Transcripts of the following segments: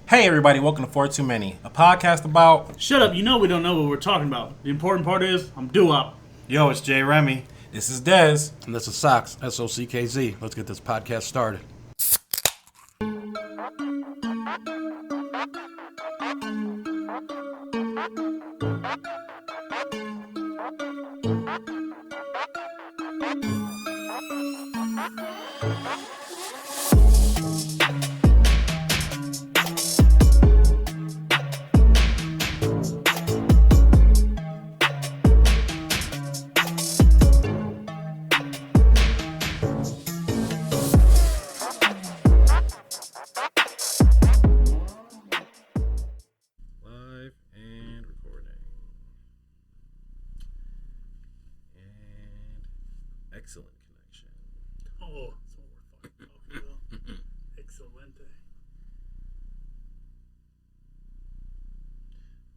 Hey everybody, welcome to 4 Too Many, a podcast about... Shut up, you know we don't know what we're talking about. The important part is, I'm due-up. Yo, it's Jay Remy. This is Dez. And this is Sox, S-O-C-K-Z. Let's get this podcast started. Live and recording. And excellent connection. Oh, that's what we're fucking talking about. Excelente.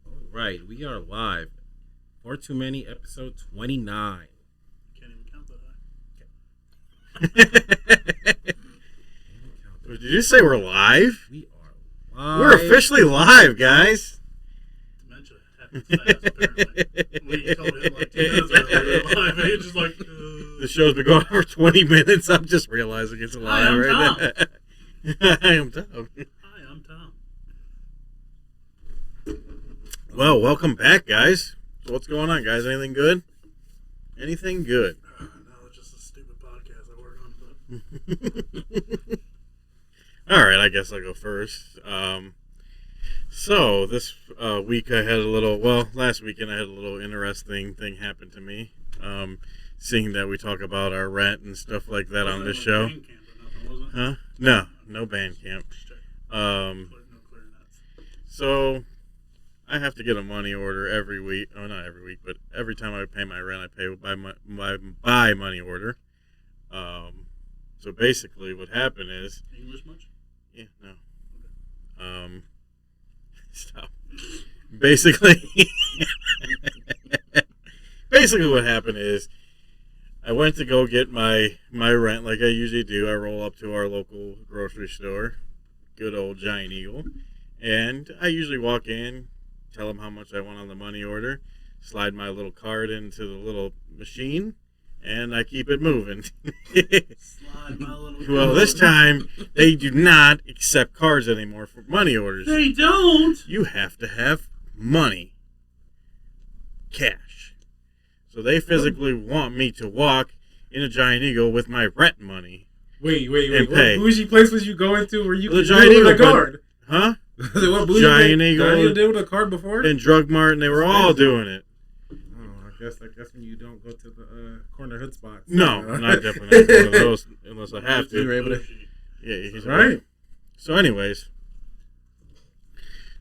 All right, we are live. 4 Too Many, episode 29. Can't even count that high. Did you say we're live? We are live. We're officially live, guys. Dementia happens fast, apparently. We told him like 2 minutes earlier live, and he's just like, The show's been going for 20 minutes. I'm just realizing it's live I'm right now. I am Tom. Hi, I'm Tom. Well, welcome back, guys. So what's going on, guys? Anything good? Anything good? No, it's just a stupid podcast I work on. But All right, I guess I'll go first. So this week I had last weekend I had a little interesting thing happen to me. Seeing that we talk about our rent and stuff like that on this show. Band camp or nothing, was it? Huh? No band camp. Just check. Um, No clear nuts. so I have to get a money order every week. Oh, not every week, but every time I pay my rent, I pay by money order. So basically, what happened is, English much? yeah, no. Stop. Basically, what happened is, I went to go get my rent like I usually do. I roll up to our local grocery store, good old Giant Eagle, and I usually walk in, tell them how much I want on the money order, slide my little card into the little machine, and I keep it moving. Slide my little Well, this time, they do not accept cards anymore for money orders. They don't! You have to have money. Cash. So they physically want me to walk in a Giant Eagle with my rent money. Wait. And pay. What bougie place was you going to where you The could Giant do it with Eagle, a card? Huh? What bougie Giant place- Eagle. Giant Eagle did with a card before? And Drug Mart, and they were all doing it. Oh, I guess when you don't go to the corner hood spots. No, not definitely not one of those unless I have You were to. able to... Yeah, he's Right. So anyways,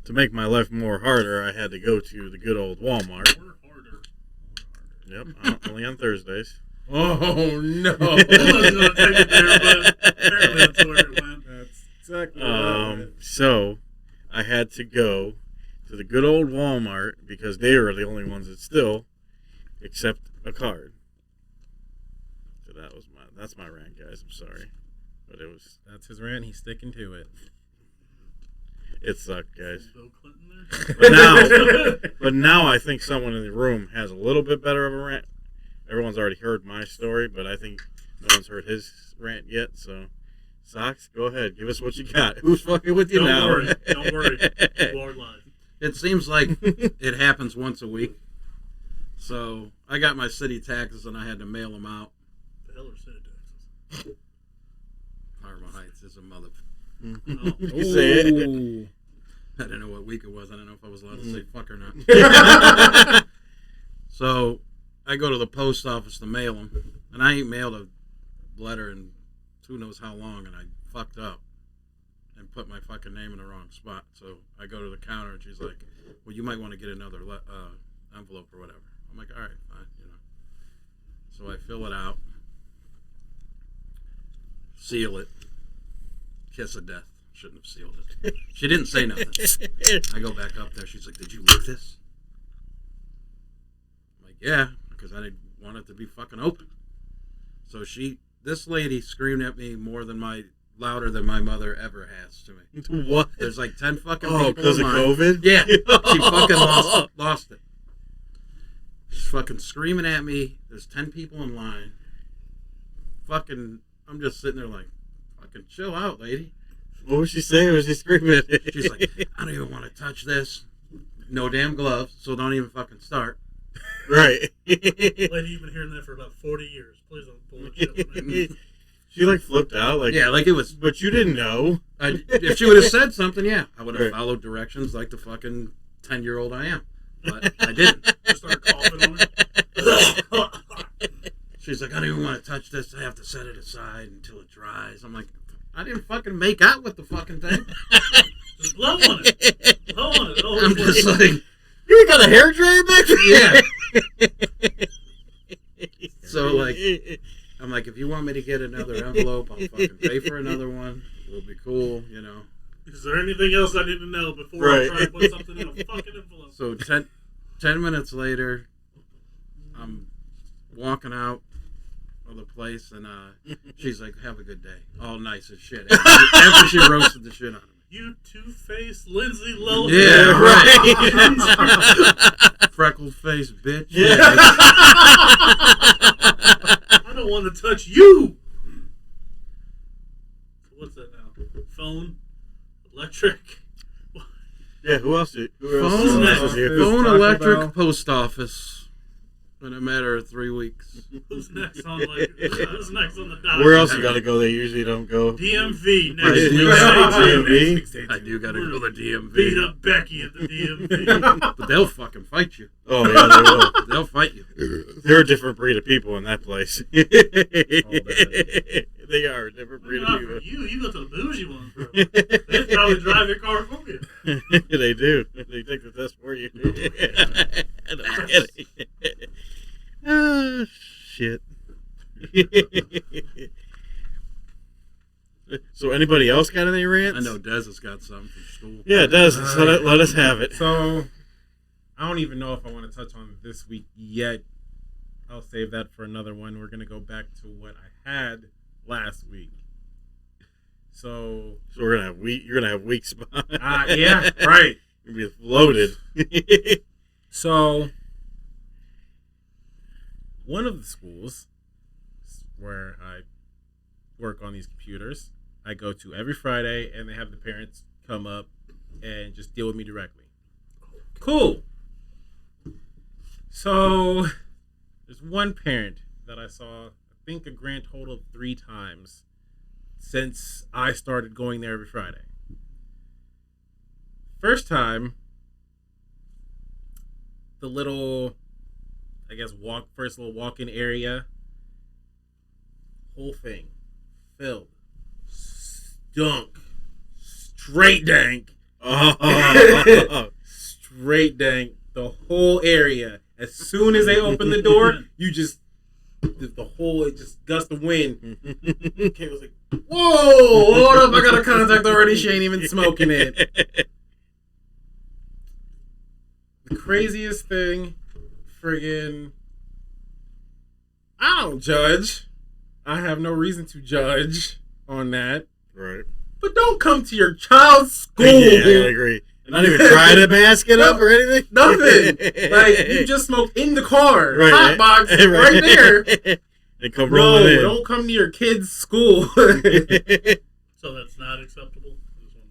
to make my life more harder, I had to go to the good old Walmart. Or harder. Yep, only on Thursdays. Oh, no. I was going to take it there, but apparently that's where it went. That's exactly right. So I had to go to the good old Walmart because they were the only ones that still accept a card. So that's my rant, guys. I'm sorry, but That's his rant. He's sticking to it. it sucked, guys. Bill Clinton there? But now I think someone in the room has a little bit better of a rant. Everyone's already heard my story, but I think no one's heard his rant yet. So, Sox, go ahead. Give us what you got. Who's fucking with you Don't now? worry. Don't worry. You are live. It seems like it happens once a week. So I got my city taxes and I had to mail them out. The hell are city taxes? Parma Heights is a mother. Oh. You say it. Ooh. I didn't know what week it was. I didn't know if I was allowed to say fuck or not. So I go to the post office to mail them, and I ain't mailed a letter in who knows how long, and I fucked up and put my fucking name in the wrong spot. So I go to the counter, and she's like, well, you might want to get another envelope or whatever. I'm like, all right, fine, So I fill it out, seal it, kiss of death. Shouldn't have sealed it. She didn't say nothing. I go back up there. She's like, did you leak this? I'm like, yeah, because I didn't want it to be fucking open. So this lady screamed at me more than my louder than my mother ever has to me. What? There's like 10 fucking Oh, people because in of line. COVID? Yeah, she fucking lost it. She's fucking screaming at me. There's 10 people in line. Fucking, I'm just sitting there like, fucking chill out, lady. What was she saying? Was she screaming? She's like, I don't even want to touch this. No damn gloves, so don't even fucking start. Right. Lady, you've been hearing that for about 40 years. Please don't bullshit me. She like flipped out, like Yeah, like it was. but you didn't know. If she would have said something, yeah, I would have Right. followed directions like the fucking 10-year-old I am. But I didn't. Just start coughing on it. She's like, I don't even want to touch this. I have to set it aside until it dries. I'm like, I didn't fucking make out with the fucking thing. Just blow on it. Blow on it. I'm just like, You ain't got a hair dryer back there? yeah. So like, I'm like, if you want me to get another envelope, I'll fucking pay for another one. It'll be cool, you know. Is there anything else I need to know before Right. I try to put something in a fucking envelope? So 10 minutes later, I'm walking out of the place, and she's like, have a good day. All nice as shit. After she roasted the shit out of me. You two-faced Lindsay Lohan. Yeah, right. Freckled face bitch. Yeah. I don't want to touch you. So what's that now? Phone? Electric? Yeah, who else is Phone, next? here? phone, Taco electric, Bell. post office. In a matter of 3 weeks. Who's next on who's next on the docket? Where else you gotta go? They usually don't go. DMV next Right. week. DMV? I do gotta go to the Beat DMV. up Becky at the DMV. But they'll fucking fight you. Oh yeah, they will. They'll fight you. They're a different breed of people in that place. They are a different breed Not of for people. you go to the bougie ones, bro. They probably drive your car for you. They do. They take the test for you. I'm kidding. Ah, shit. So anybody else got any rants? I know Dez has got something from school. Yeah, it does. Let us have it. So, I don't even know if I want to touch on this week yet. I'll save that for another one. We're gonna go back to what I had last week. So, You're gonna have weak spots. yeah, right. You're gonna be loaded. So, one of the schools where I work on these computers, I go to every Friday, and they have the parents come up and just deal with me directly. Cool. So, there's one parent that I saw, I think, a grand total of 3 times since I started going there every Friday. First time, the little, I guess, first little walk-in area, whole thing filled, stunk, straight dank, Oh. straight dank, the whole area. As soon as they open the door, you just, the whole, it just gust of wind. Kate was like, whoa, hold up, I got a contact already, she ain't even smoking it. The craziest thing, friggin', I don't judge. I have no reason to judge on that. Right. But don't come to your child's school. Yeah, I agree. Not even try to mask it up or anything. Nothing. Like, you just smoked in the car. Right. Hot box right there. They come No, rolling in. don't come to your kid's school. So that's not acceptable.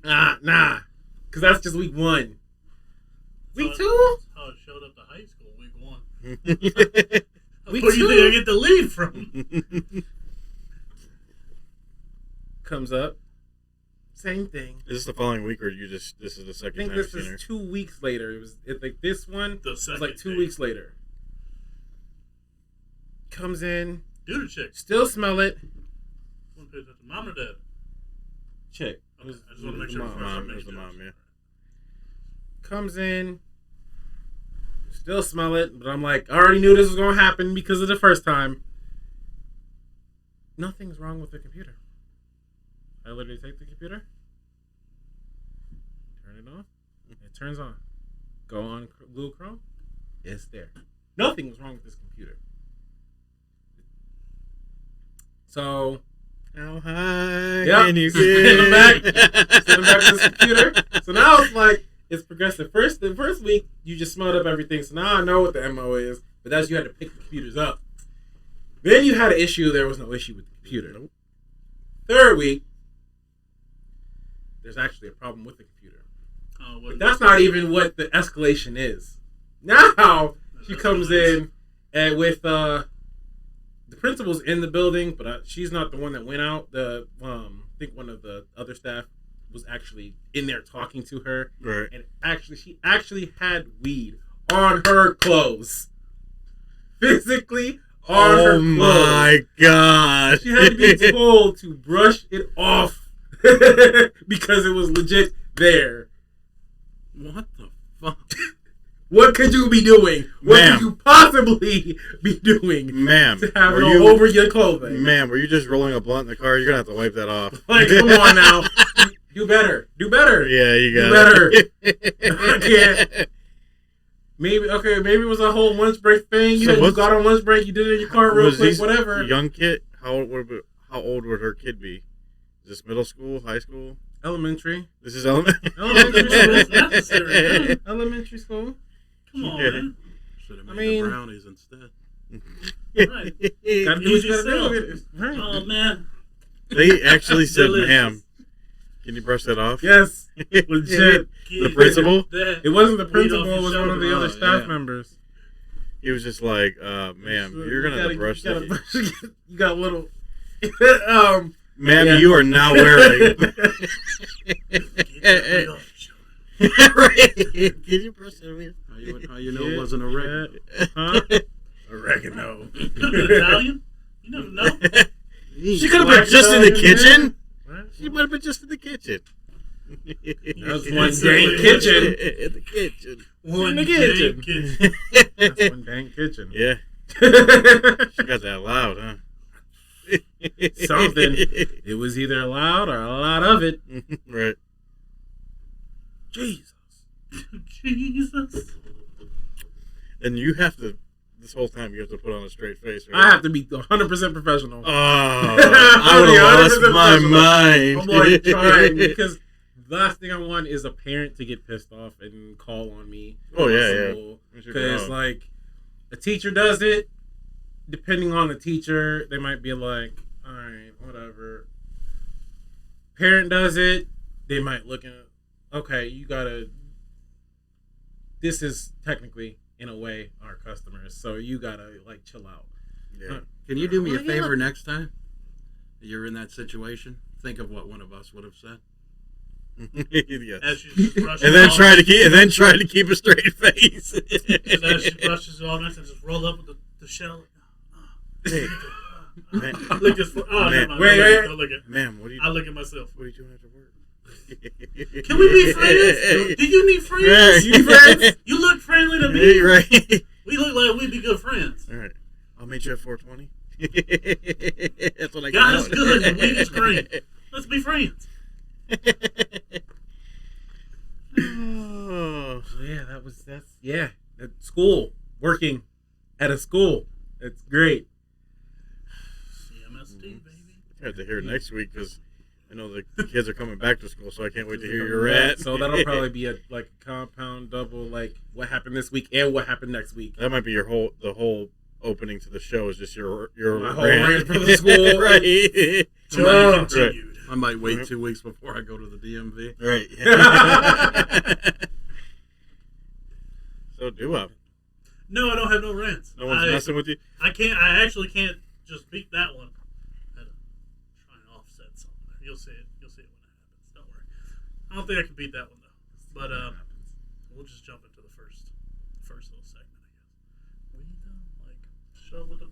Nah. Because that's just week 1. Week 2? That's how it showed up to high school, week 1. Week Where do you 2 think I get the lead from? comes up. Same thing. Is this the following week, or this is the I second think time this you've seen her? is 2 weeks later. It's like this one. The It was second like 2 day. weeks later. Comes in, Dude or chick? still smell it. Want to pay attention. Mom or dad? Chick. Okay, I just want to make sure. Mom. before I Mom, make it was the jokes. mom, yeah. Comes in, still smell it, but I'm like, I already knew this was going to happen because of the first time. Nothing's wrong with the computer. I literally take the computer, turn it on, it turns on. Go on Google Chrome, it's there. Nothing was wrong with this computer. So, How high Yep. can you Send get? them back. Send them back to the computer. So now it's like it's progressive. The first week you just smelled up everything. So now I know what the MO is, but that's you had to pick the computers up. Then you had an issue. There was no issue with the computer. Nope. Third week, there's actually a problem with the computer. But that's not even what the escalation is. Now she comes in and with the principal's in the building, but she's not the one that went out. I think one of the other staff was actually in there talking to her, Right. and she actually had weed on her clothes, physically on her Oh clothes. my god. She had to be told to brush it off because it was legit there. What the fuck? What could you be doing? What Ma'am. could you possibly be doing Ma'am, to have it were all you, over your clothing? ma'am, were you just rolling a blunt in the car? You're gonna have to wipe that off. Like, come on now. Do better. Do better. Yeah, you Do got better. I can't. Maybe it was a whole lunch break thing. So You got on lunch break, you did it in your car real Was quick, these whatever. Young kid? How old would her kid be? Is this middle school, high school? Elementary. This is elementary. Elementary It's school. necessary. Elementary school. Come on, Yeah. man. Should have I made mean- the brownies instead. Right. Gotta do what you gotta Sell. do. Right. Oh man. They actually said, Delicious. "Ma'am, can you brush that off?" Yes. Legit. The principal? It wasn't the Weed principal, off it your was one of the shoulder. other Oh, staff yeah. members. He was just like, "Ma'am, you're gonna have to brush you that. You got a little. Ma'am, Yeah. you are now wearing." Get that weed off your shoulder. Right? Can you brush that with? How you know it wasn't a regular? Huh? Oregano. Italian? You never know. She could have Black been just in the Italian, kitchen. Right? She might have been just in the kitchen. That's Yeah, one it's dang a- kitchen. In the kitchen. One In the kitchen. kitchen. That's one dang kitchen. Yeah, she got that loud, huh? Something. It was either loud or a lot of it. Right. Jesus. Jesus. And you have to, this whole time, you have to put on a straight face, right? I have to be 100% professional. Oh, I would have lost my mind. I'm like trying because the last thing I want is a parent to get pissed off and call on me. Oh, yeah. Because like a teacher does it, depending on the teacher, they might be like, all right, whatever. Parent does it, they might look at, okay, you gotta. This is technically, in a way, our customers, so you gotta like chill out. Yeah. Can you do me a Oh, yeah. favor next time? You're in that situation. Think of what one of us would have said. Yes. As she brushes And then off, try to keep a straight face. and as she brushes it off, and just roll up with the shell. Hey, man, Look this. Oh, Man. never mind. Wait, Don't wait. look at. ma'am, what I look at myself. are you doing after work? Can we be friends? Do you need friends? Yeah. You need friends? You look friendly to me. Hey, right. We look like we'd be good friends. All right. I'll meet you at 420. That's what I God got. is good and weed is great. Let's be friends. Oh. So yeah, at school, working at a school. It's great. CMSD, baby. I have to hear it next week because I know the kids are coming back to school, so I can't wait to hear your rant. So that'll probably be a compound double, like what happened this week and what happened next week. That might be the whole opening to the show is just your My whole rant rant for the school. right. To be Oh, continued. I might wait 2 weeks before I go to the DMV. Right. So do up. No, I don't have no rants. No one's messing with you. I actually can't just beat that one. I had to try and offset something there. You'll see it. You'll see it when it happens. Don't worry. I don't think I can beat that one though. But we'll just jump into the first little segment, I guess. We don't like show with the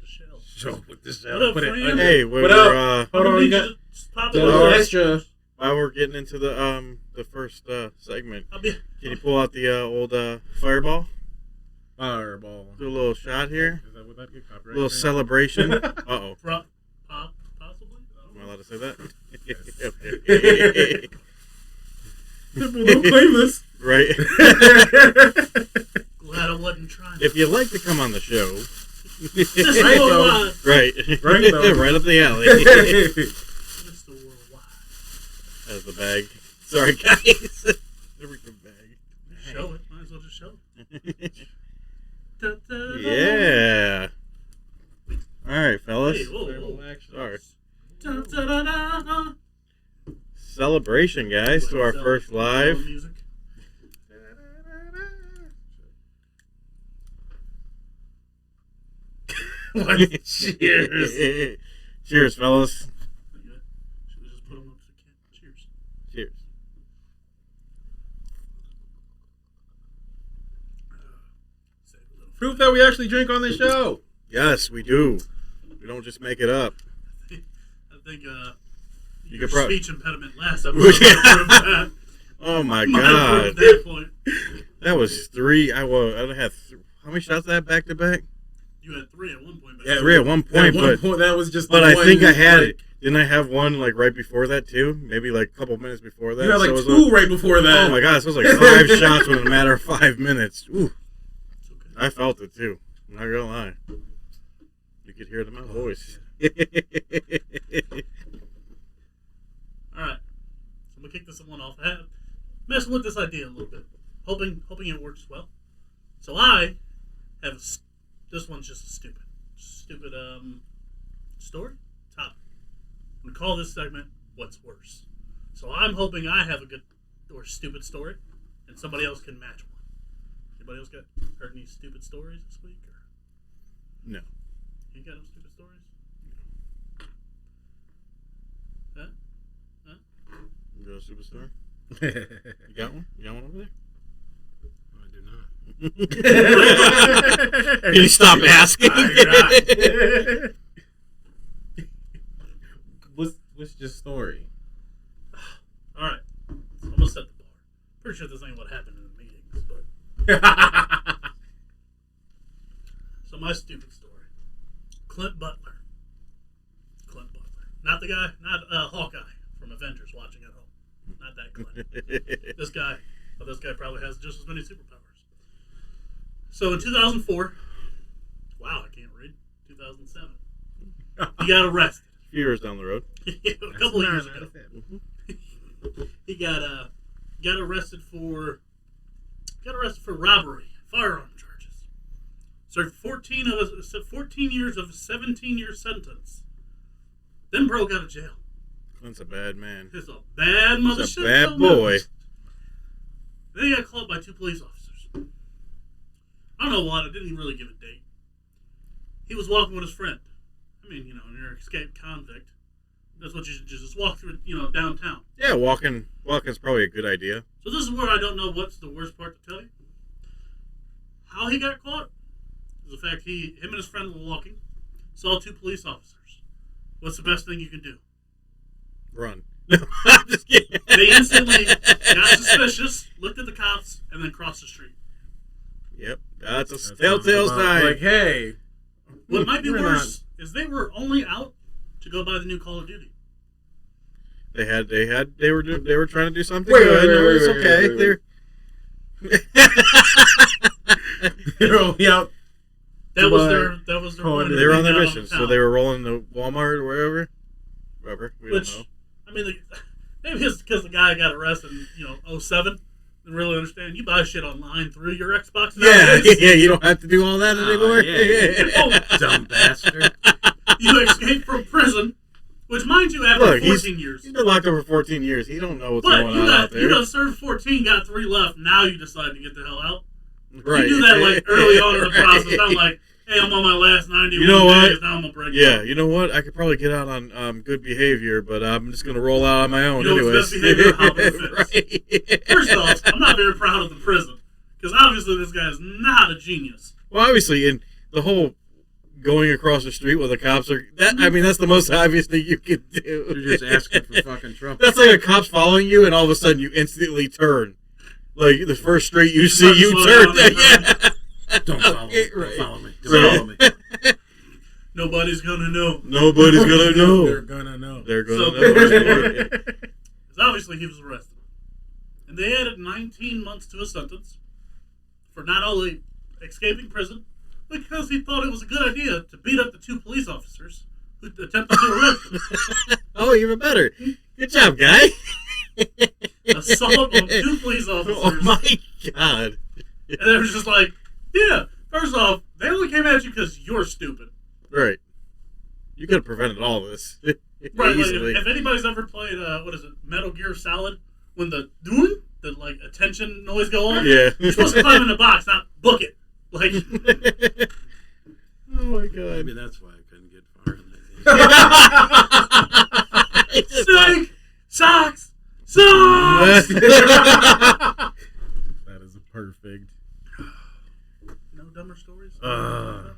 shell. Show with this. What up, friend? Hey, What up? Hold on, you got just pop the it little over. extra. while we're getting into the first segment, I'll be. can you pull out the old fireball? Fireball. Do a little shot here. Is that what that get A copyright? little celebration. Uh-oh. Possibly. Am I allowed to say that? Okay. People don't claim this. Right. Glad I wasn't trying. If you'd like to come on the show, Mr. Right, though. Worldwide. Right. Right, though. Right up the alley. Mr. Worldwide. That's the bag. Sorry, guys. The freaking bag. Show it. Might as well just show it. Da, da, da. Yeah. All right, fellas. Hey, whoa. Sorry. Da, da, da, da, da. Celebration, guys, to our first live. Music. Cheers. Cheers, fellas. Yeah. Should we just put them up to the can? Cheers. Cheers. Save a little. Proof that we actually drink on this show. Yes, we do. We don't just make it up. I think You your could speech impediment last episode. that. Oh my Might god. prove that point. That was 3. I had how many shots I had back to back? You had 3 at one point. Yeah, 3 at one At point, one point, that was just. but the I one think I had like, it. Didn't I have one like right before that too? Maybe like a couple minutes before that. You had like So it was 2 right before that. oh my god, so it was like 5 shots within a matter of 5 minutes. Ooh, It's okay. I felt it too. I'm not gonna lie. You could hear it in my voice. All right. So I'm gonna kick this one off. I have messing with this idea a little bit, hoping it works well. So I have this one's just a stupid story topic. I'm gonna call this segment "What's Worse." So I'm hoping I have a good or stupid story, and somebody else can match one. Anybody else heard any stupid stories this week? Or No. you got any stupid stories? Huh? You got a superstar? You got one? You got one over there? I do not. Can you stop asking? What's your story? All right, so I'm gonna set the bar. Pretty sure this ain't what happened in the meetings, but so my stupid story. Clint Butler, not the guy, not Hawkeye from Avengers watching at home, not that Clint. This guy probably has just as many superpowers. So in 2004, wow, I can't read. 2007, he got arrested. A few years down the road. A couple of years ago. He got arrested for robbery, firearm charges. Served 14 years of a 17-year sentence. Then broke out of jail. Clint's a bad man. He's a bad mother. He's a bad boy. Then he got caught by 2 police officers. I don't know why. I didn't really give a date. He was walking with his friend. I mean, when you're an escaped convict, that's what you should just walk through, downtown. Yeah, walking's probably a good idea. So this is where I don't know what's the worst part to tell you. How he got caught is the fact him and his friend were walking, saw 2 police officers. What's the best thing you can do? Run. No, I'm just kidding. They instantly got suspicious, looked at the cops, and then crossed the street. Yep, that's a telltale sign. Like, hey, What might be we're worse is they were only out to go buy the new Call of Duty. They were trying to do something Wait, good. wait, It was wait, okay. they're only out. That was their Call of point. Duty. They were on their Down mission, so town. they were rolling to Walmart or wherever. We Which, don't know. I mean, maybe it's because the guy got arrested in 2007. Didn't really understand. You buy shit online through your Xbox. Yeah, nowadays. yeah, you don't have to do all that anymore. yeah. Dumb bastard. You escaped from prison, which, mind you, after Look, 14 years. He's been locked up for 14 years. He don't know what's But going you on out you there. got served 14, got 3 left. Now you decide to get the hell out. Right. You do that like early on in the process. Not like, hey, I'm on my last 91 You know what? days. Now I'm gonna break. Yeah, out. you know what? I could probably get out on good behavior, but I'm just gonna roll out on my own You know anyways. what's best behavior? Hop in the fence. Right. First off, I'm not very proud of the prison because obviously this guy is not a genius. Well, obviously, in the whole going across the street while the cops are that's the most obvious thing you can do. You're just asking for fucking trouble. That's like a cop's following you, and all of a sudden you instantly turn. Like the first street you see, start to you slow turn. down and Yeah. Don't follow me. Okay, Don't right. follow me. So- Don't follow me. Nobody's gonna know. Nobody's gonna know. They're gonna know. They're So, gonna know. because obviously he was arrested, and they added 19 months to his sentence for not only escaping prison, Because he thought it was a good idea to beat up the 2 police officers who attempted to arrest him. Oh, even better. Good job, guy. Assault on 2 police Oh officers. my god. And they were just like, yeah, first off, they only came at you because you're stupid. Right. You could have prevented all this. Right, like, Easily. if anybody's ever played, what is it, Metal Gear Solid, when the like attention noise go on, Yeah. you're supposed to climb in the box, not book it. Like, Oh my god. Maybe that's why I couldn't get far in that game. snake, socks, socks. That is a perfect. No dumber stories. No.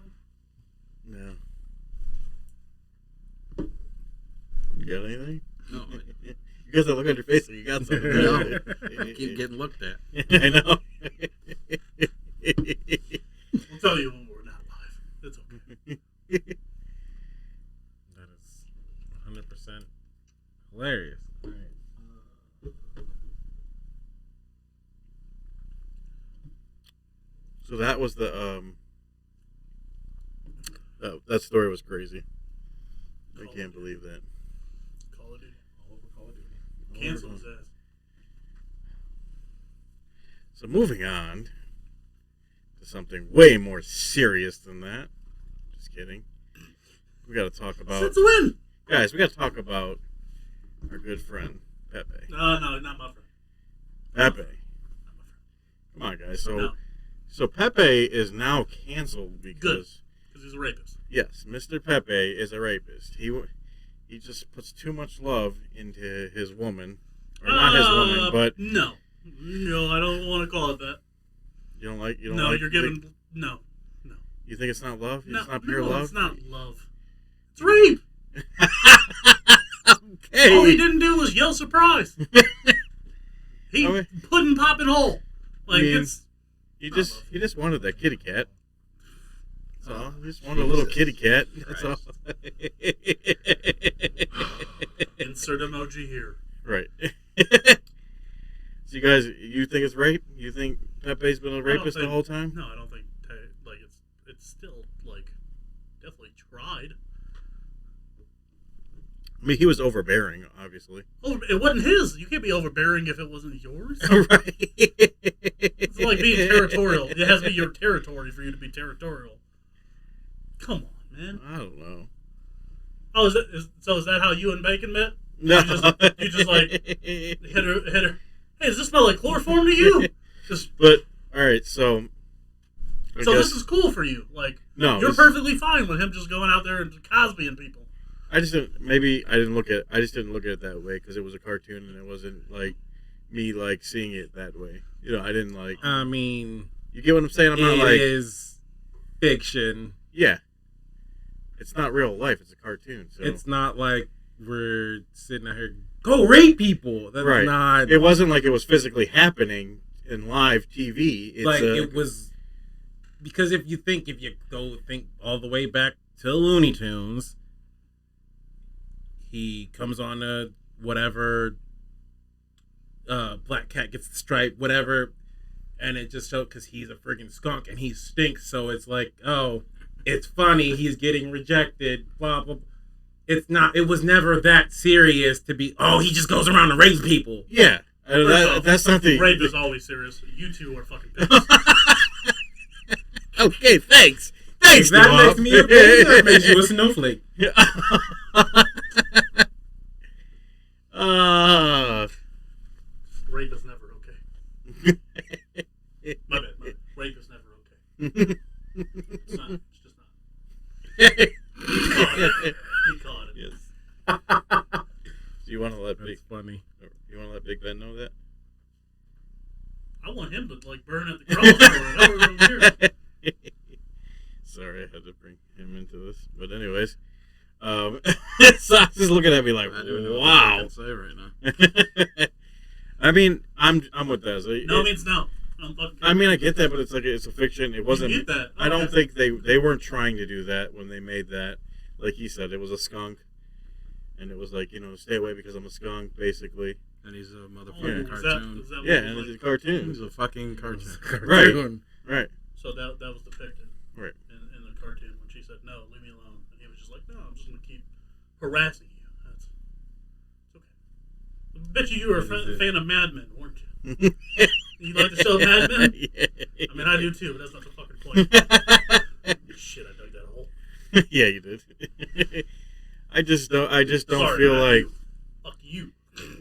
You got anything? No, You got that look on your face like you got something. No. I keep getting looked at. I know. We'll tell you when we're not live. It's okay. That is 100% hilarious. All right. So that was the that story was crazy. I can't believe that. Call of Duty. All over Call of Duty. Cancel his ass. So moving on to something way more serious than that. Just kidding. We got to talk about Since when? guys. We got to talk about our good friend Pepe. No, not my friend. Pepe. Not my friend. Come on, guys. So No. so Pepe is now canceled because Because he's a rapist. yes, Mr. Pepe is a rapist. He just puts too much love into his woman, or not his woman, but no, I don't want to call it that. you don't like. No, like, you're giving no. You think it's not love? No, It's not pure no, love. It's not love. It's rape. Okay. All he didn't do was yell surprise. He I mean- pudding popping hole. Like I mean, it's He just wanted that kitty cat. That's all. He just wanted a Jesus little kitty cat. That's all. insert emoji here. Right. So you guys, you think it's rape? You think Pepe's been a rapist the think- whole time? No, I don't think like it's still like definitely tried. I mean, he was overbearing, obviously. Oh, it wasn't his. You can't be overbearing if it wasn't yours. Right. It's like being territorial. It has to be your territory for you to be territorial. Come on, man. I don't know. Oh, is that how you and Bacon met? No. You just like hit her. Hey, does this smell like chloroform to you? Just But all right, so. I so guess- this is cool for you. Like no, you're this- perfectly fine with him just going out there and Cosbying people. I just didn't. Maybe I didn't look at. I just didn't look at it that way because it was a cartoon and it wasn't like me like seeing it that way. You know, I didn't like. I mean, You get what I'm saying? I'm not it like. is fiction. Yeah. It's not real life. It's a cartoon. So It's not like we're sitting out here, go rape people. That's Right. not. It wasn't like it was physically happening in live TV. It's like it was, because if you go think all the way back to Looney Tunes, he comes on a whatever, Black Cat gets the stripe, whatever, and it just showed because he's a freaking skunk and he stinks. So it's like, oh, it's funny, he's getting rejected, blah blah. It's not. It was never that serious to be. Oh, he just goes around and rapes people. Yeah. First off, That's not the. Rape is always serious. You two are fucking pissed. Okay, thanks. Thanks, That Bob. makes me a baby. That makes you a snowflake. Rape is never okay. My bad. Rape is never okay. It's not. It's just not. He caught it. Yes. Do you want to let Big? That's funny. You want to let Big Ben know that? I want him to like burn at the cross for it. Sorry, I had to bring him into this. But anyways, Sox is looking at me like, I don't know what I wow. can say right now. I mean, I'm with that. No means no. I'm fucking I mean, I get that, but it's like it's a fiction. It wasn't. You get that. I don't Okay. think they weren't trying to do that when they made that. Like he said, it was a skunk, and it was like, you know, stay away because I'm a skunk, basically. And he's a Oh, motherfucking is cartoon. that what Yeah, it and was it's a like? cartoon. He's a fucking cartoon. Right. Right. So that was depicted. Right. cartoon when she said, "No, leave me alone," and he was just like, "No, I'm just gonna keep harassing you." That's it's okay. I bet you were a fan of Mad Men, weren't you? You like the show Mad Men? Yeah. I mean, I do too, but that's not the fucking point. Shit, I dug that hole. Yeah, you did. I just don't Sorry, feel Matt. like. Fuck you.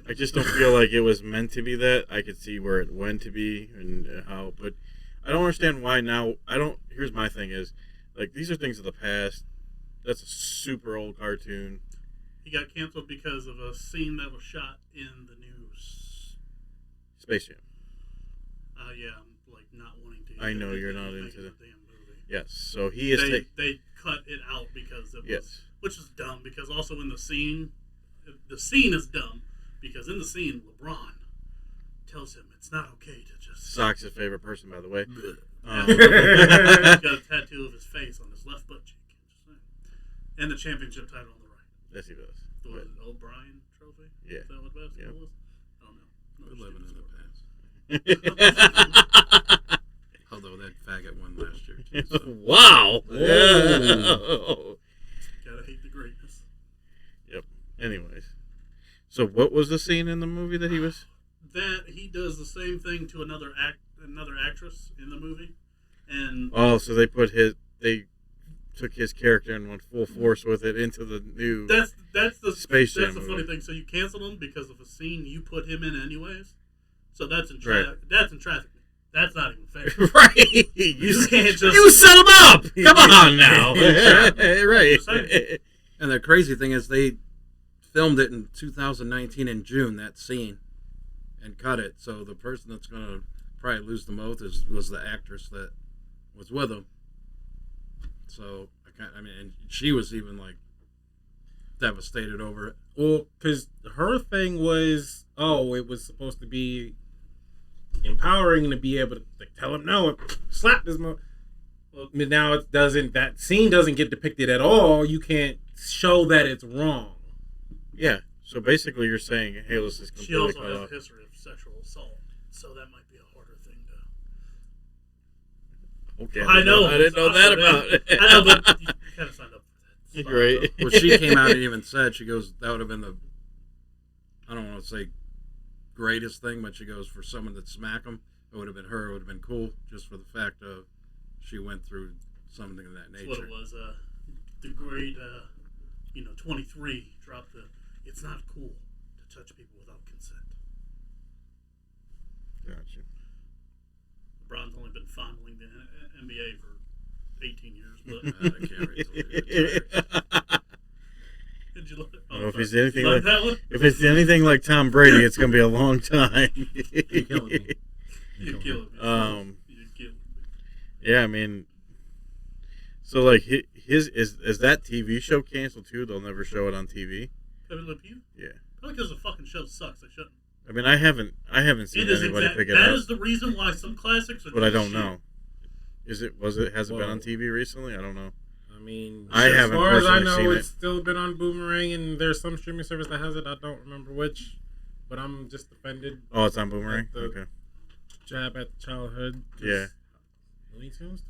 I just don't feel like it was meant to be that. I could see where it went to be and how, but I don't understand why now. Here's my thing is, like, these are things of the past. That's a super old cartoon. He got canceled because of a scene that was shot in the news. Space Jam. Yeah, I'm like not wanting to. I know you're not into the the damn movie. Yes, so he is. They cut it out because it was, Yes. which is dumb. Because also in the scene is dumb because in the scene LeBron tells him it's not okay to just. Sock's his favorite person, by the way. He's got a tattoo of his face on his left butt cheek. Just saying. And the championship title on the right. Yes, he does. The But- O'Brien Trophy? Yeah. Is that what basketball Yeah. was? I don't know. We're living in the past. Wow. Although that faggot won last year. Too, so. Whoa. Gotta hate the greatness. Anyways, so what was the scene in the movie that he was? That he does the same thing to another actress in the movie, and Oh, so they took his character and went full force with it into the new. that's the Space Jam That's the funny movie. thing. So you canceled him because of a scene you put him in anyways. So that's in Right. that's in traffic. That's not even fair. Right. You can't just You set him up. Come on now. Yeah. Right. Just saying. And the crazy thing is they filmed it in 2019 in June, that scene, and cut it. So the person that's going to probably lose the most was the actress that was with him. So, and she was even, like, devastated over it. Well, because her thing was, it was supposed to be empowering to be able to like, tell him no, slap this mo. Well, now it doesn't. That scene doesn't get depicted at all. You can't show that it's wrong. Yeah. So basically, you're saying Halos is She completely also cut has off. a history of sexual assault, so that might be a harder thing to. Okay. I know. I didn't know that about it. I know, but you kind of signed up for that. Right. Well, she came out and even said, she goes, that would have been the, I don't want to say greatest thing, but she goes, for someone that smack him, it would have been her. It would have been cool just for the fact of she went through something of that That's nature. what it was. The grade, 23 dropped the. It's not cool to touch people without consent. Gotcha. LeBron's only been fondling the NBA for 18 years, but I can't wait till he retires. did you look? Well, if he's anything you like that one? if it's anything like Tom Brady, it's gonna be a long time. You're killing me. You're killing me. You're killing me. Yeah, I mean, so like his is that TV show canceled too? They'll never show it on TV. Pepe Le Pew? Yeah. Probably because the fucking show sucks. They shouldn't. I mean, I haven't seen It is anybody pick it that up, is the reason why some classics are. but I just don't shit. know. Has it been on TV recently? I don't know. I mean, I haven't as far as I personally know, seen it's still been on Boomerang, and there's some streaming service that has it. I don't remember which, but I'm just offended. Oh, it's on Boomerang. The- Okay. Jab at childhood. Yeah. Looney Tunes.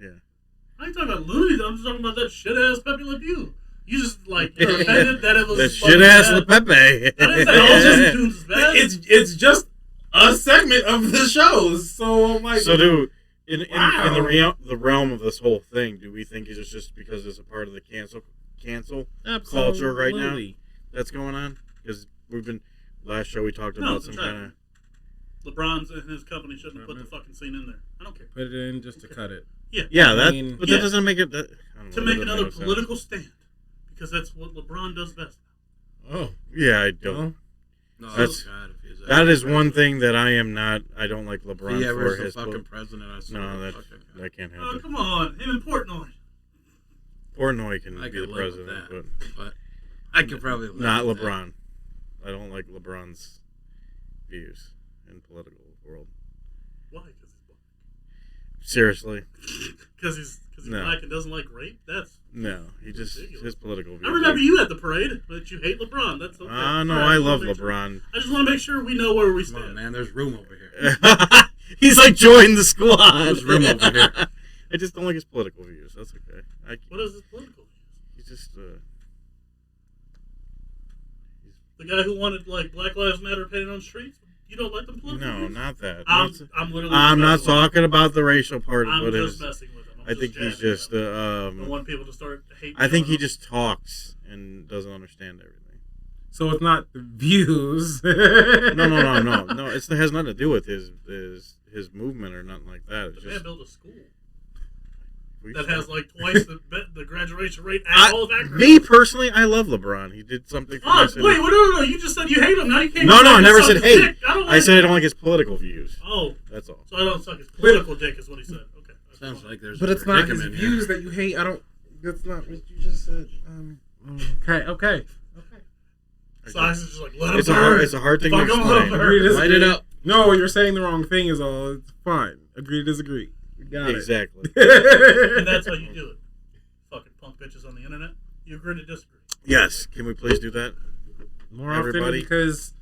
I ain't talking about Looney. I'm just talking about that shit ass Pepe Le Pew. You just like you're offended that it was That fucking shit ass bad. Le Pepe. I didn't say all Disney Tunes is bad. It's just a segment of the shows, so I'm like, So, dude, in Wow. the realm of this whole thing, do we think it's just because it's a part of the cancel culture right now Absolutely. that's going on? Because we've been last show we talked No, about it's some traffic. kind of. LeBron's and his company shouldn't have put the fucking scene in there. I don't care. Put it in just to cut it. Yeah, I that. mean- But Yeah. that doesn't make it. I don't know, To that make doesn't another no sense. political stand, because that's what LeBron does best. Oh, Yeah, I don't. well, No, That's- God, if he's That is one thing that I am not. I don't like If LeBron he ever for is the his. fucking president, I swear No, to that fucking God. that can't Oh, happen. come on, him and Portnoy. Portnoy can I be could the live with president, that. But I could probably but live not with that. LeBron. I don't like LeBron's views in political world. Why? Because he's black. Seriously, Because he's No. black and doesn't like rape. That's. no. He just Ridiculous. his political views. I remember you at the parade, but you hate LeBron. That's okay. No, Alright, I love just wanna make sure- LeBron. I just want to make sure we know where we Come on, stand. man. There's room over here. He's like join the squad. There's room over here. I just don't like his political views. That's okay. What is his political views? He's just The guy who wanted like Black Lives Matter painted on streets. You don't like them political no, views? not that. I'm literally. I'm not messing with him. talking about the racial part I'm of it. just messing with him. I think he's just. I want people to start hating. I think on he him. just talks and doesn't understand everything. So it's not the views. No. It has nothing to do with his movement or nothing like that. It's The man just built a school we that saw- has like twice the graduation rate at all of Akron. Me personally, I love LeBron. He did something for Oh, my wait, city. no. You just said you hate him. Now you can't. No, I never suck said his hate. dick. I don't I like said I don't like his political views. Oh, That's all. so I don't suck his political dick, is what he said. Okay. Sounds like there's But a it's not his predicament here. views that you hate. I don't. That's not what you just said. Okay. Size is just like, let him It's a burn. hard thing to Fuck him explain. up. Agree to Light disagree. it up. No, you're saying the wrong thing is all. It's fine. Agree to disagree. We got Exactly. it. And that's how you do it. Fucking punk bitches on the internet. You agree to disagree. Yes. Can we please do that? More often, Everybody. because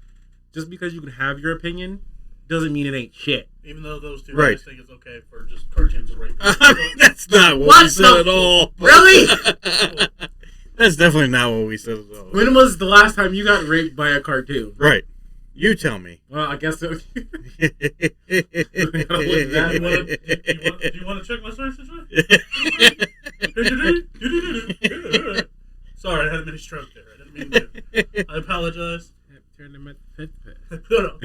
just because you can have your opinion doesn't mean it ain't shit. Even though those two Right. guys think it's okay for just cartoons to rape people. That's not what, What we said the- at all. Really? That's definitely not what we said at all. When was the last time you got raped by a cartoon? Right. You tell me. Well, I guess it. Do you want to check my search history? Sorry, I had a mini stroke there. I didn't mean to. I apologize. Turn them at the pit. No.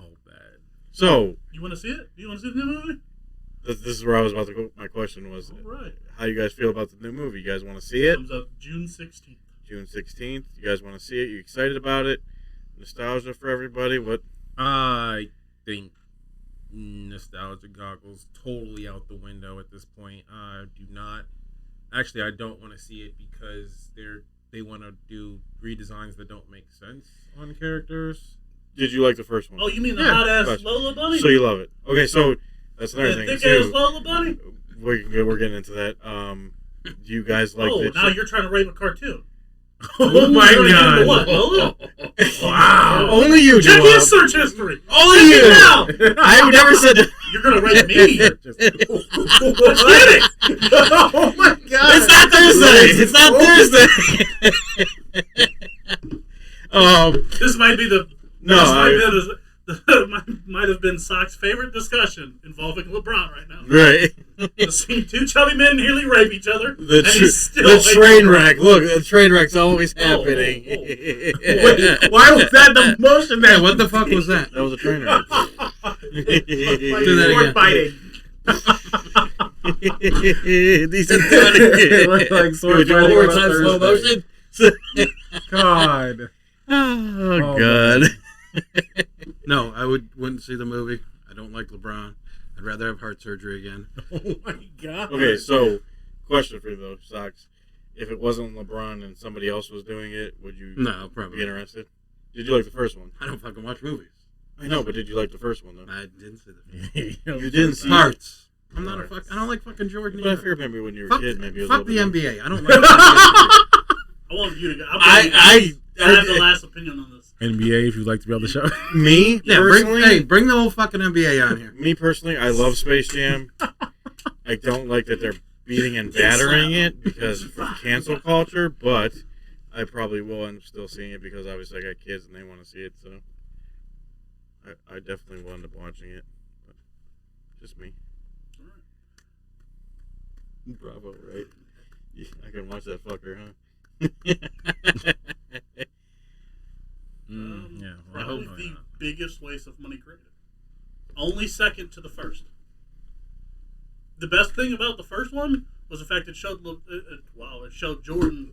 Oh, bad. So, You want to see it? Do you want to see the new movie? this is where I was about to go. My question was, All right. how you guys feel about the new movie? You guys want to see it? Comes out June 16th. June 16th. You guys want to see it? You excited about it? Nostalgia for everybody? What? I think nostalgia goggles totally out the window at this point. I do not. Actually, I don't want to see it because they want to do redesigns that don't make sense on characters. Did you like the first one? Oh, you mean the Yeah, hot ass gotcha. Lola Bunny? So you love it. Okay, so that's another The thing thick ass too. Lola Bunny? We're getting into that. Do you guys like the Now you're trying to rape a cartoon. Oh my You're gonna give him god! what, Lola? Wow! Only you do. Check his search history. Only Check you. it out. I've never said. You're gonna rape me. Let's get it. Oh my god! It's not Thursday. It's not Thursday. This might be the No, might have been Sock's favorite discussion involving LeBron right now. right. Seeing two chubby men nearly rape each other, The, and he's still the hating train LeBron. wreck. Look, the train wreck's always Oh, happening. Wait, why was that the motion Hey, that what the fuck was that? That was a train wreck. Do that again. These are doing it again. Like sword Would you fighting one more on a time slow Thursday. motion? God. Oh, Oh, God. No, I wouldn't see the movie. I don't like LeBron. I'd rather have heart surgery again. Oh my god. Okay, so question for you though, Sox. If it wasn't LeBron and somebody else was doing it, would you No, be probably. interested? Did you like the first one? I don't fucking watch movies. I know, but did you like the first one though? I didn't see the You didn't see it? parts. I'm not a Parts. fuck. I don't like fucking Jordan. But I either. figured maybe when you were a Fuck, kid, maybe it was fuck a the little bit. NBA. I don't like. I want you to go. I I have the last opinion on this. NBA, if you'd like to be on the show. me Yeah, personally, bring the whole fucking NBA on here. me personally, I love Space Jam. I don't like that they're beating and battering it because for cancel culture, but I probably will end up still seeing it because obviously I got kids and they want to see it, so I definitely will end up watching it. But just me. Bravo, right? Yeah, I can watch that fucker, huh? Yeah. Probably the biggest waste of money created. Only second to the first. The best thing about the first one was the fact it showed it showed Jordan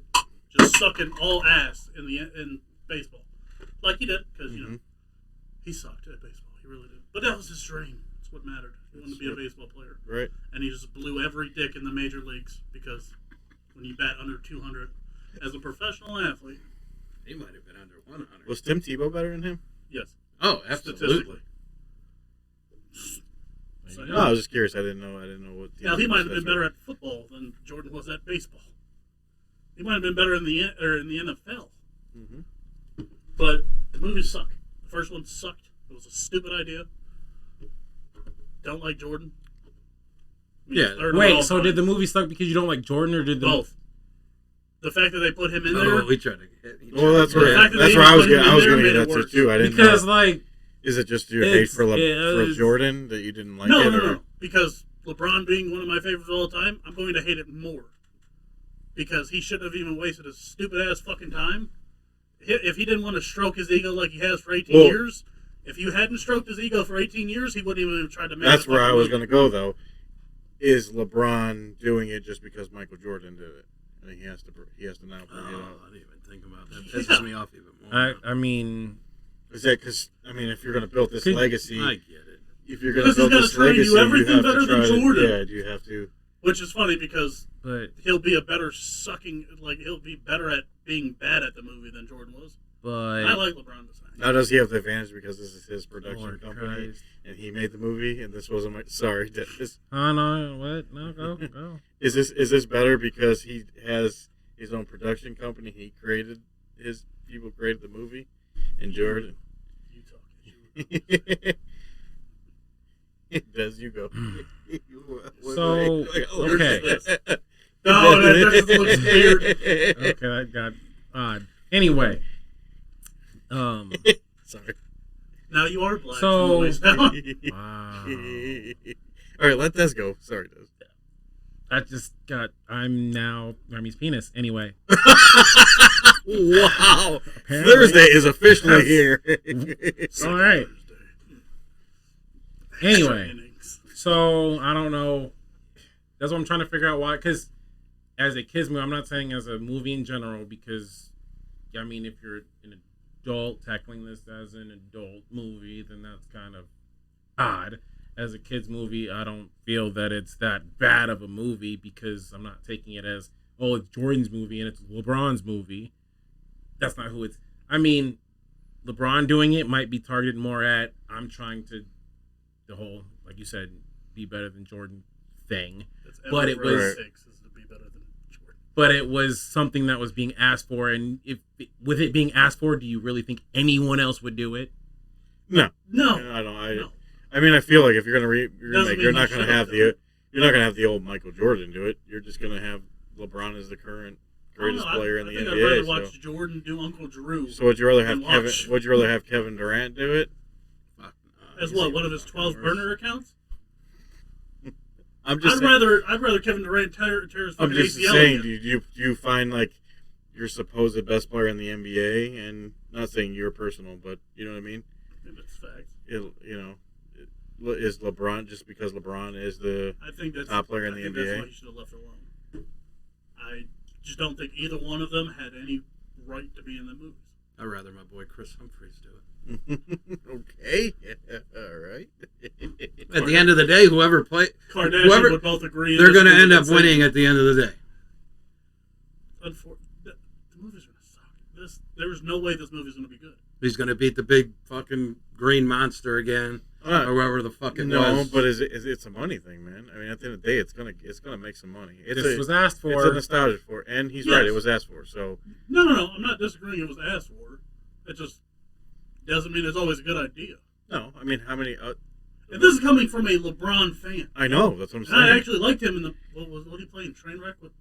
just sucking all ass in baseball, like he did, because you know he sucked at baseball. He really did. But that was his dream. That's what mattered. He wanted to be a baseball player, Right. and he just blew every dick in the major leagues because when you bat under 200 as a professional athlete, He might have been under 100. Was Tim Tebow better than him? yes, Oh, absolutely. statistically. So, No, I was just curious. I didn't know what. Now he might have been better at football than Jordan was at baseball. He might have been better in the NFL. Mm-hmm. But the movies suck. The first one sucked. It was a stupid idea. don't like Jordan. Yeah. Third Wait, overall so fine. did the movie suck because you don't like Jordan, or did the both? The fact that they put him in there. Oh, we tried to get. Well, that's The where fact that that's they where I was even put him gonna I was in there gonna get made that it to worse. too. I didn't because know. like Is it just your hate for it's- Jordan that you didn't like no, it? no, or- no. Because LeBron being one of my favorites of all time, I'm going to hate it more. Because he shouldn't have even wasted his stupid ass fucking time. If he didn't want to stroke his ego like he has for 18 Well- years, if you hadn't stroked his ego for 18 years, he wouldn't even have tried to make That's a where I fucking was movie. gonna go though. Is LeBron doing it just because Michael Jordan did it? I think he has to now bring it Oh, up. I didn't even think about that. Pisses me off even more. I mean, Is that because if you're gonna build this Could- legacy, I get it. if you're gonna Because he's build gotta this try to do legacy, you everything have better to than try to, Jordan. yeah, you have to. Which is funny because but he'll be a better sucking, like he'll be better at being bad at the movie than Jordan was. I like LeBron this night. Now, does he have the advantage because this is his production Lord company Christ. and he made the movie and this wasn't my? Sorry, Oh no, what? No, go. is this better because he has his own production company? He created people created the movie, and Jordan. You talking. Does you go? So, okay. No, that just looks weird. Okay, that got odd. Anyway, Sorry. Now you are black. So- anyways now. wow, All right, let Des go. Sorry, Des. that just got. I'm now Remy's penis. Anyway, Wow. Apparently- Thursday is officially here. all right. Anyway, Innings. so I don't know. That's what I'm trying to figure out why. Because as a kids movie, I'm not saying as a movie in general. Because if you're an adult tackling this as an adult movie, then that's kind of odd. As a kids movie, I don't feel that it's that bad of a movie because I'm not taking it as, oh, it's Jordan's movie and it's LeBron's movie. That's not who it's. LeBron doing it might be targeted more at I'm trying to the whole, like you said, be better than Jordan thing. That's But it every was- six is to be better than Jordan. But it was something that was being asked for, and with it being asked for, do you really think anyone else would do it? No, I don't. no. I feel like if you're gonna Doesn't remake, mean you're he not gonna should've have done you're not gonna have the old Michael Jordan do it. You're just gonna have LeBron as the current greatest player in the I think NBA. I'd rather so. watch Jordan do Uncle Drew So would you rather have and Kevin? watch. Would you rather have Kevin Durant do it? Fuck, no. as what? One of his 12 burner accounts? I'm just. I'd rather Kevin Durant tear his I'm fucking just ACL saying. again. Do you find like your supposed best player in the NBA, and not saying you're personal, but you know what I mean? If it's facts. Is LeBron just because LeBron is the I think that's top player in I the think NBA? That's why he should have left it alone. I just don't think either one of them had any right to be in the movies. I'd rather my boy Chris Humphries do it. Okay. All right. At the end of the day, whoever Kardashian Whoever- would both agree. they're going to end up and say- winning at the end of the day. The movie's going to suck. There's no way this movie's going to be good. He's going to beat the big fucking green monster again, or whoever the fuck it No, was. but it's a money thing, man. I mean, at the end of the day, it's gonna make some money. This was asked It's a for. nostalgia for, and he's Yes. right. It was asked for. So No. I'm not disagreeing it was asked for. It just doesn't mean it's always a good idea. no, I mean, how many? And this is coming from a LeBron fan. I know that's what I'm And saying. I actually liked him in the what he played in Trainwreck with.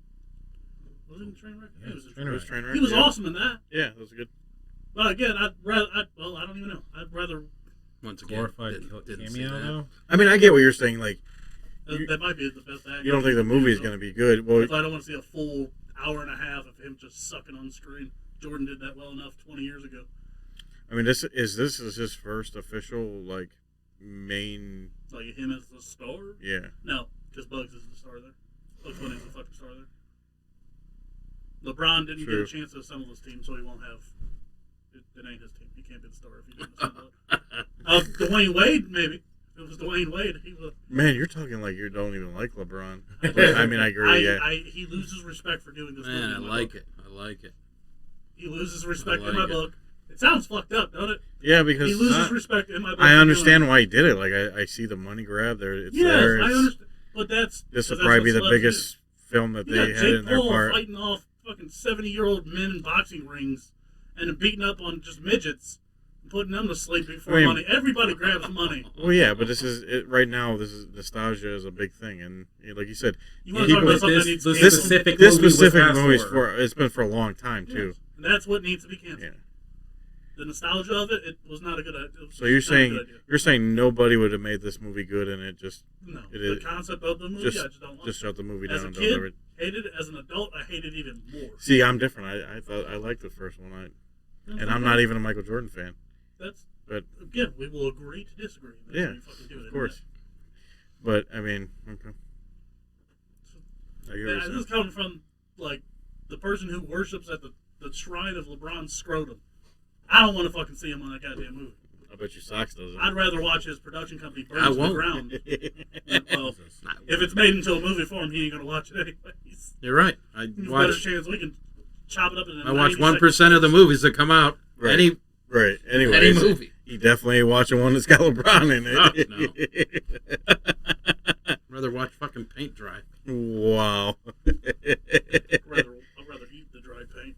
Was it in Trainwreck? Yeah, He was in Trainwreck. It was Trainwreck, He was yeah. awesome in that. Yeah, that was good. But again, I don't even know. I'd rather Once again, uh, Glorified didn't see cameo, that. though. I mean, I get what you're saying. Like, that might be the best actor. you don't think the movie is gonna be good? Well, If I don't want to see a full hour and a half of him just sucking on screen. Jordan did that well enough 20 years ago. I mean, this is his first official like main. Like him as the star? Yeah. No, because Bugs is the star there. Bugs Bunny's the fucking star there. LeBron didn't True. get a chance to assemble his team, so he won't have. It ain't his team. He can't be the star if he didn't assemble it. Dwayne Wade, maybe. If it was Dwayne Wade, he would. Man, you're talking like you don't even like LeBron. I mean, I agree. Yeah. He loses respect for doing this. Man, movie I in my like book. it. I like it. He loses respect I in my like it. book. It sounds fucked up, doesn't it? Yeah, because He loses respect in my book. I for understand doing why he did it. Like, I see the money grab there. it. It's Yes, there. I It's- understand. But that's This would that's probably what be the celebs biggest film that do. they You had got Jake in their Paul part. fighting off fucking 70-year-old men in boxing rings and beating up on just midgets. putting them to sleep before I mean- money. Everybody grabs money. Well, yeah, but this is it, right now. This is nostalgia is a big thing, and like you said, You want to talk about something that needs this canceled? specific this movie was specific asked movie's for. it's been for a long time too. Yes. And that's what needs to be canceled. Yeah. The nostalgia of it was not a good idea. So you're saying nobody would have made this movie good, and it just No. it The is- concept of the movie, just I just don't like. just shut the movie As down. a Don't kid, ever- hated it. As an adult, I hate it even more. See, I'm different. I thought I liked the first one, and I'm not even a Michael Jordan fan. That's. But Again, we will agree to disagree. That's Yeah, how you fucking do it, of course. But I mean, okay. I hear what you're Yeah, this saying. is coming from like the person who worships at the shrine of LeBron's scrotum. I don't want to fucking see him on that goddamn movie. I bet you Sox doesn't. I'd rather watch his production company burn I to the won't. ground. Well, if it's made into a movie form, he ain't gonna watch it anyways. You're right. There's a better chance we can chop it up in a I watch 90 1% of the movies that come out. Right. Any Right. Anyways, movie. he definitely ain't watching one that's got LeBron in it. I'd rather watch fucking paint dry. Wow. I'd rather eat the dry paint.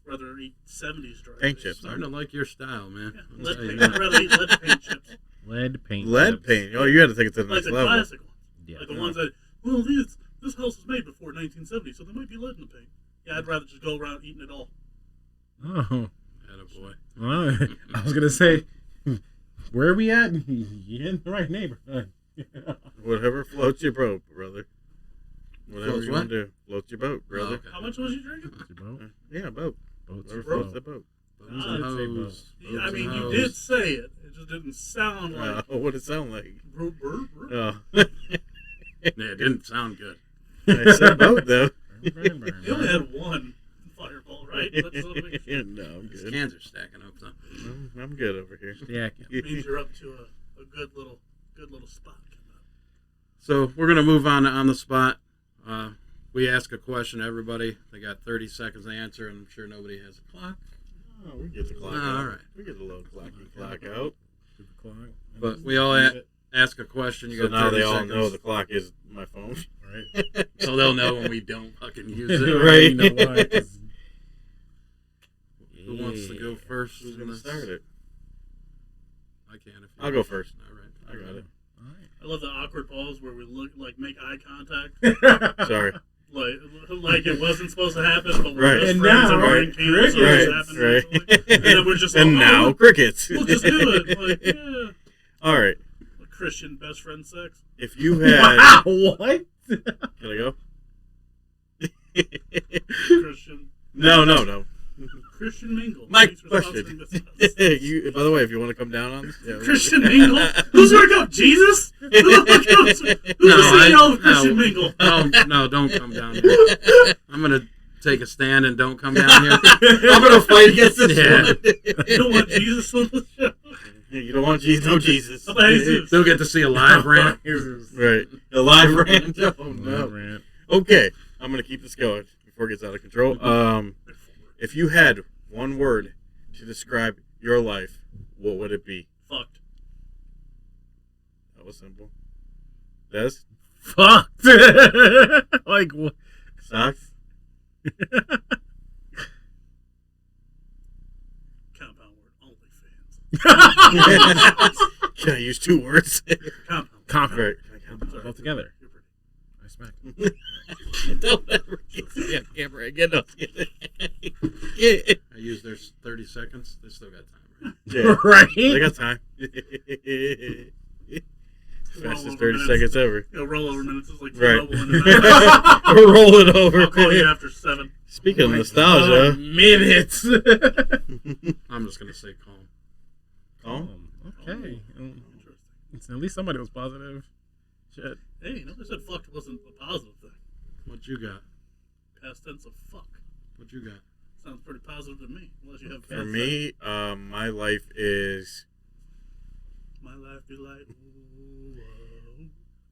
Rather eat 70s dry Paint chips. Starting to like your style, man. Yeah, I'll lead tell you paint. that. I'd rather eat lead paint chips. Lead paint. Lead chips. paint. Oh, you had to take it to the Like next the level. classic ones. Yeah. Like the ones that, well, this house was made before 1970, so there might be lead in the paint. Yeah, I'd rather just go around eating it all. Oh. Attaboy. Well, I was gonna say, where are we at? You're in the right neighborhood. Whatever floats your boat, brother. Whatever Floats you what? want to do. Floats your boat, brother. Oh, okay. How much was you drinking? Yeah, boat. Boats Whatever are floats float. the boat. Boats and I'd say hoes. Yeah, I Boats mean, and you hoes. did say it. It just didn't sound like. What did it sound like? Brr, brr, brr. Oh. Yeah, it didn't sound good. I said boat, though. You only had one fireball, right? That's what it means. No, I'm These good. cans are stacking up, though. I'm good over here. Yeah. Means you're up to a good little spot. So we're gonna move on the spot. We ask a question to everybody. They got 30 seconds to answer, and I'm sure nobody has a clock. Oh, we get the clock Oh, out. all right. We get the little clock out. But we all ask a question. You So got now 30 they all seconds. know the clock is my phone. Right. So they'll know when we don't fucking use it. Right. You know why? 'Cause- Who wants to go first? Who's in going to this? start it? I can. If you I'll go first. All right. I got it. I love the awkward pause where we look like make eye contact, Sorry. like it wasn't supposed to happen, but we're Right. just And friends now, and we're right, in Canada, so right, it's happening right. naturally. And then we're just And like, now, oh, crickets. we'll just do it. Like, yeah. All right. Christian best friend sex. If you had. Wow, what? Can I go? Christian No. Christian Mingle. My Thanks for question. sponsoring this. You, by the way, if you want to come down on this. Yeah, Christian Mingle? Who's gonna go? Jesus? Who's the CEO of Christian Mingle? No, don't come down here. I'm gonna take a stand and don't come down here. I'm going to fight against this Yeah. one. You don't want Jesus on the show? You don't want Jesus, no Jesus. How about Jesus? Still get to see a live rant. Right. A live rant. Oh, no. Rant. Okay. I'm going to keep this going before it gets out of control. If you had one word to describe your life, what would it be? Fucked. That was simple. Des? Fucked. Like what? Socks? Compound word. OnlyFans. Can I use two words? Compound. Confident. Right. Both together. You're pretty. I smack. Don't ever get the camera again. I used their 30 seconds. They still got time, right? Yeah. Right? They got time. Fastest 30 seconds ever. You know, rollover minutes is like Right. T-Mobile in the night. Roll it over. I'll call you after 7. Speaking of nostalgia. Minutes. I'm just gonna say calm. Calm? Okay. Interesting. At least somebody was positive. Shit. Hey, nobody said fucked wasn't a positive thing. What you got? Past tense of fuck. What you got? Sounds pretty positive to me. Unless you have For me, my life is. My life be like, ooh,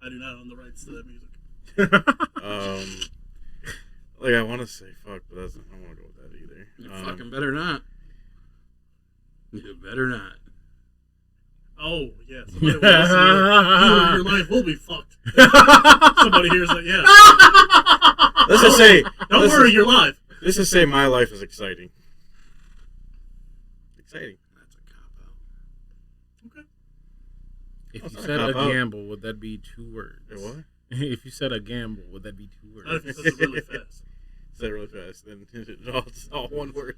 I do not own the rights to that music. Like I want to say fuck, but that's I don't want to go with that either. You fucking better not. You better not. Oh, yeah. Somebody will listen to your life will be fucked. Somebody hears that, yeah. Let's just say. Don't worry, you're live. Let's just say my life is exciting. Exciting. That's a cop Okay. If you That's said not a a cop-out. gamble, would that be 2 words? What? If you said a gamble, would that be 2 words? Not if you said it really fast. Say it really fast. Then it's all one word.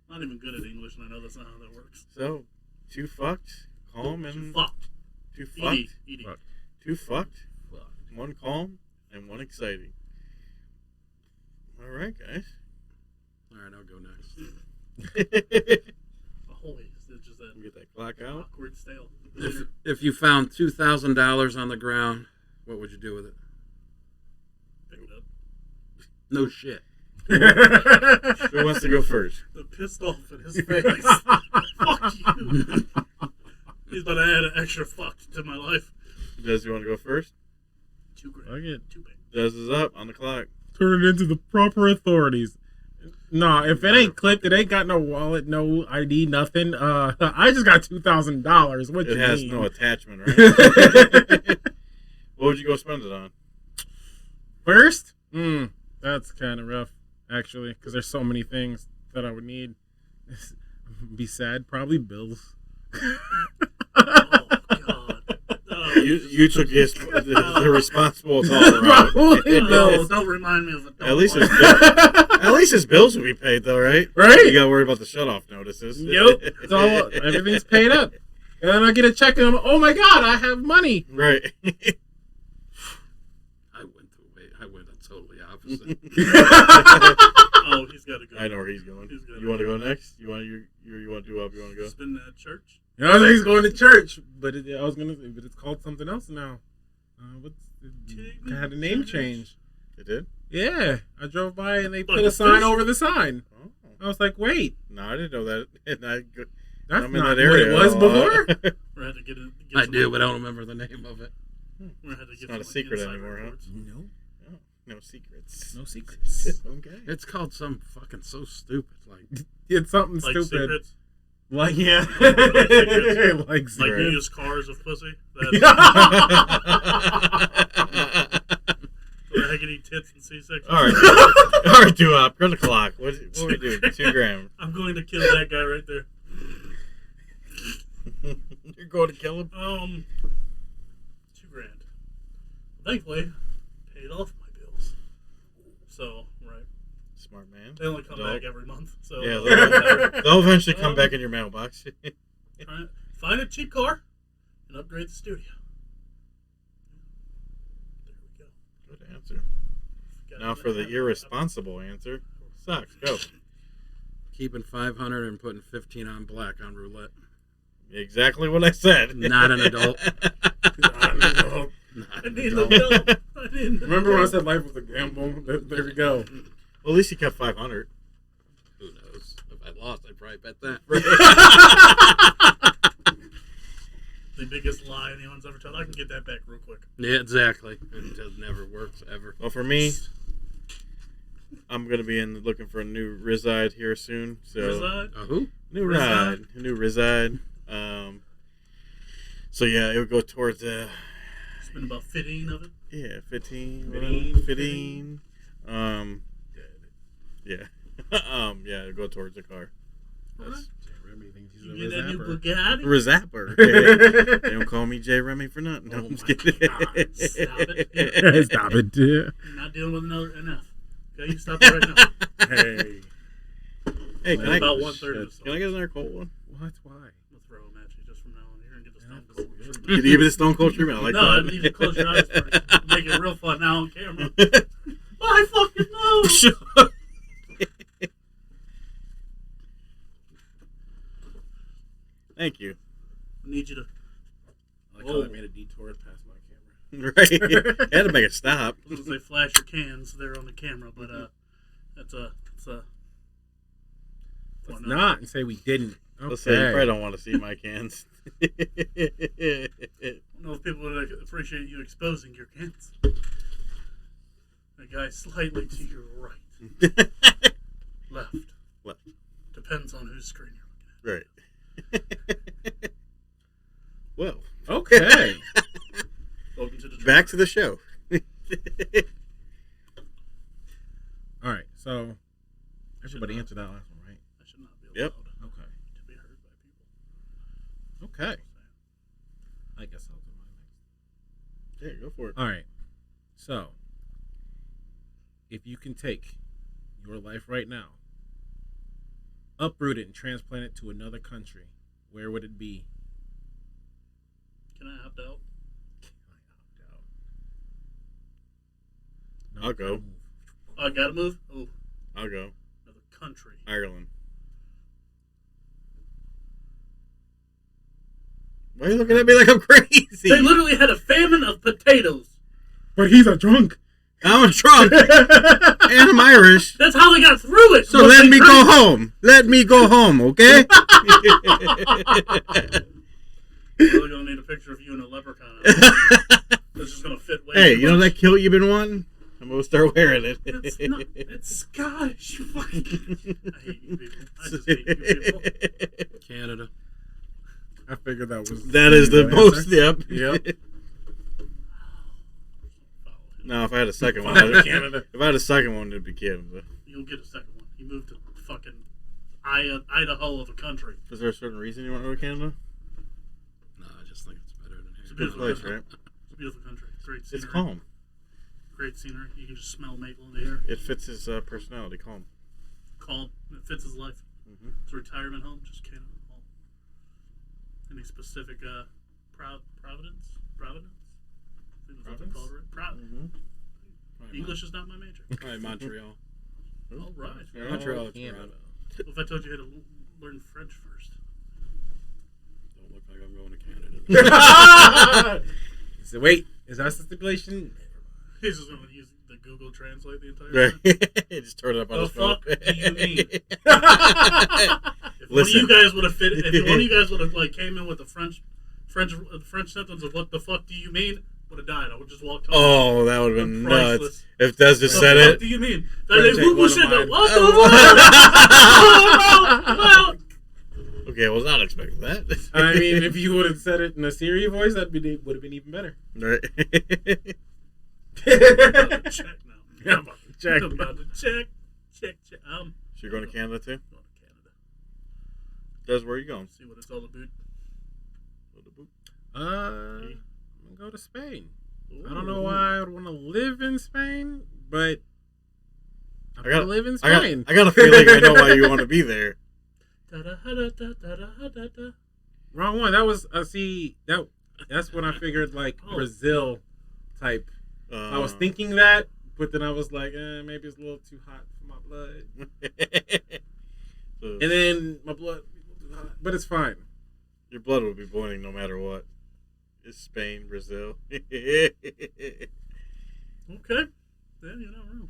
Not even good at English, and I know that's not how that works. So, 2 fucked, calm, and Fucked. 2 Edie. fucked, Edie. Fuck. 2 fucked, 1 calm, and 1 exciting. All right, guys. All right, I'll go next. Holy, it's just that Get that clock out. awkward stale. If you found $2,000 on the ground, what would you do with it? Pick it up. No shit. Who wants to go first? The pissed off in his face. Fuck you. He's about to add an extra fuck to my life. Des, you want to go first? $2 grand. Fuck it. Too big. Des is up on the clock. Turn it into the proper authorities. Nah, if it ain't clipped, it ain't got no wallet, no ID, nothing. I just got $2,000. What It you has mean? no attachment, right? What would you go spend it on? First? That's kind of rough, actually, because there's so many things that I would need. Be sad, probably bills. Oh, God. You took the responsible call. Probably No, bills. don't remind me of it. At least his bills will be paid though, right? Right? You gotta worry about the shut-off notices. Yep. It's all, everything's paid up. And then I get a check and I'm, oh my God, I have money. Right. I went a totally opposite. Oh, he's got to go. I know where he's going. He's gotta You want to go. go next? You want to do up? You want to go? He's been at church. I was like, he's going to church, but I was gonna, but it's called something else now. It had a name change. It did? Yeah, I drove by and they Like put a a sign fish? over the sign. Oh. I was like, wait, No, I didn't know that. that's I'm in not that area. what it was before. We had to get it. I do, but I don't remember the name of it. We had to It's get not a some secret inside anymore, huh? reports. No, No secrets. no secrets. Okay. It's called some fucking so stupid. Like, It's something Like stupid. secrets. Like yeah, Secrets. like Like secrets. used cars of pussy. Yeah. Raggedy tits and C-section. All right. All right, do up. Run the clock. What are we doing? 2 grand. I'm going to kill that guy right there. You're going to kill him? 2 grand. Thankfully, paid off my bills. So, right. Smart man. They only come Dog. back every month. So, Yeah, they'll eventually come back in your mailbox. Alright, find a cheap car and upgrade the studio. There we go. Good answer. Got Now it. for the irresponsible answer. Sucks. Go. keeping 500 and putting 15 on black on roulette. Exactly what I said. Not an adult. I need an adult. I need an Remember when I adult. said life was a gamble? There we go. Well, at least he kept 500. Who knows? If I lost, I'd probably bet that. The biggest lie anyone's ever told. I can get that back real quick. Yeah, exactly. It just never works, ever. Well, for me, I'm gonna be looking for a new reside here soon. So Reside? Who? new Reside? ride, a new reside. So yeah, it would go towards Spend about 15 of it. 15, 15. 15. Yeah. Yeah, it would go towards the car. That's Remy thinks he's You a get that new Bugatti. Bugatti? Rezapper. They don't call me J. Remy for nothing. No, Oh I'm just my kidding. God, stop it. Stop it. You're not dealing with another enough. Okay, you stop it right now. Hey. Hey, can I, About 1/3 of can I get another cold one? What? Why? We'll throw them at you just from now on. You're going to get the stone cold treatment. Can you give me the Stone Cold treatment? I like No, I that. need you to close your eyes first. Make it real fun now on camera. I fucking know. Thank you. I need you to. I like how I made a detour past my camera. Right. Had to make a stop. I was gonna say flash your cans there on the camera, but that's a. Let's not and say we didn't. Okay. Let's say you probably don't want to see my cans. I don't know if people would appreciate you exposing your cans. The guy slightly to your right, left. Left. Depends on whose screen you're looking Right. Well, Okay. at. Welcome to the back to the show. All right. So everybody answered that last one, right? I should not be Yep. allowed Okay. to be heard by Okay. I guess I'll do mine next. Yeah, go for it. All right. So, if you can take your life right now, uproot it and transplant it to another country, where would it be? Can I opt out? No, I'll go. I gotta move. Oh, I'll go. another country. Ireland. Why are you looking at me like I'm crazy? They literally had a famine of potatoes. But he's a drunk. I'm drunk and I'm Irish. That's how they got through it. So Was let they me drank. go home. Let me go home, okay? We're really gonna need a picture of you in a leprechaun. That's just gonna fit way Hey, too you know much. that kilt you've been wanting? I'm gonna start wearing it. It's not. It's Scottish. You fucking. I hate you people. I just hate you people. Canada. I figured that was That is the most. Yep. Yep. No, if I had a second one, Follow Canada. if I had a second one, it'd be Canada. You'll get a second one. You moved to fucking Idaho of a country. Is there a certain reason you want to go to Canada? No, I just think it's better than It's a here. Good beautiful place, right? It's a beautiful country. Great scenery. It's calm. Great scenery. You can just smell maple in the air. It fits his personality. Calm. Calm. It fits his life. Mm-hmm. It's a retirement home. Just Canada. Home. Any specific Providence? Providence? I think that's what they call it, right? Mm-hmm. English is not my major. Probably Montreal. All right. Yeah, Montreal. Canada. What if I told you you had to learn French first? Don't look like I'm going to Canada. So wait, is that the stipulation? He's just going to use the Google Translate the entire Right. time. Just turn it up on The his phone. fuck do you mean? If one of Listen. you guys would have fit, if one of you guys would have like came in with the French sentence of "What the fuck do you mean?" would have died. I would just walk home. Oh, that would have been Priceless. nuts. If Des just What said the fuck it. do you mean? French ain't one of What mine. the fuck? Okay, I was not expecting that. I mean, if you would have said it in a Siri voice, that would have been even better. Right. Check now. I'm about to check. I'm about to check. Check. So you're going to Canada too? Going to Canada. Des, where are you going? See what it's all about. I'm gonna go to Spain. I don't know why I would want to live in Spain, but I'm I gonna got- live in I got, Spain. I got a feeling I know why you want to be there. Wrong one. That was that's when I figured like Oh. Brazil type. I was Uh, thinking that, but then I was like, maybe it's a little too hot for my blood. So And then my blood, but it's fine. your blood will be boiling no matter what. It's Spain, Brazil. Okay. Then you're not wrong.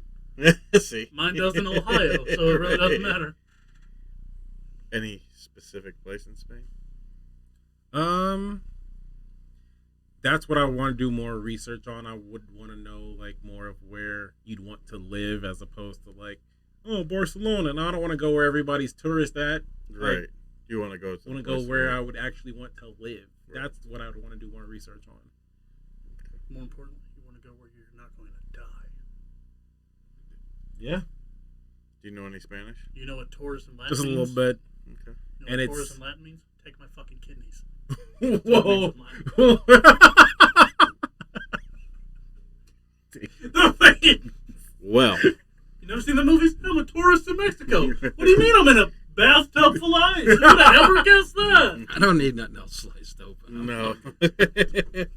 See? Mine does in Ohio, so it really doesn't matter. Any specific place in Spain? That's what I want to do more research on. I would want to know like more of where you'd want to live as opposed to like, oh, Barcelona. And I don't want to go where everybody's tourist at. Right. Like, You want to go to I want to the go place where I would actually want to live. Right. That's what I would want to do more research on. More importantly, you want to go where you're not going to die. Yeah, Do you know any Spanish? You know what Taurus and Latin just a means? little bit. Okay. You know and what it's- Taurus and Latin means? Take my fucking kidneys. Whoa. The fucking- Well, You never seen the movies? I'm a tourist in Mexico. What do you mean I'm in a bathtub full of ice? Who would have ever guessed that? I don't need nothing else sliced open. no. I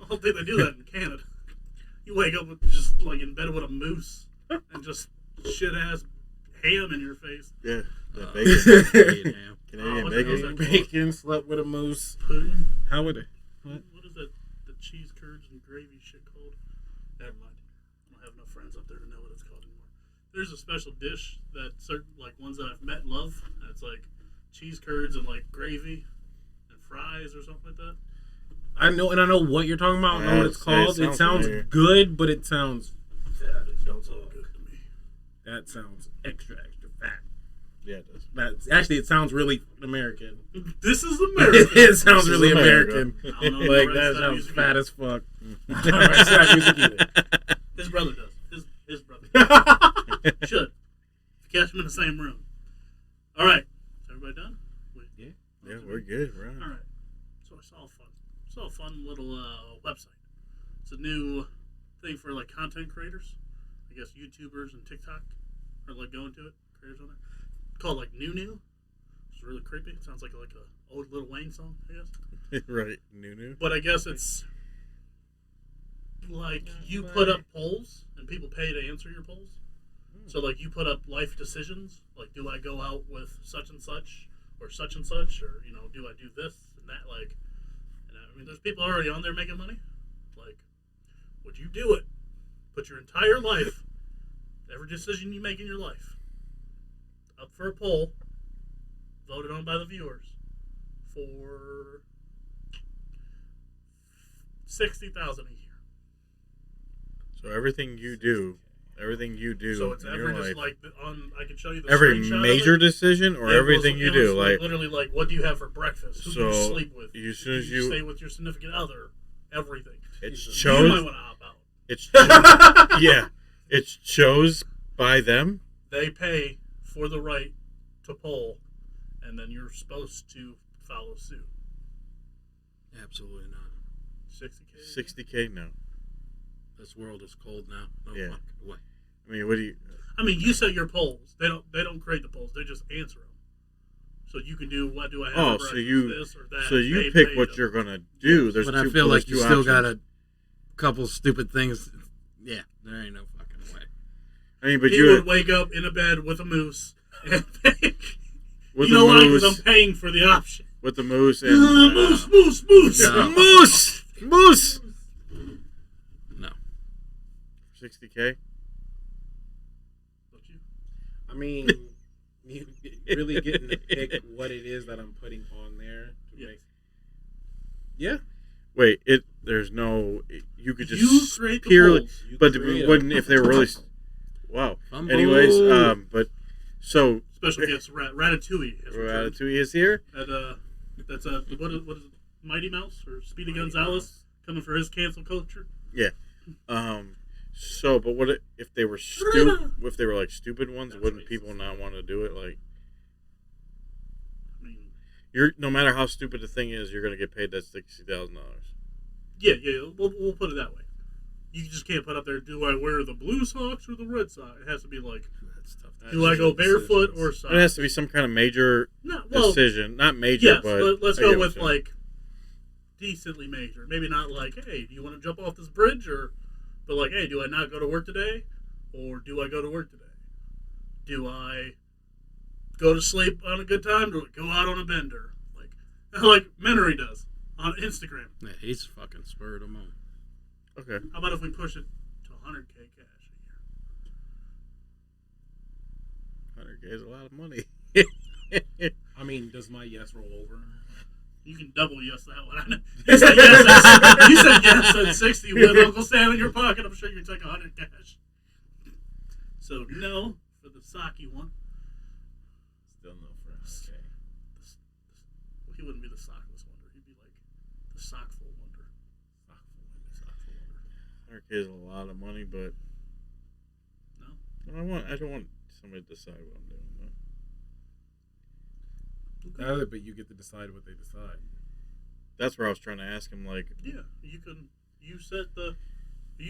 don't think they do that in Canada. You wake up with just like in bed with a moose and just shit ass ham in your face. Yeah. That Uh, bacon. Canadian ham. Canadian what's bacon. that? Bacon slept with a moose. Pudding. How would it? What is that? The cheese curds and gravy shit called? Never mind. I don't have enough friends up there to know what it's called anymore. There's a special dish that certain like ones that I've met and love. And it's like cheese curds and like gravy and fries or something like that. I know, and I know what you're talking about. I know what it's called. It sounds familiar. good, but it sounds. It don't sound good to me. That sounds extra fat. Yeah, it does. That's actually, it sounds really American. This is America. It sounds This is really America. American. I don't know Like the that right style sounds music fat either. as fuck. Right side music either. His brother does. His brother does. Should. If you catch him in the same room. All right. Is everybody done? Yeah, we're good. Right. All right. So I saw a fun little website. It's a new thing for like content creators. I guess YouTubers and TikTok are like going to it. Creators on there. Called like New. It's really creepy. It sounds like a old Lil Wayne song, I guess. Right, Nunu. But I guess it's like you put up polls and people pay to answer your polls. So like you put up life decisions, like do I go out with such and such, or you know, do I do this and that, like, and I mean, there's people already on there making money. Like, would you do it? Put your entire life, every decision you make in your life, up for a poll, voted on by the viewers, for $60,000 a year. So everything you do So it's in ever your just life, like I can show you the every screenshot major of it. decision or It everything was- you it do, was like literally like, what do you have for breakfast? Who do you So, sleep with? as soon as Do you you- stay with your significant other? Everything. it's You might chose. want to opt out. It's yeah, it's chose by them. They pay for the right to poll, and then you're supposed to follow suit. Absolutely not. 60K. 60K now. This world is cold now. No Yeah. fucking way. I mean, what do you? I mean, you set your polls. They don't create the polls. They just answer them. So you can do what do I have? Oh, for so breakfast, you this or that. so you They pick pay what to- you're gonna do. There's But two, I feel there's like you two still options. got a couple stupid things. Yeah, there ain't no fucking way. I mean, but He you would wake up in a bed with a moose. And with you know the why? Because moose, I'm paying for the option. with the moose and Moose. Yeah. moose. No. 60K. Don't you? I mean, you really getting to pick what it is that I'm putting on there. To Yeah. make... Yeah. Wait, there's no. You could just You create the purely, polls. You but create 'em. wouldn't if they were really. Wow. Fumble. Anyways, but so Special guest Ratatouille. Is returned. Ratatouille is here. That's what is it? Mighty Mouse or Speedy Gonzales coming for his cancel culture. So, but what if they were stupid? If they were like stupid ones, That's wouldn't racist. people not want to do it? Like, I mean, you're no matter how stupid the thing is, you're gonna get paid that $60,000. yeah. We'll put it that way. You just can't put up there. Do I wear the blue socks or the red socks? It has to be like, That's tough. do I go barefoot or socks? It has to be some kind of major No, well, decision, not major, yes. but Let's I go get what with you're saying. like decently major. Maybe not like, hey, do you want to jump off this bridge but like, hey, do I not go to work today, or do I go to work today? Do I go to sleep on a good time? Do I go out on a bender? Like Menery does on Instagram. Yeah, he's fucking spurred him on. Okay. How about if we push it to 100K cash a year? 100K is a lot of money. I mean, does my yes roll over? You can double yes that one. You said yes at 60 with Uncle Sam in your pocket. I'm sure you take 100 cash. So no for the Saki one. Still no for 100K. He wouldn't be the sockless wonder. He'd be like the sockful wonder. Sockful wonder. 100K is a lot of money, but No. I don't want somebody to decide what I'm doing. No. But you get to decide what they decide. That's where I was trying to ask him. Like, Yeah, you can. You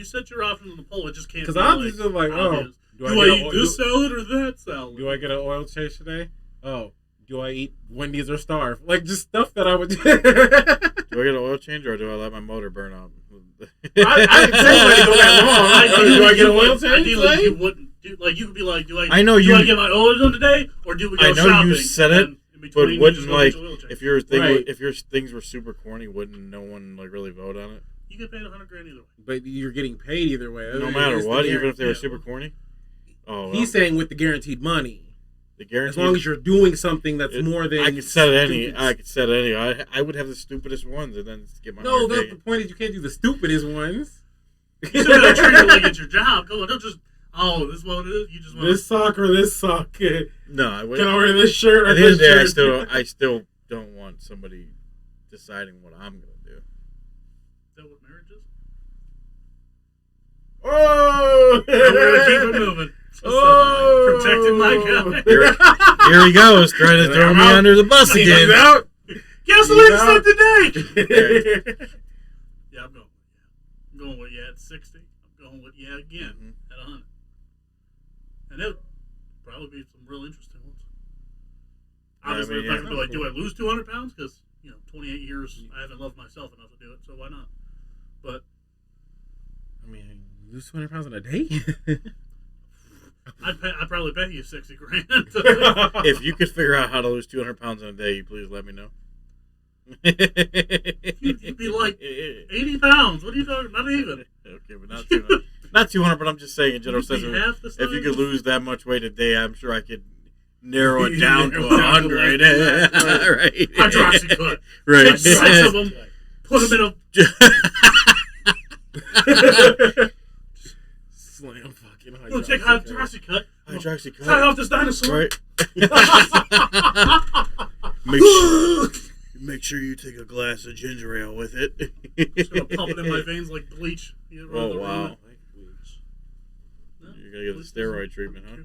set your options on the poll. It just can't. Because be I'm like, just like, oh, obvious. do I eat this salad or that salad? Do I get an oil change today? Oh, do I eat Wendy's or Starve? Like, just stuff that I would. do I get an oil change or do I let my motor burn out? I didn't say let it go that long. Do I get an oil change Ideally, today? you wouldn't. You could be like, do I? I know do you- I get my oil done today, or do we go I know shopping? you said it, and in but between, you wouldn't just go like get your oil change? if your thing Right. if your things were super corny, wouldn't no one like really vote on it? You get paid $100,000 either way. But you're getting paid either way. No matter It's the what, guar- even if they were yeah. super corny. Oh, He's saying with the guaranteed money. the guarantee. As long as you're doing something that's more than. I could set any. stupid. I could set any. I would have the stupidest ones and then get my. No, 100K. the point is you can't do the stupidest ones. You still gotta treat it like it's your job. Come on, don't just. Oh, this is what it is. You just want This sock or this sock. Can No, I would. I wear this shirt or At the end of this the day, shirt? I still don't want somebody deciding what I'm gonna do. Is that what marriage is? Oh! We're gonna keep it moving. Oh! Protecting my guy. Here he goes, trying to throw me I'm out. under the bus He's again. out. Gasoline said today. Yeah, I'm going with yeah at 60. I'm going with yeah again at 100. And it'll probably be some real interesting ones. Obviously, if I can be like, do I lose 200 pounds? Because 28 years, I haven't loved myself enough to do it, so why not? But I mean, lose 200 pounds in a day? I'd probably pay you $60 grand. If you could figure out how to lose 200 pounds in a day, please let me know. You'd be like 80 pounds. What are you talking? Not even. Okay, but not 200. Not 200, but I'm just saying in general sense. Half the If you could size? lose that much weight a day, I'm sure I could narrow it down to Narrow it down to 100. less than that. Right. Hydroxycut. Right. Take 6 of them. Put them in a. Slam fucking We'll take hydroxycut. Hydroxycut. Cut off this dinosaur. Right. Make sure you take a glass of ginger ale with it. Just gonna pump it in my veins like bleach. Oh, wow. No? You're going to get the steroid treatment, huh?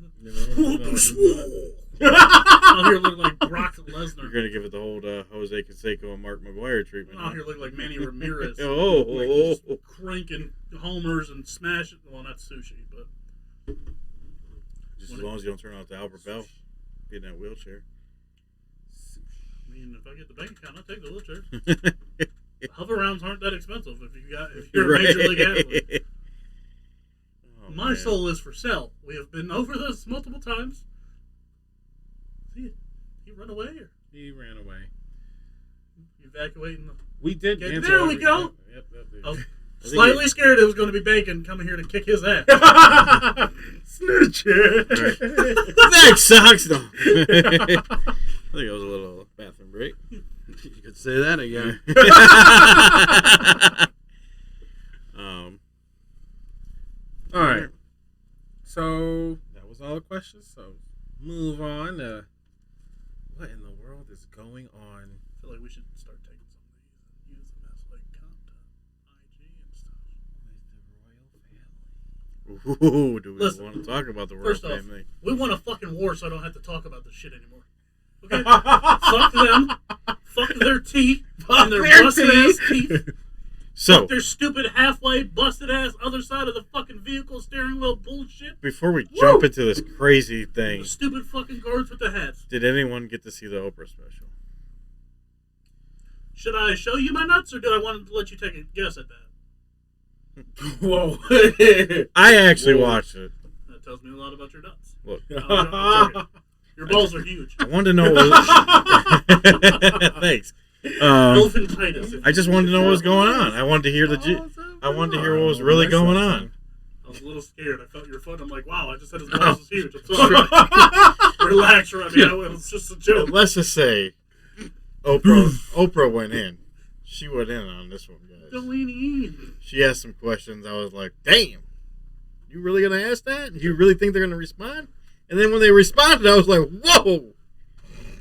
Out here looking like Brock You're Lesnar. going to give it the old Jose Canseco and Mark McGuire treatment. Out here looking like Manny Ramirez. Oh. Just cranking homers and smashing. Well, not sushi, but Just as long as you don't turn out the Albert Bell. Get in that wheelchair. I mean, if I get the bank account, I'll take the wheelchair. Hover rounds aren't that expensive if you're a major league athlete. Oh, My man. soul is for sale. We have been over this multiple times. See, he run away or He ran away. evacuating the. We did. Yeah, answer there we every- go. Yep, I was think slightly scared it was going to be Bacon coming here to kick his ass. Snitcher. That sucks, though. I think it was a little bathroom break. You could say that again. All right. So that was all the questions. So move on. What in the world is going on? I feel like we should start taking some of these and use them as like content, IG and stuff. Ooh, do we Listen, want to talk about the royal First off, family? we won a fucking war, so I don't have to talk about this shit anymore. Okay? Fuck them. Fuck their teeth. And their their busted ass teeth. So, Fuck their stupid halfway busted ass other side of the fucking vehicle steering wheel bullshit. before we jump into this crazy thing, The stupid fucking guards with the hats. did anyone get to see the Oprah special? Should I show you my nuts, or do I want to let you take a guess at that? Whoa. I actually Whoa. watched it. That tells me a lot about your nuts. Look, I'm joking. Your balls are huge. I wanted to know what thanks. Elephantitis. I just wanted to know what was going on. I wanted to hear I wanted to hear what was really going on. I was a little scared. I felt your foot. I'm like, wow, I just said his balls was huge. I'm sorry. Relax, Robbie. It was just a joke. Let's just say Oprah went in. She went in on this one, guys. Delaney. She asked some questions. I was like, damn, you really going to ask that? You really think they're going to respond? And then when they responded, I was like, whoa.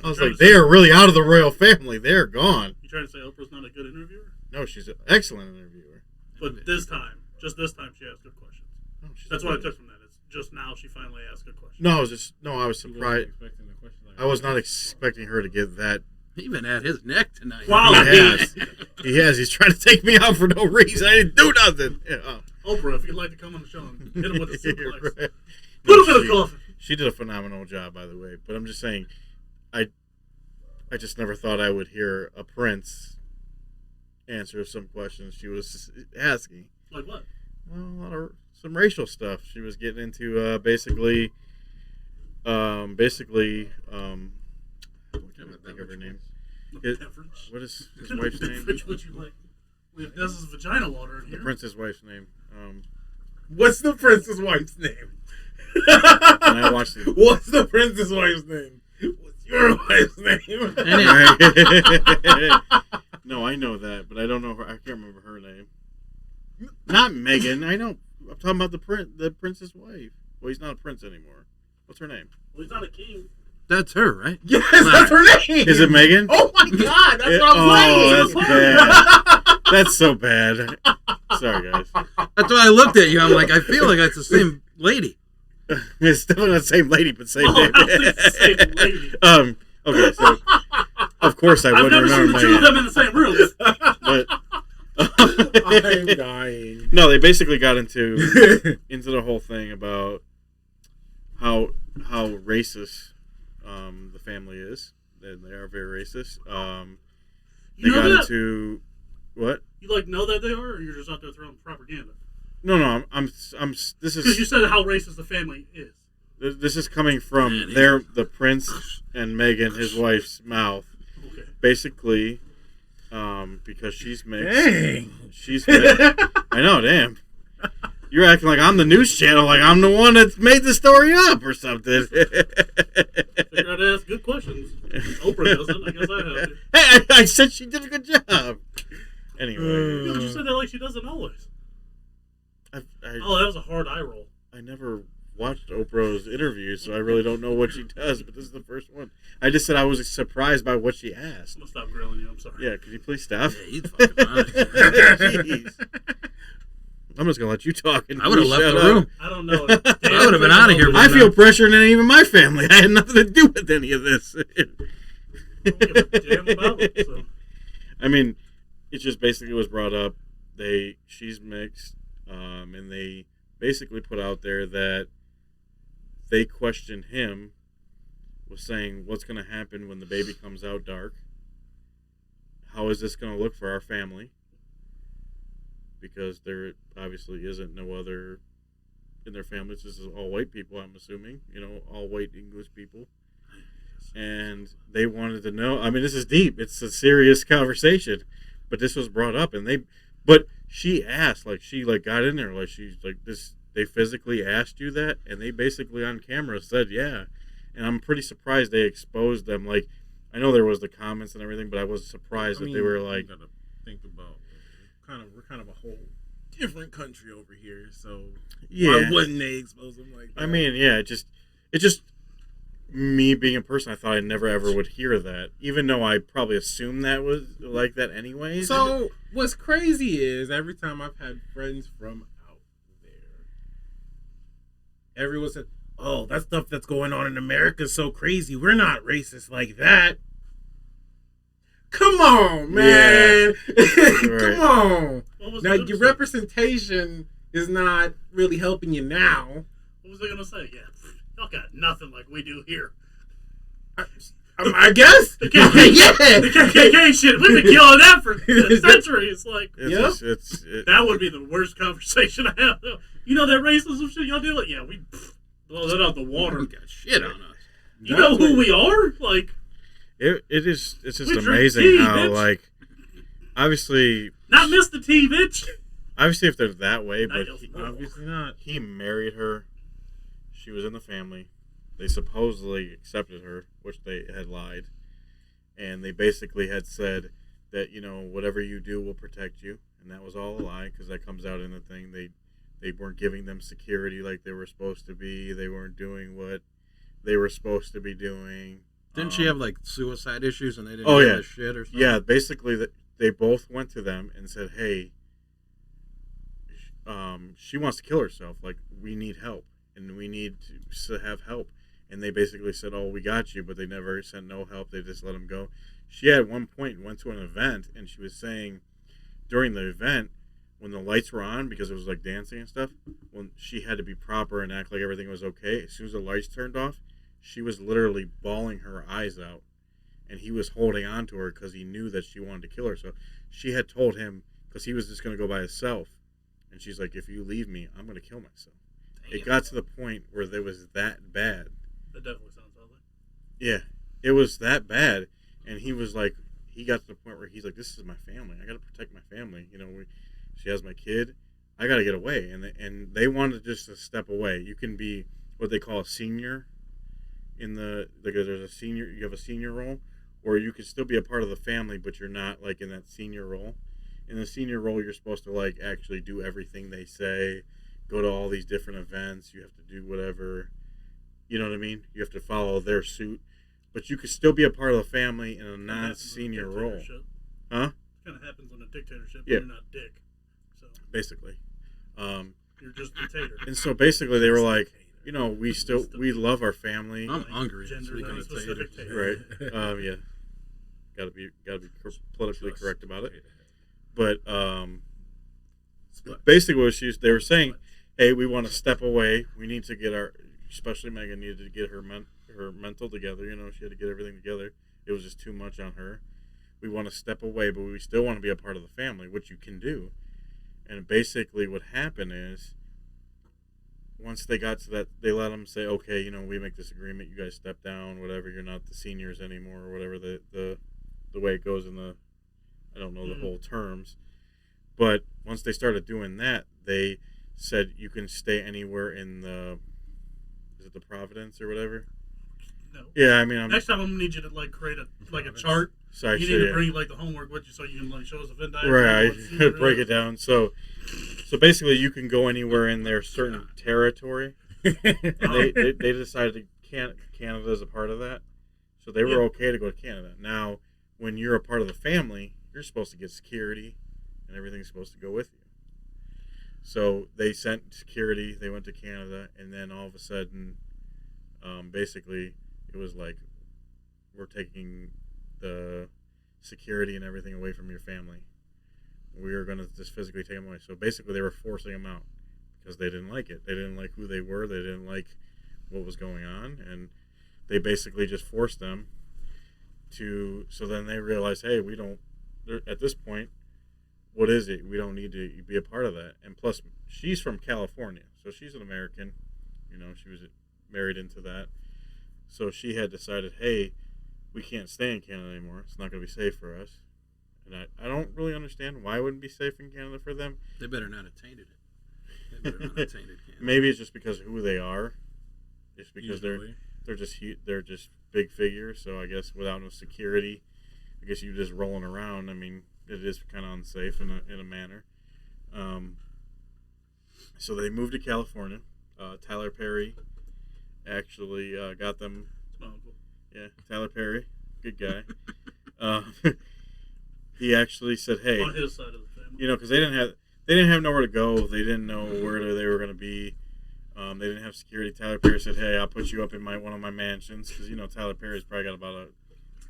I was like, they are really out of the royal family. They're gone. You trying to say Oprah's not a good interviewer? No, she's an excellent interviewer. But this time, just this time, she asked good questions. No, she's That's what I good. took from that. It's just now she finally asked good questions. No, I was You wasn't surprised. expecting the question like I was not expecting her to give that. He even had his neck tonight. Wow. He has. He has. He's trying to take me out for no reason. I didn't do nothing. Yeah. Oprah, if you'd like to come on the show and hit him with a suplex. Right. Put him in a coffin. She did a phenomenal job, by the way. But I'm just saying, I just never thought I would hear a prince answer some questions she was asking. Like what? Well, a lot of some racial stuff. She was getting into basically. I can't think of her name. It- Beverage. What is his What wife's name? beverage would you like? We have Dez's vagina water in The here. prince's wife's name. What's the princess wife's name? And I watched it. What's the princess wife's name? What's your wife's name? No, I know that, but I don't know her. I can't remember her name. Not Megan. I know. I'm talking about the prince's wife. Well, he's not a prince anymore. What's her name? Well, he's not a king. That's her, right? Yes, that's her name. Is it Megan? Oh my god, that's what I'm that's saying. bad. That's so bad. Sorry, guys. That's why I looked at you. I'm like, I feel like that's the same lady. It's still not the same lady, but same Oh, name. I think it's the same lady. Okay, so of course I I've wouldn't never seen remember the two of my them in the same room. but I'm dying. no, they basically got into the whole thing about how racist the family is. And they are very racist. They You know got that? into what? You like know that they are, or you're just out there throwing propaganda? No, I'm. This Because you is said how racist the family is. this is coming from Man, the prince and Meghan, his wife's mouth. Okay. Basically, because she's mixed. Dang. She's mixed. I know, damn. You're acting like I'm the news channel, like I'm the one that made the story up or something. Figured I'd ask good questions. Oprah doesn't. I guess I have to. Hey, I said she did a good job. Anyway, Yeah, but you said that like she doesn't always. I Oh, that was a hard eye roll. never watched Oprah's interviews, so I really don't know what she does, but this is the first one. I just said I was surprised by what she asked. I'm gonna stop grilling you. I'm sorry. Yeah, could you please stop? Yeah, he's fucking honest. Jeez. I'm just gonna let you talk. And I would have you left shut the up. room. I don't know. I would've been outta here I feel pressure than even my family. I had nothing to do with any of this. I don't give a damn about it. So. I mean, it just basically was brought up. She's mixed, and they basically put out there that they questioned him, was saying, "What's going to happen when the baby comes out dark? How is this going to look for our family?" Because there obviously isn't no other in their families. This is all white people, I'm assuming. All white English people. And they wanted to know. I mean, this is deep. It's a serious conversation. But this was brought up, and but she asked, like, she, like, got in there, like, she's like, this, they physically asked you that? And they basically on camera said, yeah. And I'm pretty surprised they exposed them. Like, I know there was the comments and everything, but I was surprised that they were like, you gotta think about we're kind of a whole different country over here, so yeah. why wouldn't they expose them like that? I mean, yeah, it just me being a person, I thought I never ever would hear that, even though I probably assumed that was like that anyways. So what's crazy is every time I've had friends from out there, everyone said, "Oh, that stuff that's going on in America is so crazy. We're not racist like that." Come on, man. Right. Come on. What was Now the your say? representation is not really helping you now. What was they gonna say? Yeah, y'all got nothing like we do here. I guess. The KKK, Yeah. the KKK shit. We've been killing that for centuries. Like that would be the worst conversation I have. You know that racism shit y'all do? Like, yeah, we blow that out the water. You got shit on us. You know who we are? Like, it's just We drink amazing tea, how, bitch. like, obviously not miss the T, bitch. if they're that way, but Obviously not. he married her. She was in the family. They supposedly accepted her, which they had lied. And they basically had said that, whatever you do will protect you. And that was all a lie, because that comes out in the thing. They weren't giving them security like they were supposed to be. They weren't doing what they were supposed to be doing. Didn't she have like suicide issues and they didn't Oh, give yeah. a shit or something? Yeah, basically they both went to them and said, hey, she wants to kill herself. Like, we need help, and we need to have help. And they basically said, oh, we got you, but they never sent no help. They just let him go. She at one point went to an event, and she was saying during the event, when the lights were on, because it was like dancing and stuff, when she had to be proper and act like everything was okay, as soon as the lights turned off, she was literally bawling her eyes out. And he was holding on to her because he knew that she wanted to kill her. So she had told him, because he was just going to go by himself. And she's like, if you leave me, I'm going to kill myself. Damn. It got to the point where it was that bad. That definitely sounds ugly. Yeah, it was that bad. And he was like, he got to the point where he's like, this is my family. I got to protect my family. She has my kid. I got to get away. And they wanted just to step away. You can be what they call a senior there's a senior, you have a senior role, or you could still be a part of the family, but you're not like in that senior role. In the senior role, you're supposed to like actually do everything they say, go to all these different events. You have to do whatever, you know what I mean? You have to follow their suit, but you could still be a part of the family in a non-senior role. Huh? It kind of happens in a dictatorship. Yeah. You're not dick. So Basically. you're just dictator. And so basically they were like, we love our family, I'm hungry. Gender Speaking of specific taters. taste. right? Yeah, gotta be politically correct about it. But basically, what they were saying, hey, we want to step away. We need to get especially Megan needed to get her mental together. She had to get everything together. It was just too much on her. We want to step away, but we still want to be a part of the family, which you can do. And basically, what happened is, once they got to that, they let them say, okay, we make this agreement. You guys step down, whatever. You're not the seniors anymore, or whatever the way it goes in the, I don't know the whole terms. But once they started doing that, they said you can stay anywhere in is it the Providence or whatever? No. Yeah, I mean, Next time I'm gonna need you to create a chart. Sorry, You need to bring the homework with you so you can show us a Venn diagram. right, break it down. So basically, you can go anywhere in their certain territory. They decided Canada is a part of that, so they were okay to go to Canada. Now, when you're a part of the family, you're supposed to get security, and everything's supposed to go with you. So they sent security. They went to Canada, and then all of a sudden, basically, it was like, we're taking the security and everything away from your family. We are going to just physically take them away. So basically, they were forcing them out because they didn't like it. They didn't like who they were. They didn't like what was going on, and they basically just forced them to. So then they realized, hey, we don't. At this point, what is it? We don't need to be a part of that. And plus, she's from California, so she's an American. She was married into that. So she had decided, hey, we can't stay in Canada anymore. It's not going to be safe for us. And I don't really understand why it wouldn't be safe in Canada for them. They better not have tainted it. They better not have tainted Canada. Maybe it's just because of who they are. It's because Usually. they're just big figures. So I guess without no security, I guess you're just rolling around. I mean, it is kind of unsafe in a manner. So they moved to California. Tyler Perry actually got them. It's my uncle. Yeah, Tyler Perry, good guy. He actually said, "Hey, On his side of the family. because they didn't have nowhere to go. They didn't know where they were going to be. They didn't have security." Tyler Perry said, "Hey, I'll put you up in one of my mansions because Tyler Perry's probably got about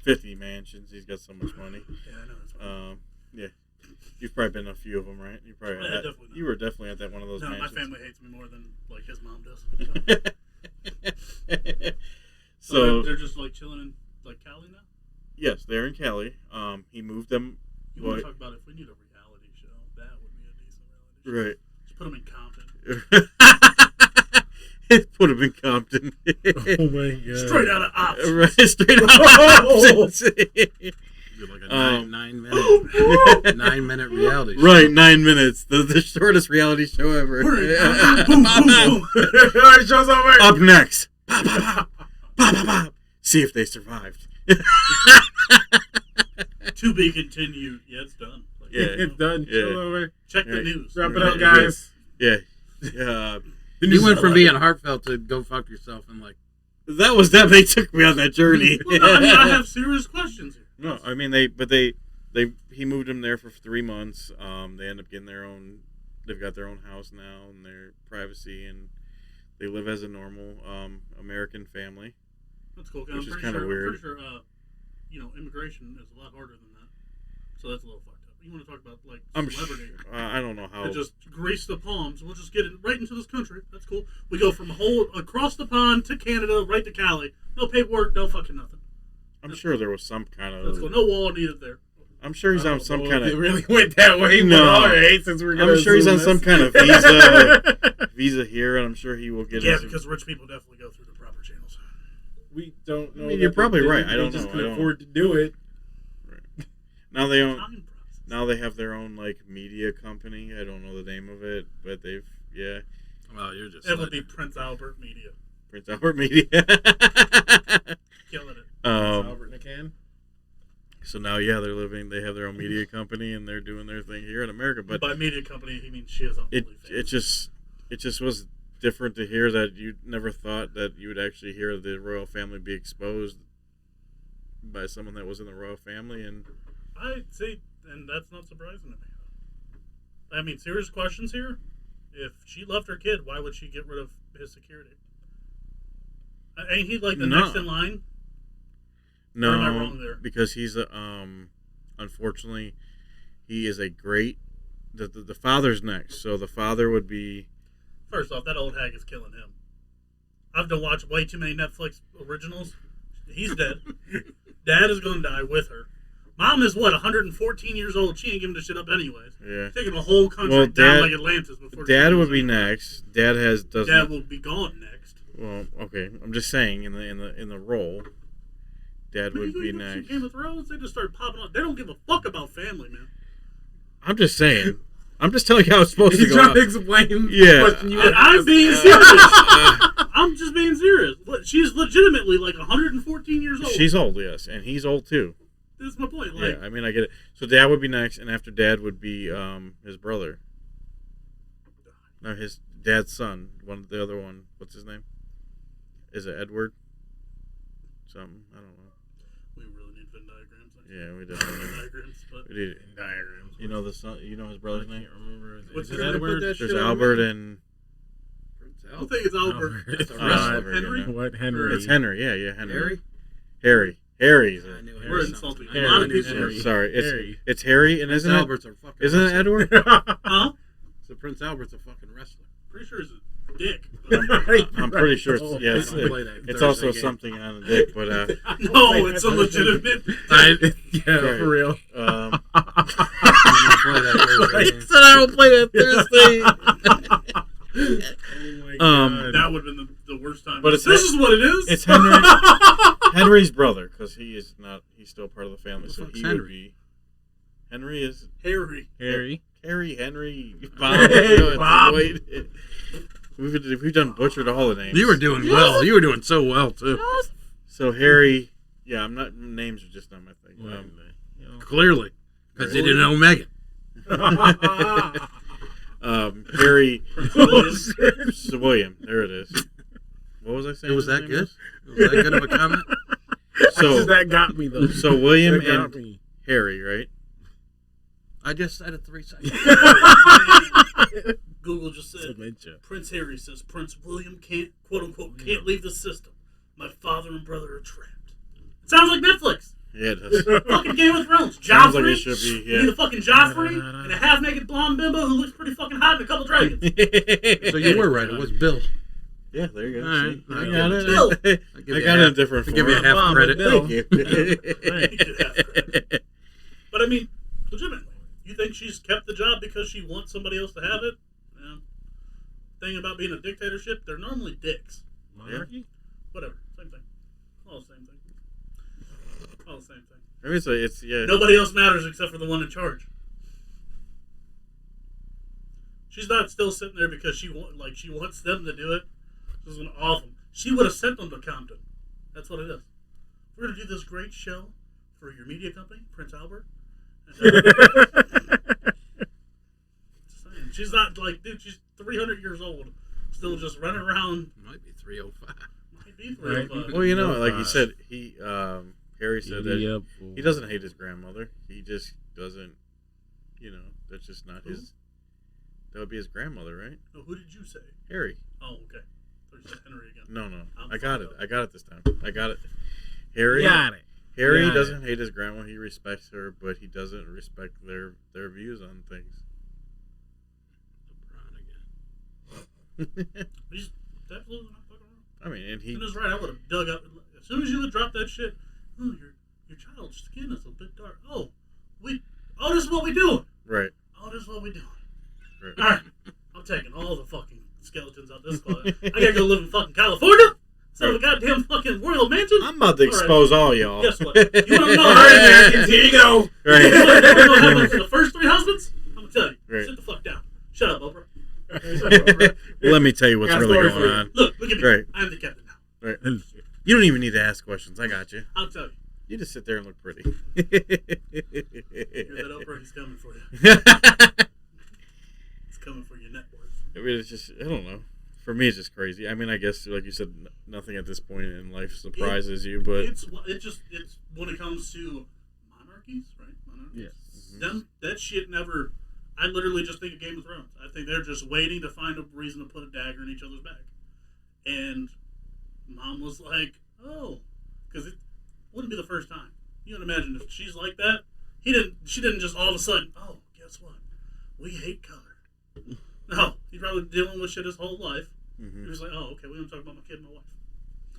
50 mansions. He's got so much money." Yeah, I know. That's right. Yeah, you've probably been to a few of them, right? You probably Yeah, definitely not. you were definitely at that one of those No, my mansions. family hates me more than his mom does. So So they're just chilling in Cali now. yes, they're in Cali. He moved them. You want to talk about if we need a reality show? That would be a decent reality show. Right. Just put them in Compton. Put him in Compton. Oh my god! Straight out of Ops. Right, straight out of options. Do like a 9-minute reality show. Right, 9 minutes. The shortest reality show ever. We're in Compton. Boom, boom, boom. Show's over. Up next. Pop, pop, pop. Pop, pop, pop. See if they survived. To be continued. Yeah, it's done. Yeah. It's done. Yeah. Show's over. Check the Right. news. Wrap it Right. up, guys. Yeah. You went from being heartfelt to go fuck yourself and That was them. They took me on that journey. Well, no, I mean, I have serious questions here. No, I mean he moved them there for 3 months. They end up getting they've got their own house now and their privacy, and they live as a normal American family. That's cool. Which is kinda weird. I'm pretty sure, immigration is a lot harder than that. So that's a little fucked up. You want to talk about I'm celebrity? I don't know how. They just grease the palms. We'll just get it right into this country. That's cool. We go from across the pond to Canada, right to Cali. No paperwork, no fucking nothing. I'm sure there was some kind Let's go. of. No wall needed there. I'm sure he's on some kind It of. really went that way. No. All right, since we're gonna I'm sure he's on assume some kind of visa here, and I'm sure he will get. Yeah, his- because rich people definitely go through the proper channels. We don't know. I mean, that you're they probably did. right. I don't They just know. can I don't- afford to do it. Now they own. Time process. Now they have their own media company. I don't know the name of it, but they've well, you're just It would be Prince Albert Media. Prince Albert Media. Killing it. Albert McCann. So now they're living. They have their own media company and they're doing their thing here in America. But By media company, he means she is on it OnlyFans. just was different to hear that you never thought that you would actually hear the royal family be exposed by someone that was in the royal family. And I see, and that's not surprising to me. I mean, serious questions here. If she loved her kid, why would she get rid of his security? Ain't he like the No. next in line? Or am I wrong there? because he's unfortunately, he is a great. The father's next, so the father would be. First off, that old hag is killing him. I've done watched way too many Netflix originals. He's dead. Dad is going to die with her. Mom is what, 114 years old. She ain't giving the shit up anyways. Yeah. Taking the whole country Well, down Dad- like Atlantis before. Dad she would goes be in. next. Dad doesn't. Dad will be gone next. Well, okay. I'm just saying in the role, Dad would be You go see next. Game of Thrones, they just start popping up. They don't give a fuck about family, man. I'm just saying. I'm just telling you how it's supposed to He's go. trying to explain Yeah. the question you And I'm asked. being serious. I'm just being serious. She's legitimately like 114 years old. She's old, yes, and he's old too. That's my point. Like, Yeah, I mean, I get it. So Dad would be next, and after Dad would be his brother. No, his dad's son. The other one. What's his name? Is it Edward? Something. I don't know. we really need Venn diagrams. Yeah, we Venn definitely. diagrams, but We did. Diagrams. You know the son. You know his brother's name. remember. What's Is his it name? Edward? That There's shit Albert and I don't think it's Albert. Albert. That's a Oh, wrestler. Albert, Henry. yeah. What Henry? it's Henry. Yeah, Henry. Harry? Harry's. I knew We're Harry insulting. something. A lot I of knew people- Harry. Sorry, Harry. it's Harry, and Prince isn't it? Albert's a fucking Isn't it wrestler. Edward? Huh? So Prince Albert's a fucking wrestler. Pretty sure it's a dick. I'm pretty sure it's Oh, yeah. I don't play that It's Thursday also game. something on the dick, but No, it's a legitimate. Yeah, for real. um, I don't play that Thursday game. said I don't play that Thursday. Oh my God. That would have been the worst time. But it's this is what it is. It's Henry, Henry's brother, because he is not. He's still part of the family, Who the so fuck's he Henry? would be. Henry is Harry. Harry. Henry, Bob. Hey, Bob. Wait, we've done butchered all the names. You were doing well. You were doing so well too. So Harry. Yeah, I'm not. Names are just not my thing. Clearly, because you didn't know Megan. Harry. William. So William. There it is. What was I saying? It was his that name good. Was that good of a comment? So that got me though. so William That got and me. Harry, right? I just said it 3 seconds. Google just said Dementia. Prince Harry says Prince William can't, quote unquote, can't leave the system. My father and brother are trapped. It sounds like Netflix. Yeah, it does. Fucking Game of Thrones. Sounds Joffrey. like it should be, yeah. Be the fucking Joffrey and a half-naked blonde bimbo who looks pretty fucking hot in a couple dragons. So you were right. It was Bill. Yeah, there you go. All right. See? I I give got you- it. Bill. I give I you got half- it in different I form. give you half Mom, credit. Bill. Thank you. But I mean, legitimately, you think she's kept the job because she wants somebody else to have it? Yeah. Thing about being a dictatorship, they're normally dicks. Monarchy? Whatever, same thing. All the same thing. All the same thing. I mean, it's yeah. Nobody else matters except for the one in charge. She's not still sitting there because she wants them to do it. This is an awful. She would have sent them to Compton. That's what it is. We're gonna do this great show for your media company, Prince Albert. And, just saying. She's not like, dude. She's 300 years old, still just running around. Might be 305. Might be 305. Well, you know, like you said, Harry said that Yep. he doesn't hate his grandmother. He just doesn't. You know, that's just not his. That would be his grandmother, right? No, who did you say? Harry. Oh, okay. I thought you said Henry again. No. I'm I got it. fucked up. I got it this time. I got it. Harry. Got it. Harry Got doesn't hate his grandma. He respects her, but he doesn't respect their views on things. LeBron again. He's absolutely not fucking wrong. I mean, and he. He was right. I would have dug up as soon as you would drop that shit. Oh, your child's skin is a bit dark. Oh, this is what we doing. Right. Oh, this is what we doing. Right. All right, I'm taking all the fucking skeletons out this closet. I gotta go live in fucking California. Instead of a goddamn fucking royal mansion. I'm about to All right. expose all y'all. Guess what? You want to know? All right, Americans, here you go. You want to know what Right. happened to the first 3 husbands? I'm gonna tell you. Right. Sit the fuck down. Shut up, Oprah. Shut up, Oprah. Let me tell you what's Got a really story going for you. on. Look at me. Right. I'm the captain now. Right. You don't even need to ask questions. I got you. I'll tell you. You just sit there and look pretty. Here's that Oprah. He's coming for you. He's coming for your net worth. I mean, it's just, I don't know. For me, it's just crazy. I mean, I guess, like you said, nothing at this point in life surprises you, but It's when it comes to monarchies, right? Monarchies. Yes. Them that shit never. I literally just think of Game of Thrones. I think they're just waiting to find a reason to put a dagger in each other's back, and Mom was like, "Oh," because it wouldn't be the first time. You can imagine if she's like that. She didn't just all of a sudden. Oh, guess what? We hate color. No, he's probably dealing with shit his whole life. Mm-hmm. He was like, "Oh, okay, we're gonna talk about my kid and my wife."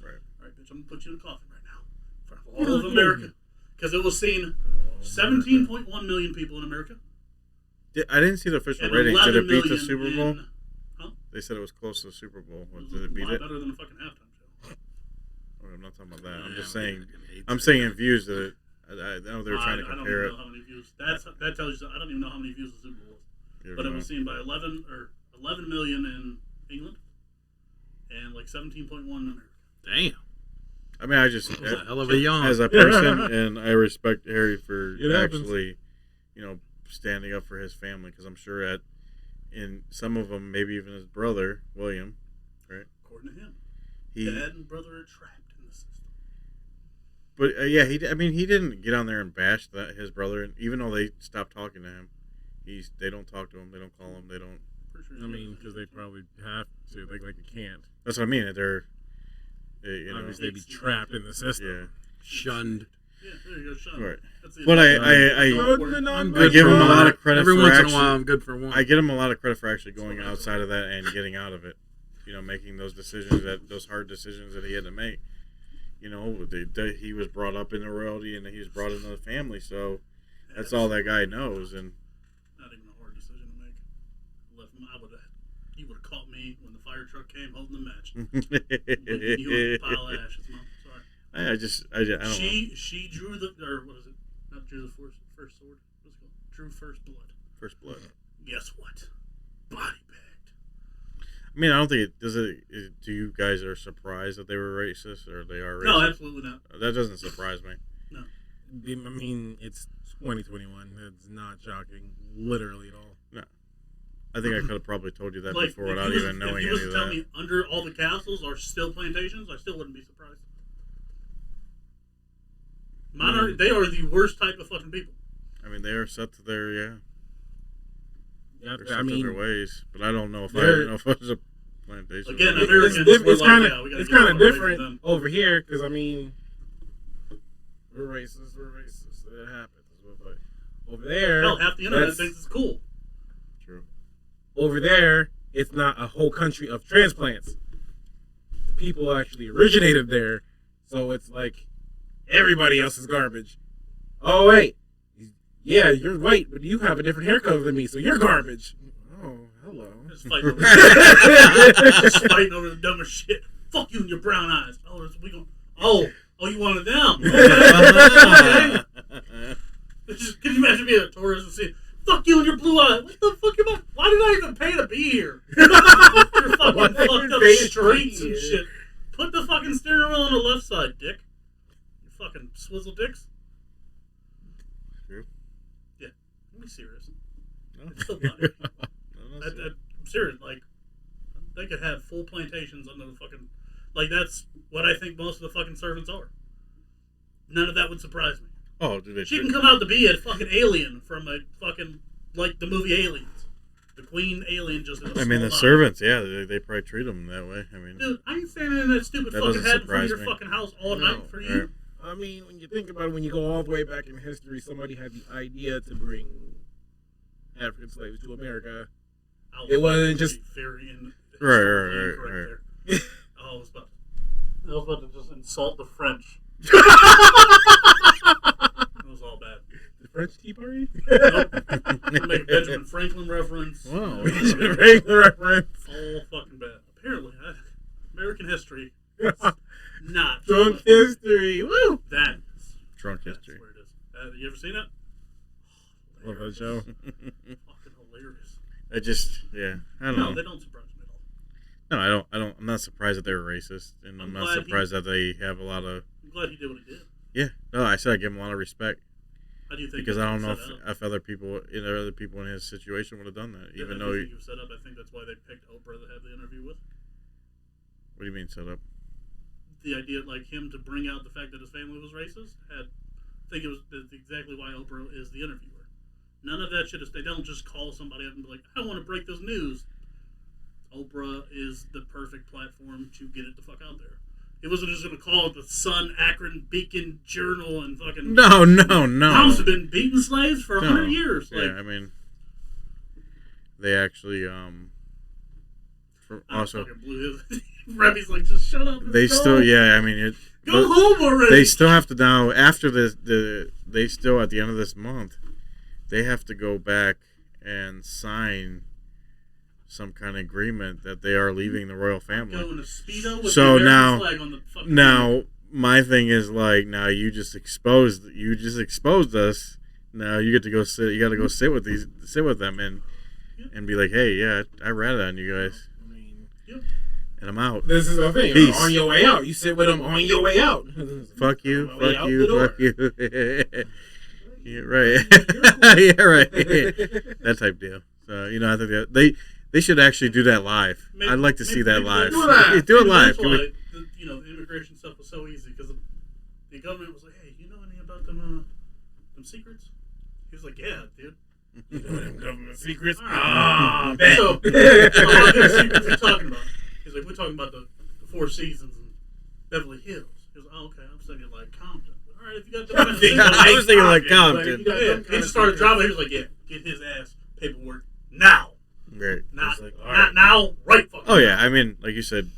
Right. All right, bitch, I'm gonna put you in a coffin right now in front of all of America because it was seen 17.1 million people in America. I didn't see the official And ratings. Did it 11 beat the million Super Bowl? in- Huh? They said it was close to the Super Bowl. It was Did it beat a lot it? better than a fucking halftime show. Oh, I'm not talking about that. I'm Yeah, just saying. fucking hate I'm that. saying in views that it, I know they were trying to I don't compare even know how many views. That tells you. I don't even know how many views the Super Bowl was. it. But it was seen by 11 million in England and like 17.1 in America. Damn. I mean, I just That was a hell of a yawn. as a person, and I respect Harry for It happens. actually, standing up for his family, because I'm sure in some of them, maybe even his brother William, According to him, he. dad and brother are trapped in the system. But yeah, he didn't get on there and bash his brother, and even though they stopped talking to him, they don't talk to him, they don't call him, they don't. Pretty sure I mean, because they probably have to. Like they can't. That's what I mean. Obviously, they'd be trapped in the system. Yeah. Shunned. Yeah, there you go, Sean. Right. That's the But I give him a lot of credit Every for once in a actually- while, I'm good for one. I give him a lot of credit for actually going outside of that and getting out of it. Making those decisions, those hard decisions that he had to make. He was brought up in the royalty and he was brought into the family, so that's all that guy knows. And Not even a hard decision to make. He would have caught me when the fire truck came holding the match. You a pile of ashes, Mom. Sorry. I don't know. She drew the, or what is it? Not drew the first sword. What's it called? Drew first blood. First blood. Guess what? Body bagged. I mean, I don't think it does. Do you guys are surprised that they were racist or they are racist? No, absolutely not. That doesn't surprise me. No. I mean, it's 2021. It's not shocking, literally at all. I think I could have probably told you that Like, before if without you was- even knowing if you any was of to tell that. me under all the castles are still plantations, I still wouldn't be surprised. They are the worst type of fucking people. I mean, they are set to their Yeah, they're I set to mean, their ways, but I don't know if they're- it was a plantation. Again, or- Americans it's were like, kind yeah, we gotta of get away from different them. over here because I mean, we're racist. It happens. But over there, Hell, half the internet that's- thinks it's cool. True. over there, it's not a whole country of transplants. People actually originated there, so it's like everybody else is garbage. Oh wait, yeah, you're white, but you have a different hair color than me, so you're garbage. Oh, hello. Just fighting over, just fighting over the dumbest shit. Fuck you and your brown eyes. Oh, you wanted them. Okay. Can you imagine being a tourist and saying, "Fuck you and your blue eyes"? What the fuck am I? Why did I even pay to be here? You're fucking Why did I fucked up pay to streets be and here? shit. Put the fucking steering wheel on the left side, dick. You fucking swizzle dicks. True. Yeah, be serious. No. It's so funny. No, that's it. I'm serious. Like, they could have full plantations under the fucking. Like, that's what I think most of the fucking servants are. None of that would surprise me. Oh, do they? She can come out to be a fucking alien from a fucking, like the movie Aliens. The queen alien just in a I mean, small the box. servants, yeah, they probably treat them that way. I mean, Dude, I ain't standing in that stupid That fucking doesn't hat in front of surprise your me. fucking house all No, night for you. right. I mean, when you think about it, when you go all the way back in history, somebody had the idea to bring African slaves to America. It wasn't just- very Right. incorrect there. I was about to just insult the French. It was all bad. The French Tea Party? Make a Benjamin Franklin reference. Wow. Regular reference. All fucking bad. Apparently, American history not Drunk history. Woo! That Drunk that's history. where it is. You ever seen it? Love that show. Fucking hilarious. I just, yeah, I don't No, know. they don't surprise me at all. No, I don't. I'm not surprised that they were racist, and I'm not glad surprised that they have a lot of. I'm glad he did what he did. Yeah, no, I said I give him a lot of respect How do you think? because I don't know set up? if other people in his situation would have done that, even I though. think he was set up. I think that's why they picked Oprah to have the interview with. What do you mean set up? The idea, like him, to bring out the fact that his family was racist. I think it was that's exactly why Oprah is the interviewer. None of that shit is. They don't just call somebody up and be like, "I want to break this news." Oprah is the perfect platform to get it the fuck out there. He wasn't just going to call it the Sun Akron Beacon Journal and fucking. No. Moms have been beating slaves for 100 years. Like, Yeah, I mean, they actually also fucking blew his. Rebby's like, just shut up. they still I mean Go home already. they still have to now after they still at the end of this month they have to go back and sign some kind of agreement that they are leaving the royal family. Going to Speedo with So the now- American flag on the fucking Now my thing is like, now you just exposed us. Now you get to go sit. You got to go sit with them and be like, hey, yeah, I ratted on you guys, I mean, and I'm out. this is the thing. Peace. On your way out, you sit with them on your way out. Fuck you, On my way fuck out you, the door. fuck you. Yeah, right. Yeah, right. That type deal. So I think they should actually do that live. Maybe- I'd like to see that maybe live. do that. Do it Maybe live. That's Can why we- the immigration stuff was so easy because the government was like, "Hey, you know anything about them secrets?" He was like, "Yeah, dude." You know them government secrets? All right. Ah, bet. So, what secrets are you talking about? He's like, "We're talking about the Four Seasons in Beverly Hills." He was like, "Oh, okay, I'm thinking like Compton." All right, if you got them kind of things, I was thinking like Compton. Compton. yeah, he just started driving. He was like, "Yeah, get his ass paperwork now, Right. not like, all not right. now, right fucking." Oh now." yeah, I mean, like you said,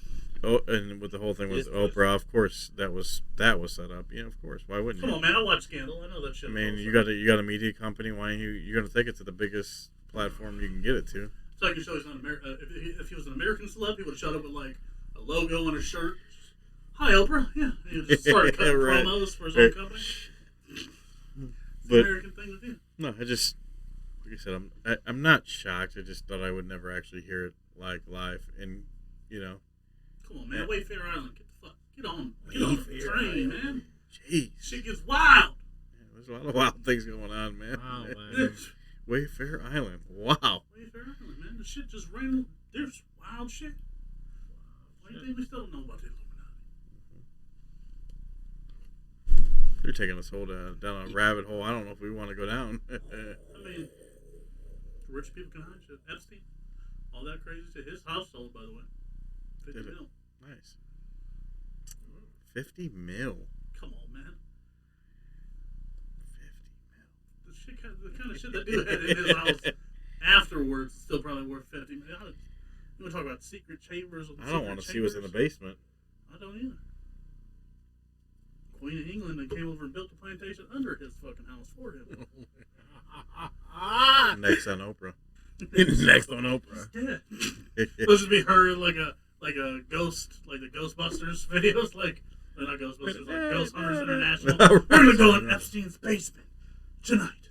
and with the whole thing with Oprah, of course that was set up. Yeah, of course. Why wouldn't Come you? on, man, I watch Scandal. I know that shit. I mean, you got a media company. Why ain't you're gonna take it to the biggest platform you can get it to? It's like you show he's not American. If he was an American celeb, he would have showed up with like a logo on his shirt. Hi, Oprah. Yeah, and he would just start cutting Right. promos for his own company. It's But the American thing to do. no, I just like I said, I'm not shocked. I just thought I would never actually hear it like live, and Come on, man. Wayfair Island. Get on the Wayfair train, Island. man. jeez, Shit gets wild. there's a lot of wild things going on, man. Wow, man. Wayfair Island, wow. Wayfair Island, man. The shit just ran. There's wild shit. Why do you think we still don't know about the Illuminati? They're taking us down a rabbit hole. I don't know if we want to go down. I mean, rich people can hide shit. Epstein, all that crazy shit. His house sold, by the way. 50 Did it? mil. Nice. 50 mil. Come on, man. 50 mil. The kind of shit that dude had in his house afterwards is still probably worth 50 million. You want to talk about secret chambers? I don't want to see what's in the basement. I don't either. Queen of England that came over and built the plantation under his fucking house for him. Next on Oprah. Next on Oprah. Yeah. Supposed to be her in like a ghost, like the Ghostbusters videos, like not Ghostbusters, like Ghost Hunters International. We're gonna go in Epstein's basement tonight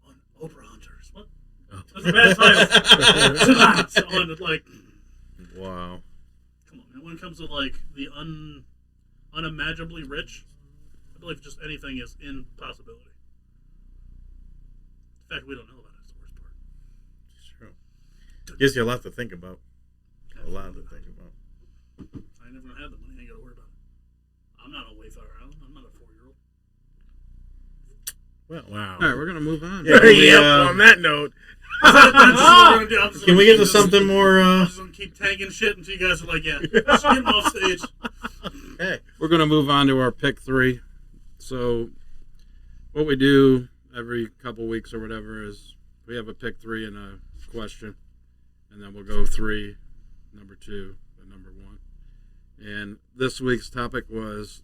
on Oprah Hunters. What? That's a bad title. Tonight on like. Wow. Come on, man. When it comes to like the unimaginably rich, I believe just anything is impossibility. The fact we don't know about it is the worst part. It's true. Gives you a lot to think about. A lot to think about. I ain't never gonna have the money. I ain't gotta worry about it. I'm not on Wayfair Island. I'm not a 4-year-old. Well, Wow. All right, we're gonna move on. Yeah. Yep, on that note. Can we get to something more? I'm just gonna keep tagging shit until you guys are like, yeah, just get him off stage. Hey. We're gonna move on to our pick 3. So, what we do every couple weeks or whatever is we have a pick 3 and a question, and then we'll go 3, number 2, and number 1. And this week's topic was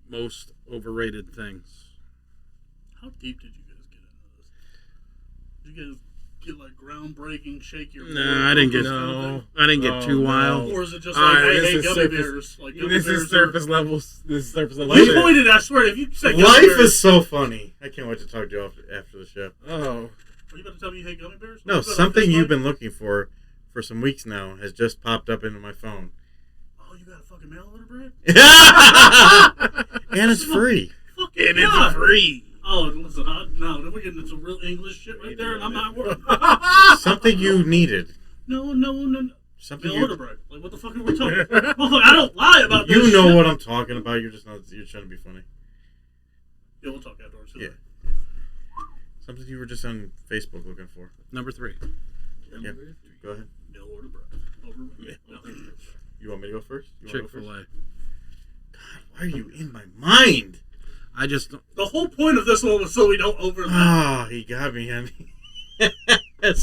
most overrated things. How deep did you guys get into this? Did you guys get like groundbreaking, shake your No, I didn't get too no. wild. Or is it just All like, right, hey, this hey, is gummy surface- bears? Like, gummy This bears is surface levels. This is surface level. You shit. pointed, I swear, if you say gummy Life bears, is so funny. I can't wait to talk to you after the show. Oh. Are you about to tell me you hate gummy bears? No, You about to something like this you've one? been looking for some weeks now has just popped up into my phone. Oh, you got a fucking mail order, Brad? And it's free. Fucking And it's God. free. Oh, listen, no, then we're getting into some real English shit right there, and I'm not worried. Something you needed. No. Something Mail order, you, Brad. Like, what the fuck are we talking about? Motherfucker, I don't lie about this you know shit. what I'm talking about. You're just not. You're trying to be funny. Yeah, we'll talk afterwards. Yeah. Something you were just on Facebook looking for. Number 3. Yeah. Go ahead. Mail order, Brad. Over. You want me to go first? You wanna go first? Chick-fil-A. God, Why are you in my mind? I just The whole point of this one was so we don't overlap. Ah, he got me. I mean,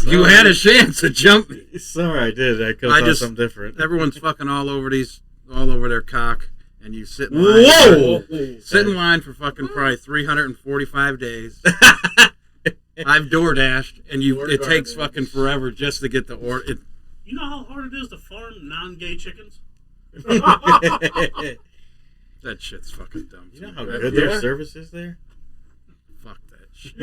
you had a chance to jump me. Sorry, I did. I could I have thought just- something different. Everyone's fucking all over their cock, and you sit in line. Whoa! Sit in line for fucking probably 345 days. I've door dashed, and it takes fucking forever just to get the order. You know how hard it is to farm non-gay chickens? That shit's fucking dumb. You know how good their service is there? Fuck that shit.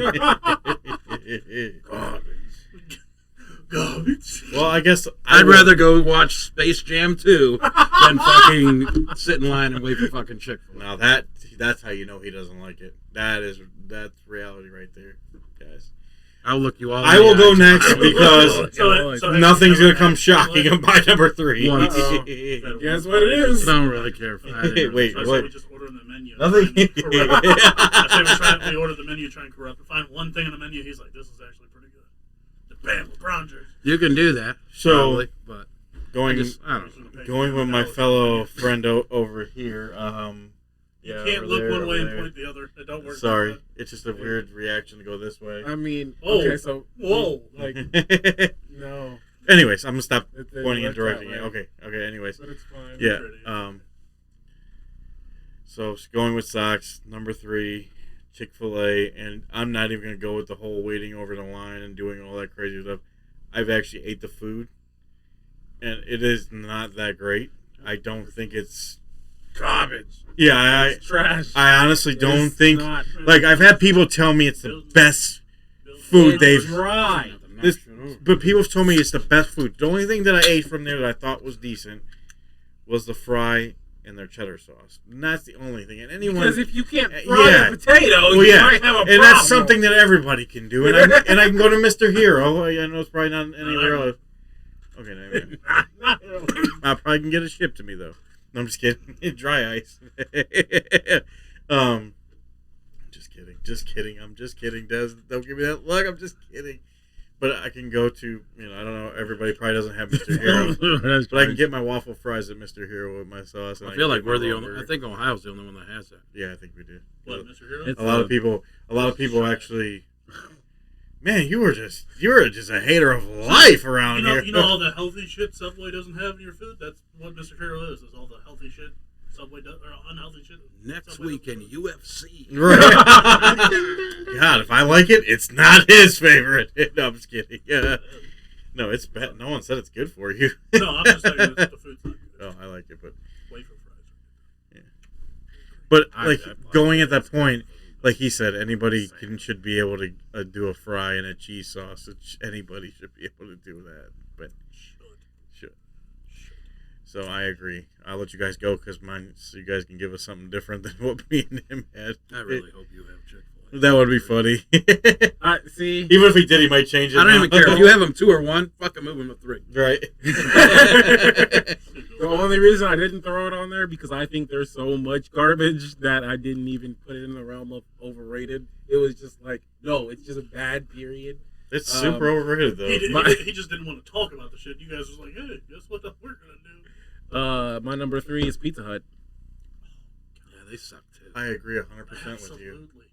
Garbage. Well, I guess I'd rather go watch Space Jam 2 than fucking sit in line and wait for fucking Chick-fil-A. Now that's how you know he doesn't like it. That's reality right there, guys. I'll look you all. I in the will go eyes. next because So nothing's gonna come shocking him by number 3. Once. Guess what it is? Don't really care. If I didn't Wait, I what? say we just order in the menu. Nothing. I say we order the menu, try and corrupt. Find one thing in the menu, he's like, this is actually pretty good. Bam, LeBron jersey. You can do that. So, probably, but I going don't know. going with my fellow friend over here. You Yeah, can't over look there, one over way and there. point the other. It don't work. Sorry, like it's just a weird reaction to go this way. I mean, Oh. okay, so Whoa. like no, Anyways, I'm gonna stop it pointing and worked that directing it. way. Okay. Anyways, But it's fine. yeah. Pretty. So going with socks, number 3, Chick-fil-A, and I'm not even gonna go with the whole waiting over the line and doing all that crazy stuff. I've actually ate the food, and it is not that great. I don't think it's Garbage. yeah. It's trash. I honestly It don't is think not- like I've had people tell me it's the best food it's they've. dry. This, but people told me it's the best food. The only thing that I ate from there that I thought was decent was the fry and their cheddar sauce. And that's the only thing. And anyone, Because if you can't fry yeah. a potato, well, you yeah, might have a problem. and that's something that everybody can do. And I can go to Mr. Hero. I know it's probably not anywhere else. Okay, no, I probably can get it shipped to me though. No, I'm just kidding. Dry ice. Just kidding. I'm just kidding. Des, don't give me that look. I'm just kidding. But I can go to, I don't know. Everybody probably doesn't have Mr. Hero, but I can get my waffle fries at Mr. Hero with my sauce. And I feel like can we're get the my only. burger. I think Ohio's the only one that has that. Yeah, I think we do. What, Mr. Hero? It's A lot of people actually. Man, you were just a hater of life around here. You know all the healthy shit Subway doesn't have in your food? That's what Mr. Hero is all the healthy shit Subway does, or unhealthy shit. Next Subway week in doesn't. UFC. Right. God, if I like it, it's not his favorite. No, I'm just kidding. No, it's bad. No one said it's good for you. No, I'm just saying that the food's not good. Oh, I like it, but Wafer fries. but I like like going at that point, like he said, anybody should be able to do a fry and a cheese sausage. Anybody should be able to do that. But should. So I agree. I'll let you guys go because so you guys can give us something different than what me and him had. I really hope you have Chick-fil-A. That would be funny. See, Even if he did, he might change it. I don't now. even care if you have them 2 or 1. Fucking move them to 3. Right. the only reason I didn't throw it on there because I think there's so much garbage that I didn't even put it in the realm of overrated. It was just like, no, it's just a bad period. It's super overrated though. He just didn't want to talk about the shit. You guys was like, hey, guess what we're gonna do? My number 3 is Pizza Hut. Yeah, they suck too. I agree 100% with you. Absolutely.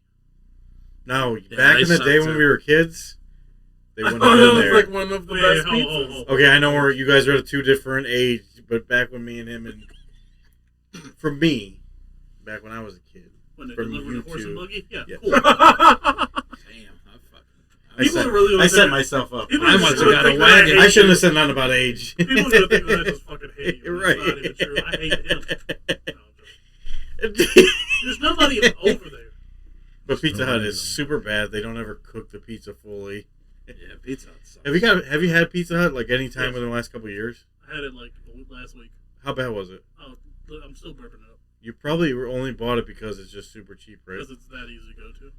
No, Yeah, back they in the suck day when too. we were kids, they wouldn't Oh, have that been was there. like one of the Wait, best hold, pizzas. hold. Okay, I know you guys are at 2 different ages, but back when me and him and for me, back when I was a kid, When they From delivered the horse and YouTube. buggy? Yeah, Yeah. cool. Damn, I People are really I set think- myself up. People I are must just have gonna got a think that I wagon. hate I shouldn't you. have said nothing about age. People are gonna think that I just fucking hate you. Right. It's not even true. I hate him. No, there's nobody over there. But Pizza Hut is super bad. They don't ever cook the pizza fully. Yeah, Pizza Hut sucks. Have you had Pizza Hut like any time Yes. within the last couple of years? I had it like last week. How bad was it? Oh, I'm still burping it up You probably only bought it because it's just super cheap, right? because it's that easy to go to. Okay.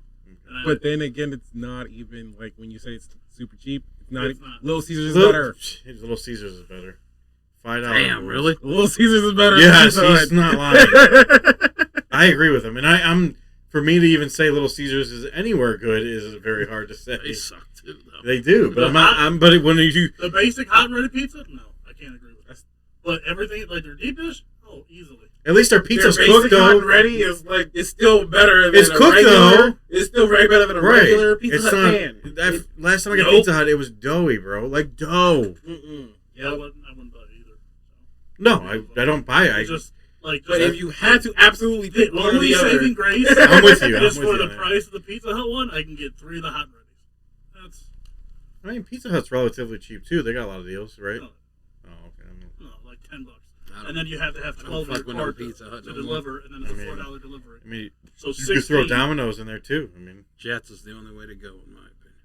And But then again, it's not even like when you say it's super cheap. It's not. It's not. Little Caesars is better. Little Caesars is better. $5. Damn, really? Little Caesars is better. Yes, than Pizza he's Hut. not lying. I agree with him, and I'm for me to even say Little Caesars is anywhere good is very hard to say. They suck too, though. They do, but but when you The basic hot and ready pizza? No, I can't agree with that. But everything, like their deep dish? Oh, easily. At least our their pizza's basic cooked hot though. and ready is like it's still better than It's a cooked, regular. though. It's still very better than a Right. regular Pizza It's Hut not. pan. Last time I got Nope. Pizza Hut, it was doughy, bro. Like dough. Mm-mm. Yeah, I wouldn't buy it either. No, I don't buy it. It's just like But if you had to absolutely pick the one or only the other, saving grace I'm with you. I'm is with for you the on that. price of the Pizza Hut one, I can get 3 of the hot and readies. That's I mean, Pizza Hut's relatively cheap too. They got a lot of deals, right? no, Oh, okay. no, like $10. I don't- And then you have to have I don't 12 in your fuck with no card Pizza Hut to no more. deliver, and then it's a I mean- $4 delivery. I mean, So you 16. could throw Domino's in there too. I mean, Jets is the only way to go, in my opinion.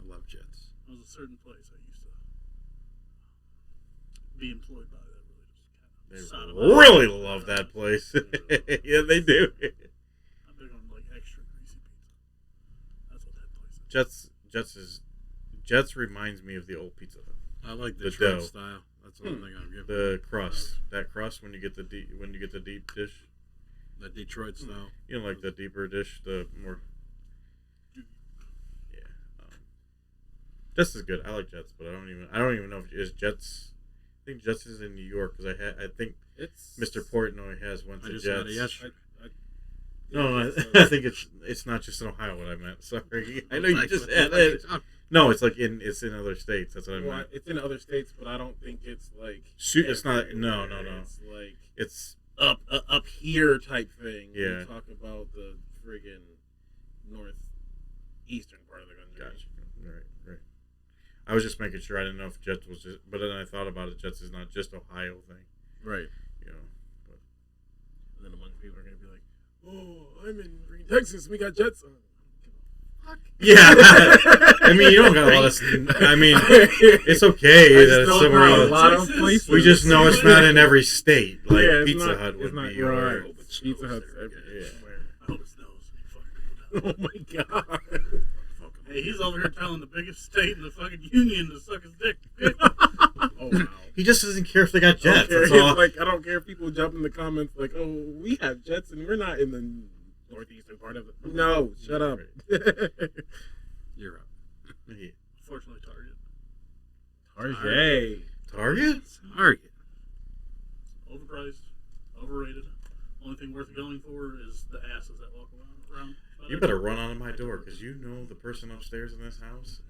I love Jets. There was a certain place I used to be employed by that they really just kind of really love that place. Yeah, they do. I'm big on like extra greasy pizza. That's what that place is. Jets reminds me of the old Pizza Hut. I like The Detroit dough. style. That's one thing I'll give. The crust, that crust when you get the deep dish. The Detroit style. You know, like the deeper dish, the more. Yeah. Jets is good. I like Jets, but I don't even know if is Jets. I think Jets is in New York because I think it's Mr. Portnoy has went I to just had it Jets. yesterday. No, I think it's not just in Ohio. What I meant. Sorry, I know you just had it. No, it's like it's in other states. That's what I Well, meant. it's in other states, but I don't think it's like. It's not. No. everywhere. It's like It's up here type thing. when Yeah. you talk about the friggin' northeastern part of the country. gotcha. Right. I was just making sure. I didn't know if Jets was just. But then I thought about it. Jets is not just Ohio thing. Right. You know. But, And then a bunch of people are gonna be like, "Oh, I'm in Green, Texas. We got Jets." Fuck. yeah. I mean, you don't got a lot of. I mean, it's okay I that just it's don't somewhere know a else. lot of Texas? places. We just know it's not in every state. Like Yeah, it's Pizza not- Hut it's would not be. right. Or, Pizza Hut's Yeah. everywhere. I hope it snows. You fucking Oh my god. Hey, he's over here telling the biggest state in the fucking union to suck his dick. Oh wow. He just doesn't care if they got I don't Jets. care. That's all. Like I don't care if people jump in the comments like, "Oh, we have Jets and we're not in the northeastern part of it." No, shut up. You're up. Yeah. Unfortunately, Target. Target. Target? Target. Overpriced, overrated. Only thing worth going for is the asses that walk around. You better run onto my door because you know the person upstairs in this house.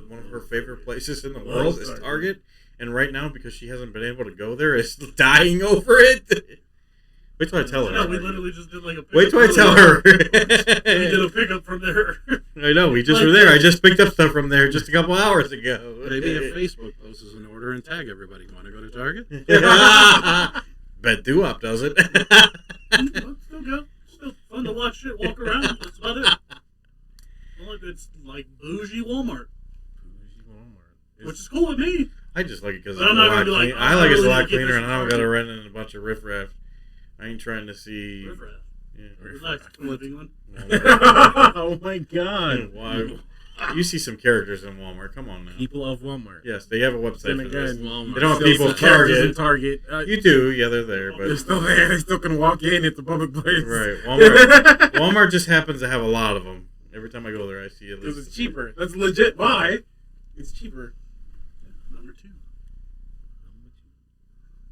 One of her favorite places in the world is Target, and right now because she hasn't been able to go there, is dying over it. Wait till I tell No, her. we literally just did like a pickup. Wait till I tell her. We did a pickup from there. I know we just were there. I just picked up stuff from there just a couple hours ago. Maybe a Facebook post is in order and tag everybody. Want to go to Target? Bet Duop does it. Still go. Still fun to watch shit walk around. That's about it. Well, it's like bougie Walmart, which is cool with me. I just like it because But I'm not gonna be like, I like it's a oh, lot get cleaner, this and I don't Target. gotta rent in a bunch of riffraff. I ain't trying to see. Riffraff. Yeah. Relax, Queen of England. Oh my god. Why? You see some characters in Walmart. Come on now. People of Walmart. Yes, they have a website Then for this. again, Walmart. They don't have still people some characters in Target. Target. You do, yeah, they're there, They're but still there. They still can walk in. It's a public place. right. Walmart just happens to have a lot of them. Every time I go there, I see at Because least. it's cheaper. That's legit why. It's cheaper. Number two.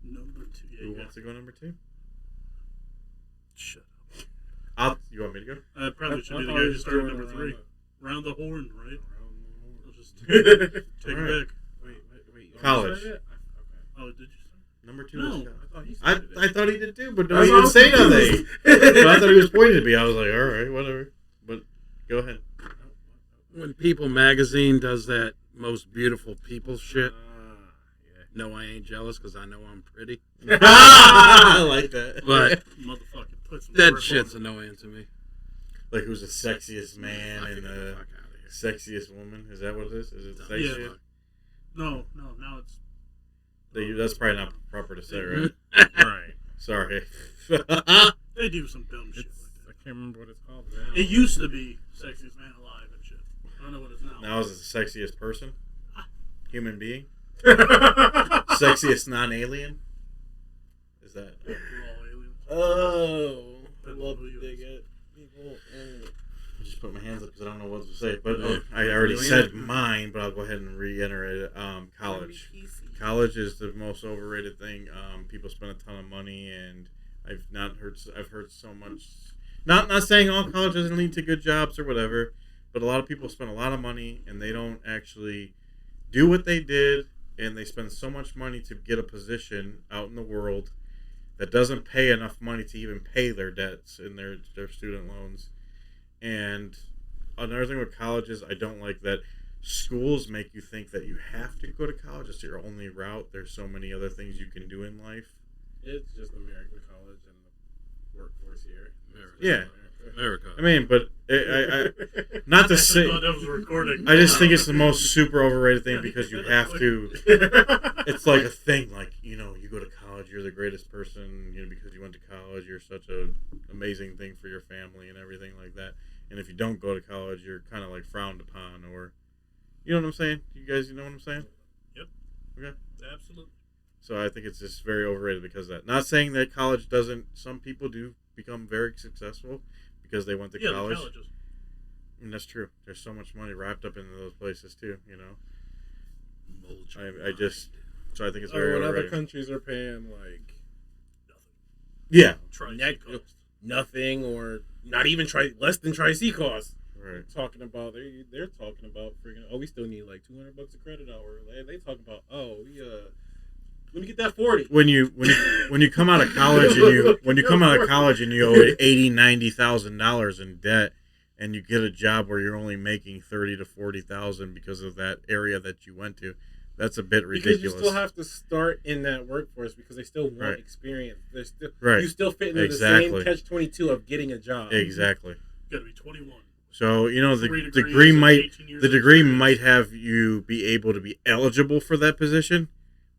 Number two. Yeah, Who you got wants to go number 2? Shut You want me to go? up. I probably I should be the thought guy it who was started going number around 3. the- Round the horn, right? I'll just take Wait, it Alright. back. wait. College. Okay. Oh, did you say? Number 2 No. is I thought he I, started it. I thought he did too, but no, That's he didn't all say I'm nothing. confused. But I thought he was pointing at me. I was like, all right, whatever. But go ahead. When People Magazine does that most beautiful people shit, Yeah. no, I ain't jealous because I know I'm pretty. I like that. But Motherfucker, put some that work shit's on it. annoying to me. Like who's the sexiest man Fucking and get the the fuck out of here. sexiest woman? Is that what it is? Is it Yeah. sexiest? No, now it's. That's probably not proper to say, right? Right. Sorry. They do some dumb shit It's, like I can't remember what it's called now. that. It used to be sexiest man alive and shit. I don't know what it's now. Now is it the sexiest person? Human being? Sexiest non-alien? Is that? We're all aliens. Oh, I That's love who you to is. get people. I just put my hands up because I don't know what to say. But Yeah. I already Yeah. said mine, but I'll go ahead and reiterate it. College. College is the most overrated thing. People spend a ton of money, and I've heard so much. Not saying all college doesn't lead to good jobs or whatever, but a lot of people spend a lot of money and they don't actually do what they did, and they spend so much money to get a position out in the world that doesn't pay enough money to even pay their debts and their student loans. And another thing with colleges, I don't like that schools make you think that you have to go to college. It's your only route. There's so many other things you can do in life. It's just American college and the workforce here. Yeah. America. I mean, but I not to say. thought that was recording. I just think it's the most super overrated thing because you have to. It's like a thing, like, you know, you go to college, you're the greatest person, you know, because you went to college, you're such an amazing thing for your family and everything like that. And if you don't go to college, you're kind of like frowned upon, or, you know what I'm saying? You guys, you know what I'm saying? Yep. Okay. Absolutely. So I think it's just very overrated because of that. Not saying that college doesn't. Some people do become very successful because they went to Yeah, college. the colleges. And that's true. There's so much money wrapped up into those places too. You know. I just. So I think it's very when other overrated. countries are paying like Yeah. Try nothing or not even less than Tri-C costs. Right. Talking about they're talking about freaking we still need like $200 a credit hour. They talking about let me get that 40. When you come out of college and you owe $80,000-$90,000 in debt, and you get a job where you're only making $30,000 to $40,000 because of that area that you went to, that's a bit ridiculous. Because you still have to start in that workforce because they still want experience. They're still Right. You still fit into Exactly. the same catch-22 of getting a job. Exactly. Got to be 21. So, you know, the 3 degree degrees, might 18 years the of degree experience. might have you be able to be eligible for that position,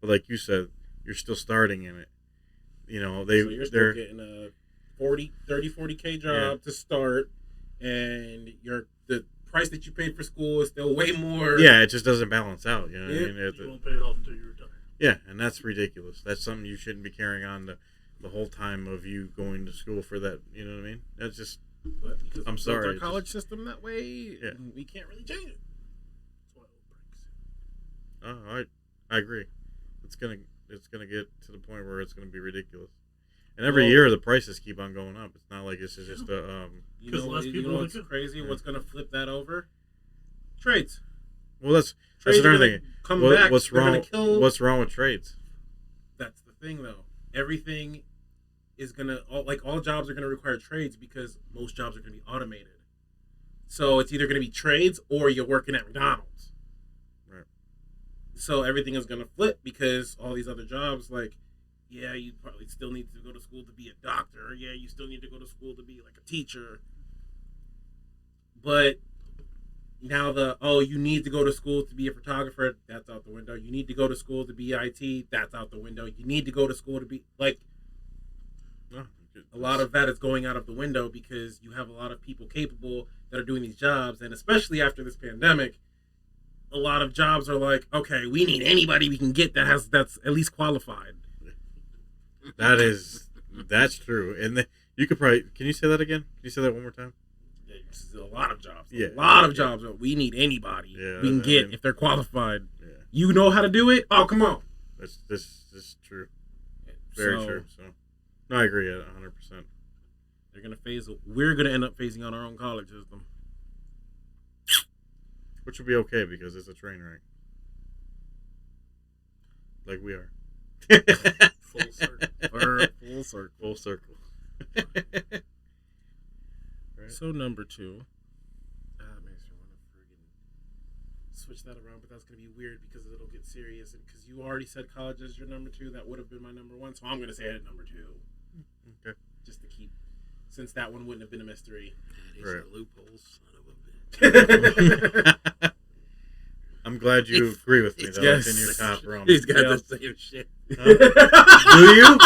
but like you said, you're still starting in it. You know, So you're still getting a 40K job to start, and the price that you paid for school is still way more. yeah, it just doesn't balance out. You know what I mean? You won't pay it off until you retire. Yeah, and that's ridiculous. That's something you shouldn't be carrying on the whole time of you going to school for that. You know what I mean? That's just. But because I'm we built sorry, our it college system that way, Yeah. we can't really change it. That's why it breaks. I agree. It's gonna get to the point where it's gonna be ridiculous. And every year the prices keep on going up. It's not like this is just a. You 'Cause know, less you people know like what's it. crazy? Yeah. What's going to flip that over? Trades. Well, that's Trades are another gonna thing. come back. What's They're gonna wrong? kill. What's wrong with trades? That's the thing, though. Everything is gonna all jobs are gonna require trades because most jobs are gonna be automated. So it's either gonna be trades or you're working at McDonald's. Right. So everything is gonna flip because all these other jobs, yeah, you probably still need to go to school to be a doctor. Yeah, you still need to go to school to be like a teacher. But now you need to go to school to be a photographer, that's out the window. You need to go to school to be IT, that's out the window. You need to go to school to be No, a lot of that is going out of the window because you have a lot of people capable that are doing these jobs, and especially after this pandemic, a lot of jobs are like, okay, we need anybody we can get that's at least qualified. That's true. And you could probably. Can you say that again? Can you say that one more time? It's a lot of jobs. Yeah. A lot of jobs. We need anybody we can get if they're qualified. Yeah. You know how to do it? Oh, come on. This is true. Very true. So, no, I agree 100%. We're gonna end up phasing out our own college system. Which will be okay because it's a train wreck. Like we are. Full circle. Full circle. Full circle. Right. So number 2. That makes me want to friggin' switch that around, but that's gonna be weird because it'll get serious. And because you already said college is your number 2, that would have been my number 1, so I'm gonna say it at number 2. Okay. Just to keep, since that one wouldn't have been a mystery. That is Right. a loophole, son of a bitch. I'm glad you agree with me, though. Yes. It's in your top round. He's got Yeah. the same shit. Do you?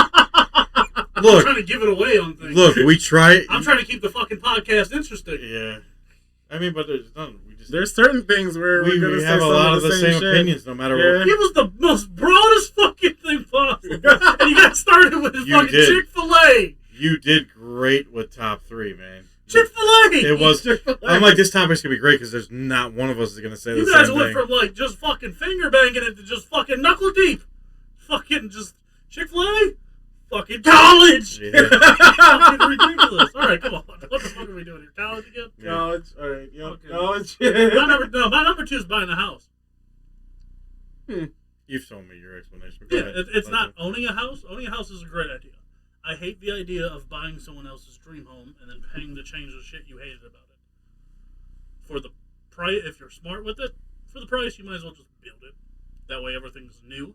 I'm Look, trying to give it away on things. look, we try. I'm trying to keep the fucking podcast interesting. Yeah. I mean, but there's none. We just. There's certain things where we we're gonna say have a some lot of of the same shit. opinions, no matter Yeah. what. It was the most broadest fucking thing possible. And you got started with You fucking did. Chick-fil-A. You did great with top 3, man. Chick-fil-A. It was. I'm like, this topic's gonna be great because there's not one of us is gonna say the You guys same went thing. from just fucking finger banging it to just fucking knuckle deep. Fucking just Chick-fil-A. Fucking college! Yeah. Fucking ridiculous. All right, come on. What the fuck are we doing here? College again? College. All right. Yep. Okay. College. My number 2 is buying a house. You've told me your explanation. Go Yeah, ahead. it's not owning a house. Owning a house is a great idea. I hate the idea of buying someone else's dream home and then paying to change the shit you hated about it. For the price, if you're smart with it, for the price, you might as well just build it. That way, everything's new,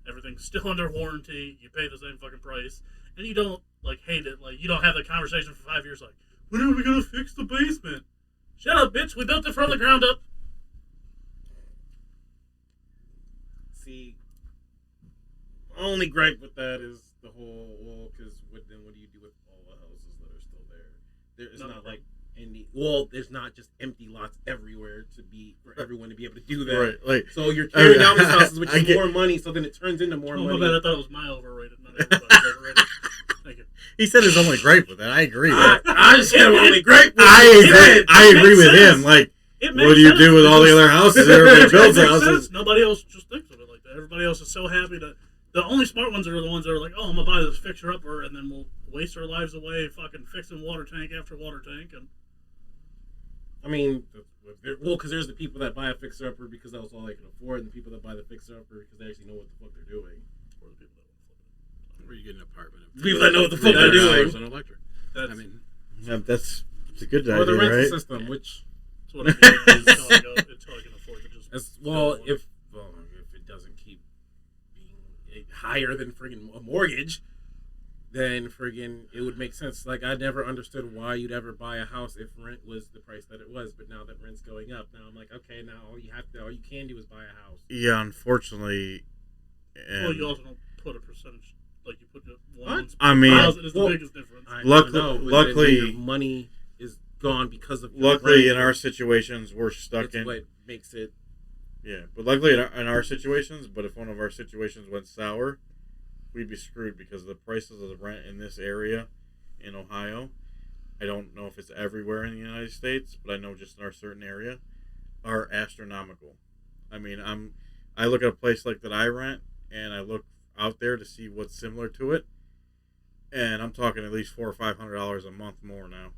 everything's still under warranty. You pay the same fucking price, and you don't like hate it. Like you don't have the conversation for 5 years. Like, when are we gonna fix the basement? Shut up, bitch. We built it from the ground up. See, my only gripe with that is the whole because then what do you do with all the houses that are still there? There's not like any. Well, there's not just empty lots everywhere for everyone to be able to do that. Right, like So you're tearing down these houses, which is get- more money. So then it turns into more Oh, money. my bad. I thought it was my overrated. Not everybody's overrated. Thank you. he said his only gripe with that. I agree. I said I'm only great. I agree with sense. him. Like, It what makes do you sense. do with It all the just- other houses everybody It builds makes houses? sense. Nobody else just thinks of it like that. Everybody else is so happy to. The only smart ones are the ones that are like, oh, I'm gonna buy this fixer upper, and then we'll waste our lives away fucking fixing water tank after water tank, and I mean, because there's the people that buy a fixer upper because that was all they can afford, and the people that buy the fixer upper because they actually know what the fuck they're doing. or the people that want to flip it. Where you get an apartment. People that know what the fuck they're $300 doing. on electric. That's, I mean, That's a good Or the idea, rental right? system, which that's what I'm doing until I can afford to just. as build well one. if it doesn't keep being higher than friggin' a mortgage, then friggin' it would make sense. Like I never understood why you'd ever buy a house if rent was the price that it was, but now that rent's going up, now I'm like, okay, now all you can do is buy a house. Yeah, unfortunately. Well, you also don't put a percentage like you put the What? I mean, thousand is the well, biggest difference. I Luckily- know, but luckily- then your money is gone because of your luckily, rent. in our situations, we're stuck It's in. what makes it. Yeah, but luckily in our situations, but if one of our situations went sour, we'd be screwed because the prices of the rent in this area in Ohio, I don't know if it's everywhere in the United States, but I know just in our certain area, are astronomical. I mean, I look at a place like that I rent, and I look out there to see what's similar to it, and I'm talking at least $400 or $500 a month more now,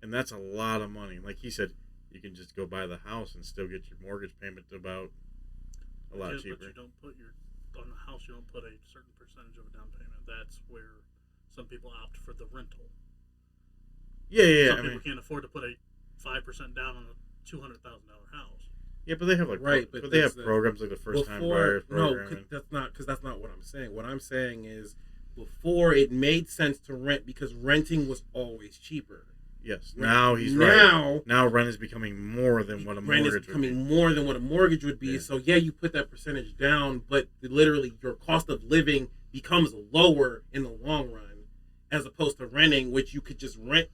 and that's a lot of money. Like he said, you can just go buy the house and still get your mortgage payment about a lot Yes, cheaper. But you don't put on the house. You don't put a certain percentage of a down payment. That's where some people opt for the rental. Yeah. Some I people mean, can't afford to put a 5% down on a $200,000 house. yeah, but they have like Right, but but they have that's the- programs like the first time buyers program. and- that's not what I'm saying. What I'm saying is before it made sense to rent because renting was always cheaper. yes, now he's now, right. Now rent is becoming more than what a rent is mortgage would becoming be. more than what a mortgage would be. Yeah. So yeah, you put that percentage down, but literally your cost of living becomes lower in the long run, as opposed to renting, which you could just rent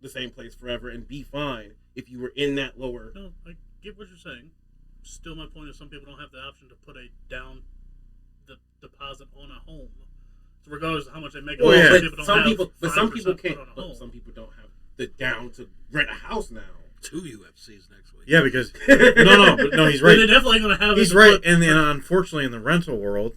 the same place forever and be fine if you were in that lower. No, I get what you're saying. Still, my point is some people don't have the option to put a down deposit on a home. So regardless of how much they make, Well, yeah. people don't Some have people, but some 5% people put can't. on a But home. some people don't have the down to rent a house now. 2 UFCs next week. Yeah, because no, he's But right. they're definitely going to have. He's it to right, put- and unfortunately, in the rental world,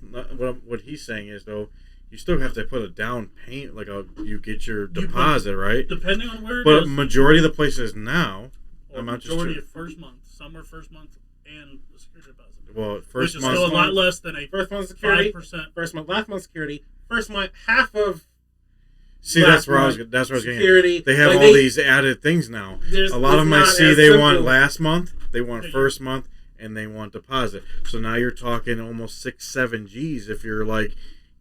what he's saying is though, you still have to put a down payment, like you get your deposit, right? depending on where it But is. majority of the places now, Or I'm not just majority sure. of first month. Some are first month and the security deposit. Well, Which first is month, still a lot less than a First month security, 5%. first month, last month security, first month half of see last that's where month that's where I was getting. security. They have Like, all these added things now. there's- A lot of it's them I not see as they want simple. last month, they want Yeah, first month, and they want deposit. So now you're talking almost 6-7 G's if you're like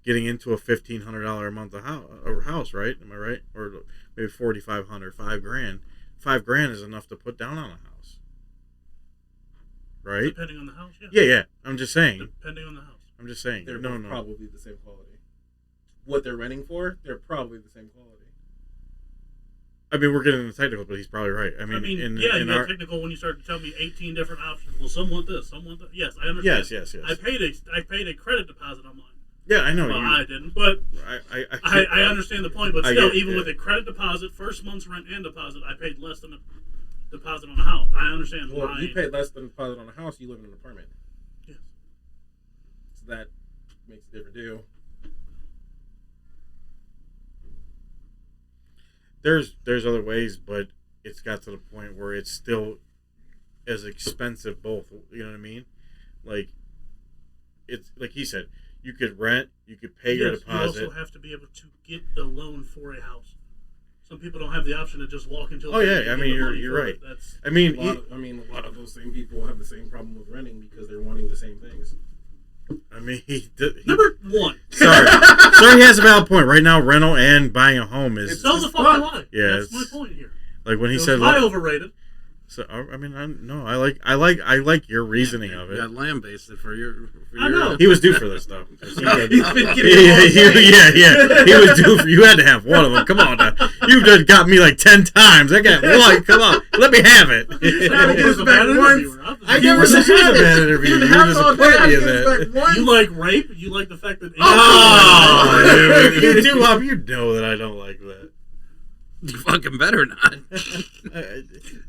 getting into a $1,500 a month house, right? Am I right? Or maybe $4,500, $5,000. $5,000 is enough to put down on a house, right? Depending on the house, yeah. Yeah. I'm just saying. Depending on the house. I'm just saying. They're No. probably the same quality. What they're renting for, they're probably the same quality. I mean, we're getting into technical, but he's probably right. I mean, you in got our technical when you start to tell me 18 different options. Well, some want this, some want that. Yes, I understand. yes. I paid a credit deposit on mine. Yeah, I know. Well, you, I didn't, but I understand the point. But I still, get- even yeah. with a credit deposit, first month's rent and deposit, I paid less than a deposit on a house. I understand Well, why. you paid less than deposit on a house. You live in an apartment, Yes. so that makes a different deal. there's other ways, but it's got to the point where it's still as expensive both. You know what I mean? Like, it's like he said, you could rent, you could pay your deposit. You also have to be able to get the loan for a house. Some people don't have the option to just walk into. Oh yeah, I mean you're right. I mean, a lot of those same people have the same problem with renting because they're wanting the same things. I mean, number one. Sorry, he has a valid point. Right now, rental and buying a home is so the fucking lie. Yeah, that's my point here. Like when he said, "High overrated." So I mean, I like your reasoning of it. You got land based for your. I know. He was due for this though. He's been getting yeah. He was due for. You had to have one of them. Come on, now. You've just got me like 10 times. I got one. Come on, let me have it. I You were such a bad interview. You were just a party of that. You like rape? You like the fact that? Oh, you do love. You know that I don't like that. You fucking better not.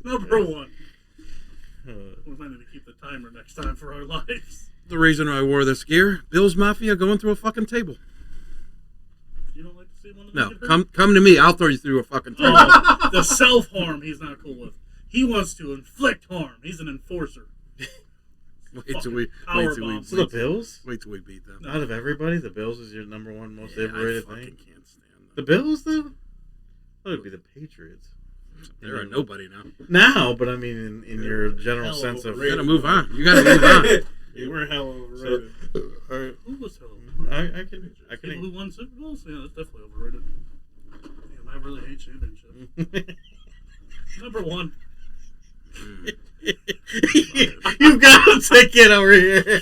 Number one. We might need to keep the timer next time for our lives. The reason I wore this gear, Bill's Mafia going through a fucking table. You don't like to see one of No, them? come to me. I'll throw you through a fucking table. Oh, the self-harm he's not cool with. He wants to inflict harm. He's an enforcer. Wait till we So the Bills? wait till we beat them. Out of everybody, the Bills is your number one most overrated I fucking thing. can't stand them. The Bills, though? I thought it'd be the Patriots. They're a nobody now. Now, but I mean, in your general sense of. You gotta move on. You gotta move on. You were hella overrated. Alright, Who was hell overrated? I can. People who won Super Bowls? Yeah, that's definitely overrated. Damn, I really hate championships. Number one. You got a ticket over here. 3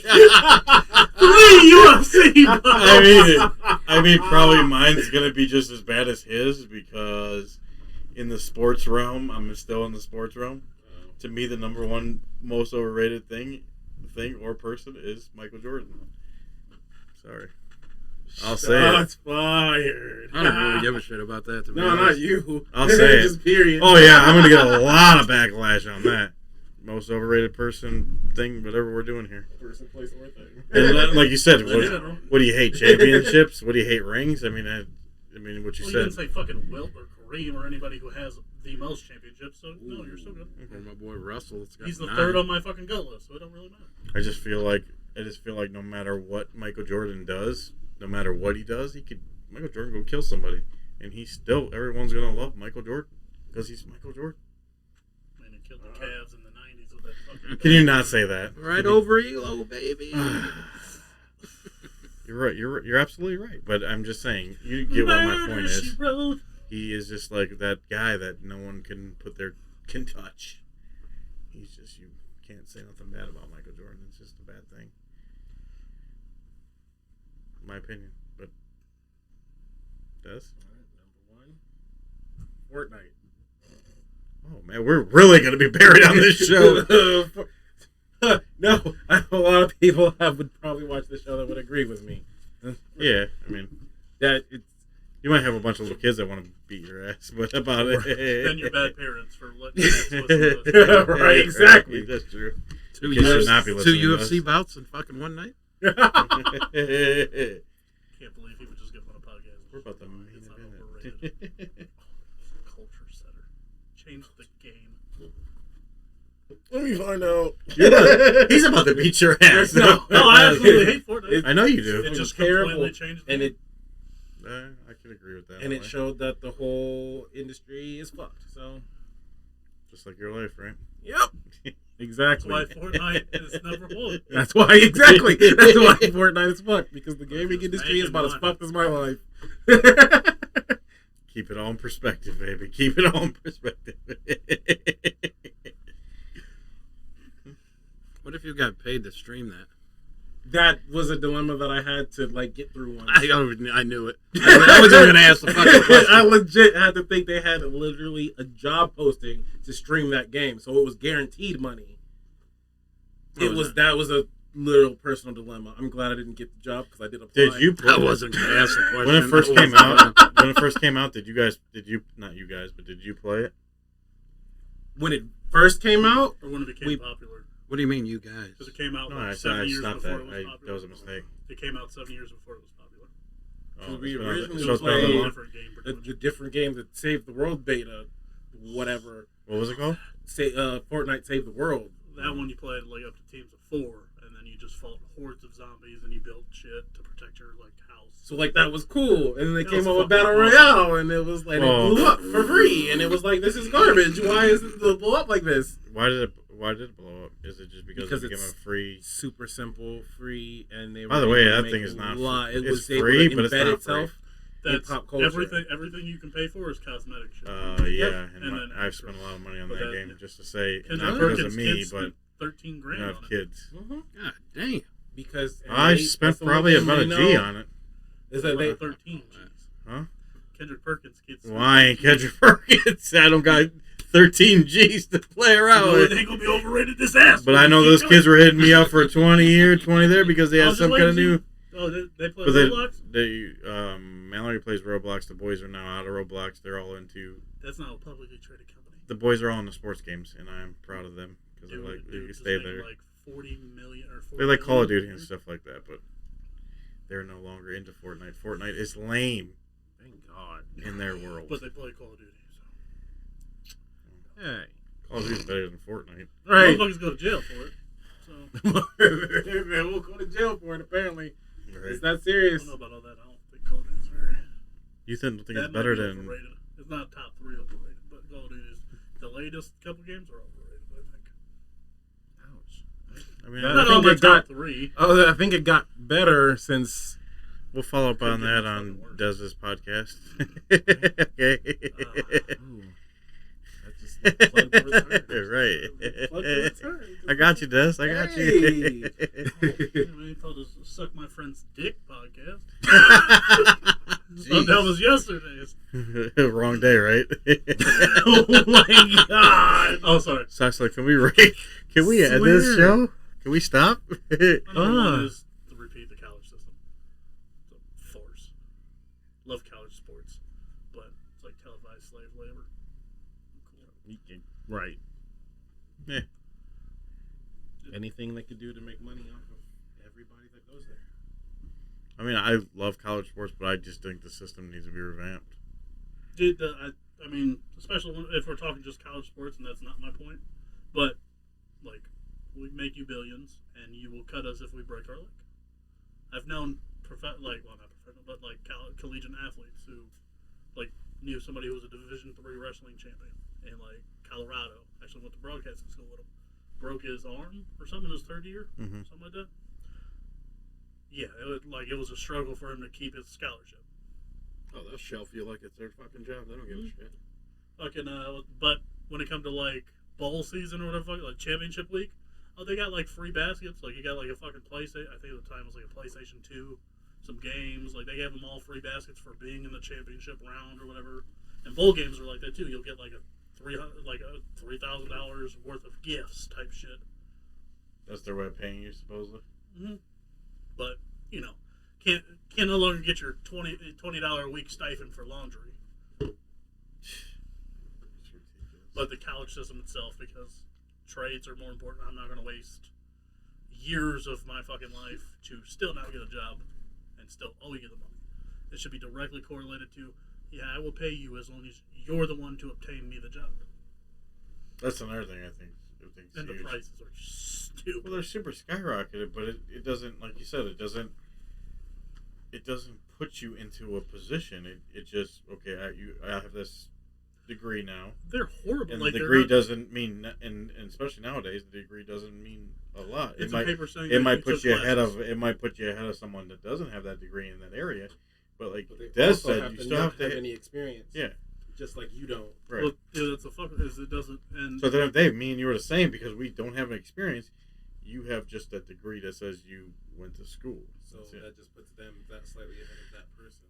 UFC. I mean, probably mine's gonna be just as bad as his because in the sports realm, I'm still in the sports realm. To me, the number one most overrated thing or person is Michael Jordan. Sorry, I'll say Shots fired. I don't really give a shit about that. To be No, honest. not you. I'll say it. Just period. Oh yeah, I'm gonna get a lot of backlash on that. Most overrated person thing, whatever we're doing here. Person, place, or thing. And like you said, general. what do you hate? Championships? What do you hate? Rings? I mean, what you Well, you said. didn't say fucking Wilt or Kareem or anybody who has the most championships, so no, you're still good. Or my boy Russell. It's got He's the 9. third on my fucking goat list, so it don't really matter. I just feel like no matter what Michael Jordan does, no matter what he does, Michael Jordan go kill somebody, and everyone's gonna love Michael Jordan because he's Michael Jordan. Man, he killed the Cavs in the 90s with that fucking... Can you not say that? Right over Elo, baby. You're right. You're absolutely right. But I'm just saying, you get what my point is. He is just like that guy that no one can touch. He's just, you can't say nothing bad about Michael Jordan. It's just a bad thing. My opinion. But Des? Number one, Fortnite. Oh man, we're really gonna be buried on this show. No, I know a lot of people would probably watch the show that would agree with me. Yeah, I mean, That it's you might have a bunch of little kids that want to beat your ass, but about it. Then you're bad parents for letting your kids listen to this. Right, exactly. That's true. Two Kids should not be listening to UFC us. bouts in fucking one night. Can't believe he would just get on a podcast. We're about the main It's not event. overrated. Culture setter. Change the game. Let me find out. He's about to beat your ass. No, I absolutely hate Fortnite. I know you do. It just terrible, completely changed the and game. I can agree with that. and it showed that the whole industry is fucked. So, Just like your life, right? yep, That's exactly. why Fortnite is number one. That's why exactly. That's why Fortnite is fucked because the gaming Just industry is making about as money. fucked as my life. Keep it all in perspective, baby. Keep it all in perspective. What if you got paid to stream that? That was a dilemma that I had to get through once. I knew it. I was going to ask the fucking question. I legit had to think they had literally a job posting to stream that game, so it was guaranteed money. That was a literal personal dilemma. I'm glad I didn't get the job because I did apply. Did you play? I wasn't going to ask the question. When it first came out, did you not you guys, but did you play it? When it first came out, Or when it became popular. What do you mean, you guys? Because it came out No, like I 7 years stopped before that. it was popular. That was a mistake. It came out 7 years before it was popular. Oh, we it's been on the- originally so it's been on a the played- launch? different game. pretty the much. different game that Save the World beta, whatever. What was it called? Say Fortnite Save the World. That one you played like up to teams of 4, and then you just fought hordes of zombies, and you built shit to protect your like house. So like that was cool, and then they That came was up with fucking Battle awesome. Royale, and it was like Oh. it blew up for free, and it was like, this is garbage. Why is it to blow up like this? Why did it blow up? Is it just because it became it's a free? super simple, free, and they. By the were way, able to that make thing is not a lot. free. It It's was able free, to but it's embed not itself in That's pop culture. everything you can pay for is cosmetic shit. Yeah, Yep. and And then I've spent a lot of money on But that that- game just to say, Kendrick not Perkins because of me, kids but spent 13 you grand know, I on have it. kids. Mhm. God damn. Because and I they- spent that's the one probably thing about a they G know on it. Is that they 13 G's. Huh? Kendrick Perkins kids. Well, I ain't Kendrick Perkins. I don't got 13 G's to play around You with. ain't gonna be overrated this ass. But I know those kids were hitting me up for 20 here, 20 there because they I had was some just kind of waiting new. to- Oh, they play But Roblox? Mallory plays Roblox. The boys are now out of Roblox. They're all into. That's not a publicly traded company. The boys are all into sports games, and I'm proud of them because Dude, they like dude they just stay making there. Like 40 million or 40 They like Call of million Duty and stuff like that, but they're no longer into Fortnite. Fortnite is lame Thank God. in their world. But they play Call of Duty. So. Hey. Call of Duty's better than Fortnite. Right. Motherfuckers go to jail for it. So We'll go to jail for it. Apparently, Right. it's that I serious. don't know about all that. I don't think Call of Duty's very. You think That it's might better be than? overrated. It's not top 3 overrated, but Call of Duty's the latest couple games are overrated. I think. Ouch. I mean, Yeah. Not think all my it got- top 3. Oh, I think it got better since. we'll follow up on Could get that fucking on worse. Dez's podcast. Okay. Ooh, that's just plug the return. Right. Plug the return. I got you, Des. I got Hey. you. I thought it was a Suck My Friend's Dick podcast. Oh, that was yesterday's. Wrong day, right? Oh my God! Oh, sorry. Sounds like, can we end this Swear. show? Can we stop? Another one is to repeat the college system. It's a farce. Love college sports, but it's like televised slave labor. Cool. Right. Yeah. Anything they could do to make money off of everybody that goes there. I mean, I love college sports, but I just think the system needs to be revamped. Dude, I mean, especially if we're talking just college sports, and that's not my point, but like, we make you billions, and you will cut us if we break our leg. I've known not professional, but like collegiate athletes who like knew somebody who was a Division III wrestling champion in like Colorado. Actually went to broadcasting school with him. Broke his arm or something in his 3rd year, Mhm. something like that. Yeah, it was a struggle for him to keep his scholarship. Oh, they'll shelf you like it's their fucking job. They don't give a shit. Fucking but when it comes to like bowl season or whatever, like championship week, oh, they got like free baskets. Like you got like a fucking PlayStation. I think at the time it was like a PlayStation 2, some games. Like they gave them all free baskets for being in the championship round or whatever. And bowl games are like that too. You'll get like a $3,000 worth of gifts type shit. That's their way of paying you, supposedly. Mm-hmm. But you know, can't no longer get your $20 a week stipend for laundry. It's ridiculous. But the college system itself, because trades are more important. I'm not going to waste years of my fucking life to still not get a job and still owe you the money. It should be directly correlated to, yeah, I will pay you as long as you're the one to obtain me the job. That's another thing I think. And the huge. prices are stupid. Well, they're super skyrocketed, but it doesn't, like you said, it doesn't put you into a position. It just, okay, I have this degree now, They're horrible. and like the they're degree not, doesn't mean, and especially nowadays, the degree doesn't mean a lot. it's It a might paper saying it that might put took you ahead classes. of someone that doesn't have that degree in that area, but like But they Des also said, have you to still not have to any experience. yeah, Just like you don't. right. Well, dude, that's the fuck is it doesn't. And So then, if Dave, me and you are the same because we don't have an experience. You have just that degree that says you went to school. So That's it. that just puts them that slightly ahead of that person.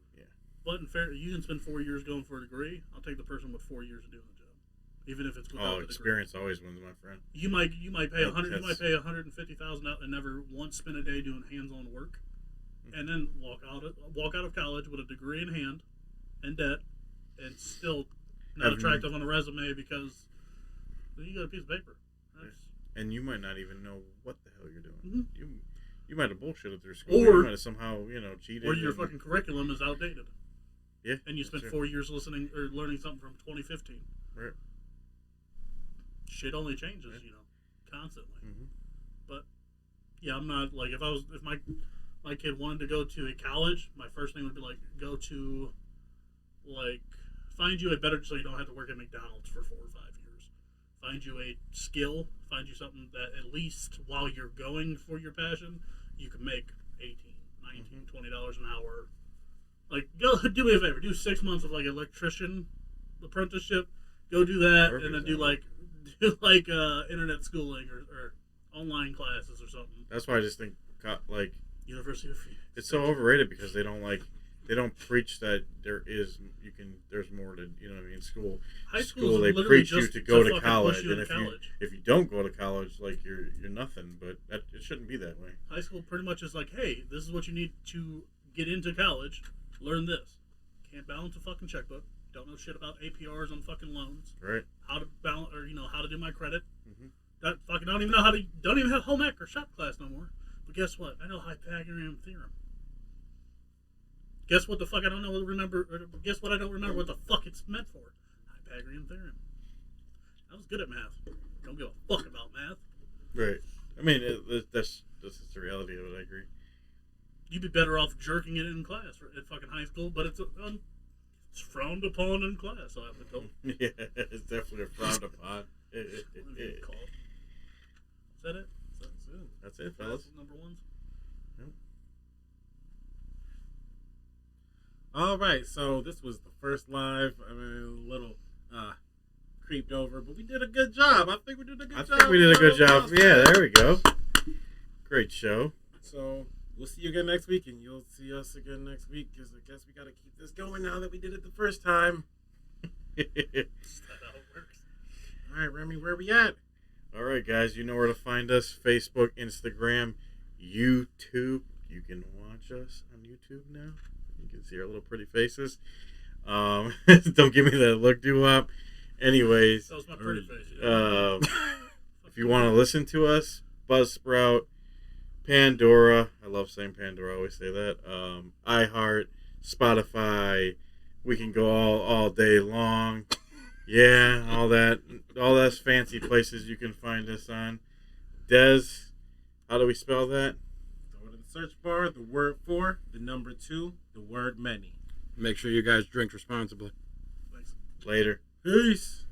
but in fair, you can spend 4 years going for a degree. I'll take the person with 4 years of doing the job, even if it's without Oh, the degree. experience always wins, my friend. You might pay That- $100. You might that's- pay $150,000 out and never once spend a day doing hands-on work, and then walk out of college with a degree in hand, and debt, and still not Having- attractive on a resume because you got a piece of paper. That's, And you might not even know what the hell you're doing. Mhm. You might have bullshitted through school. Or- you might have somehow, cheated. Or your and- fucking curriculum is outdated. Yeah. And you spent that's 4 years listening or learning something from 2015. Right. Shit only changes, constantly. Mhm. But yeah, I'm not like if my kid wanted to go to a college, my first thing would be like go to like find you a better so you don't have to work at McDonald's for 4 or 5 years. Find you a skill, find you something that at least while you're going for your passion, you can make 18, 19, $20 an hour. Like go do me a favor, do 6 months of like electrician apprenticeship, go do that Perfect, and then do yeah. like internet schooling or online classes or something. That's why I just think, like, University of Phoenix. it's so overrated because they don't preach that there's more to, school. High school School, is they literally preach you just to go to fucking college, push you and into college. if you don't go to college, like you're nothing. But it shouldn't be that way. High school pretty much is like, hey, this is what you need to get into college. Learn this. Can't balance a fucking checkbook. Don't know shit about APRs on fucking loans. Right. How to balance or how to do my credit. Mhm. That fucking don't even have home ec or shop class no more. But guess what? I know Pythagorean theorem. Guess what the fuck I don't know remember or guess what I don't remember what the fuck it's meant for. Pythagorean theorem. I was good at math. Don't give a fuck about math. Right. I mean, that's just the reality of it. I agree. You'd be better off jerking it in class at fucking high school, but it's frowned upon in class. So I've been told. Yeah, it's definitely frowned upon. What is it called? Is that it? That's it, fellas. Number ones. All right, so this was the first live. I mean, a little creeped over, but we did a good job. I think we did a good job. I think we did a good job. Yeah, there we go. Great show. So we'll see you again next week, and you'll see us again next week. Because I guess we got to keep this going now that we did it the first time. Is that how it works? All right, Remy, where we at? All right, guys, you know where to find us: Facebook, Instagram, YouTube. You can watch us on YouTube now. You can see our little pretty faces. Don't give me that look, doo-wop. Anyways, That was my pretty face. Yeah. if you want to listen to us, Buzzsprout, Pandora. I love saying Pandora. I always say that. iHeart, Spotify. We can go all day long. Yeah, all those fancy places you can find us on. Des, how do we spell that? Go to the search bar, the word 4, the number 2, the word many. Make sure you guys drink responsibly. Thanks. Later. Peace.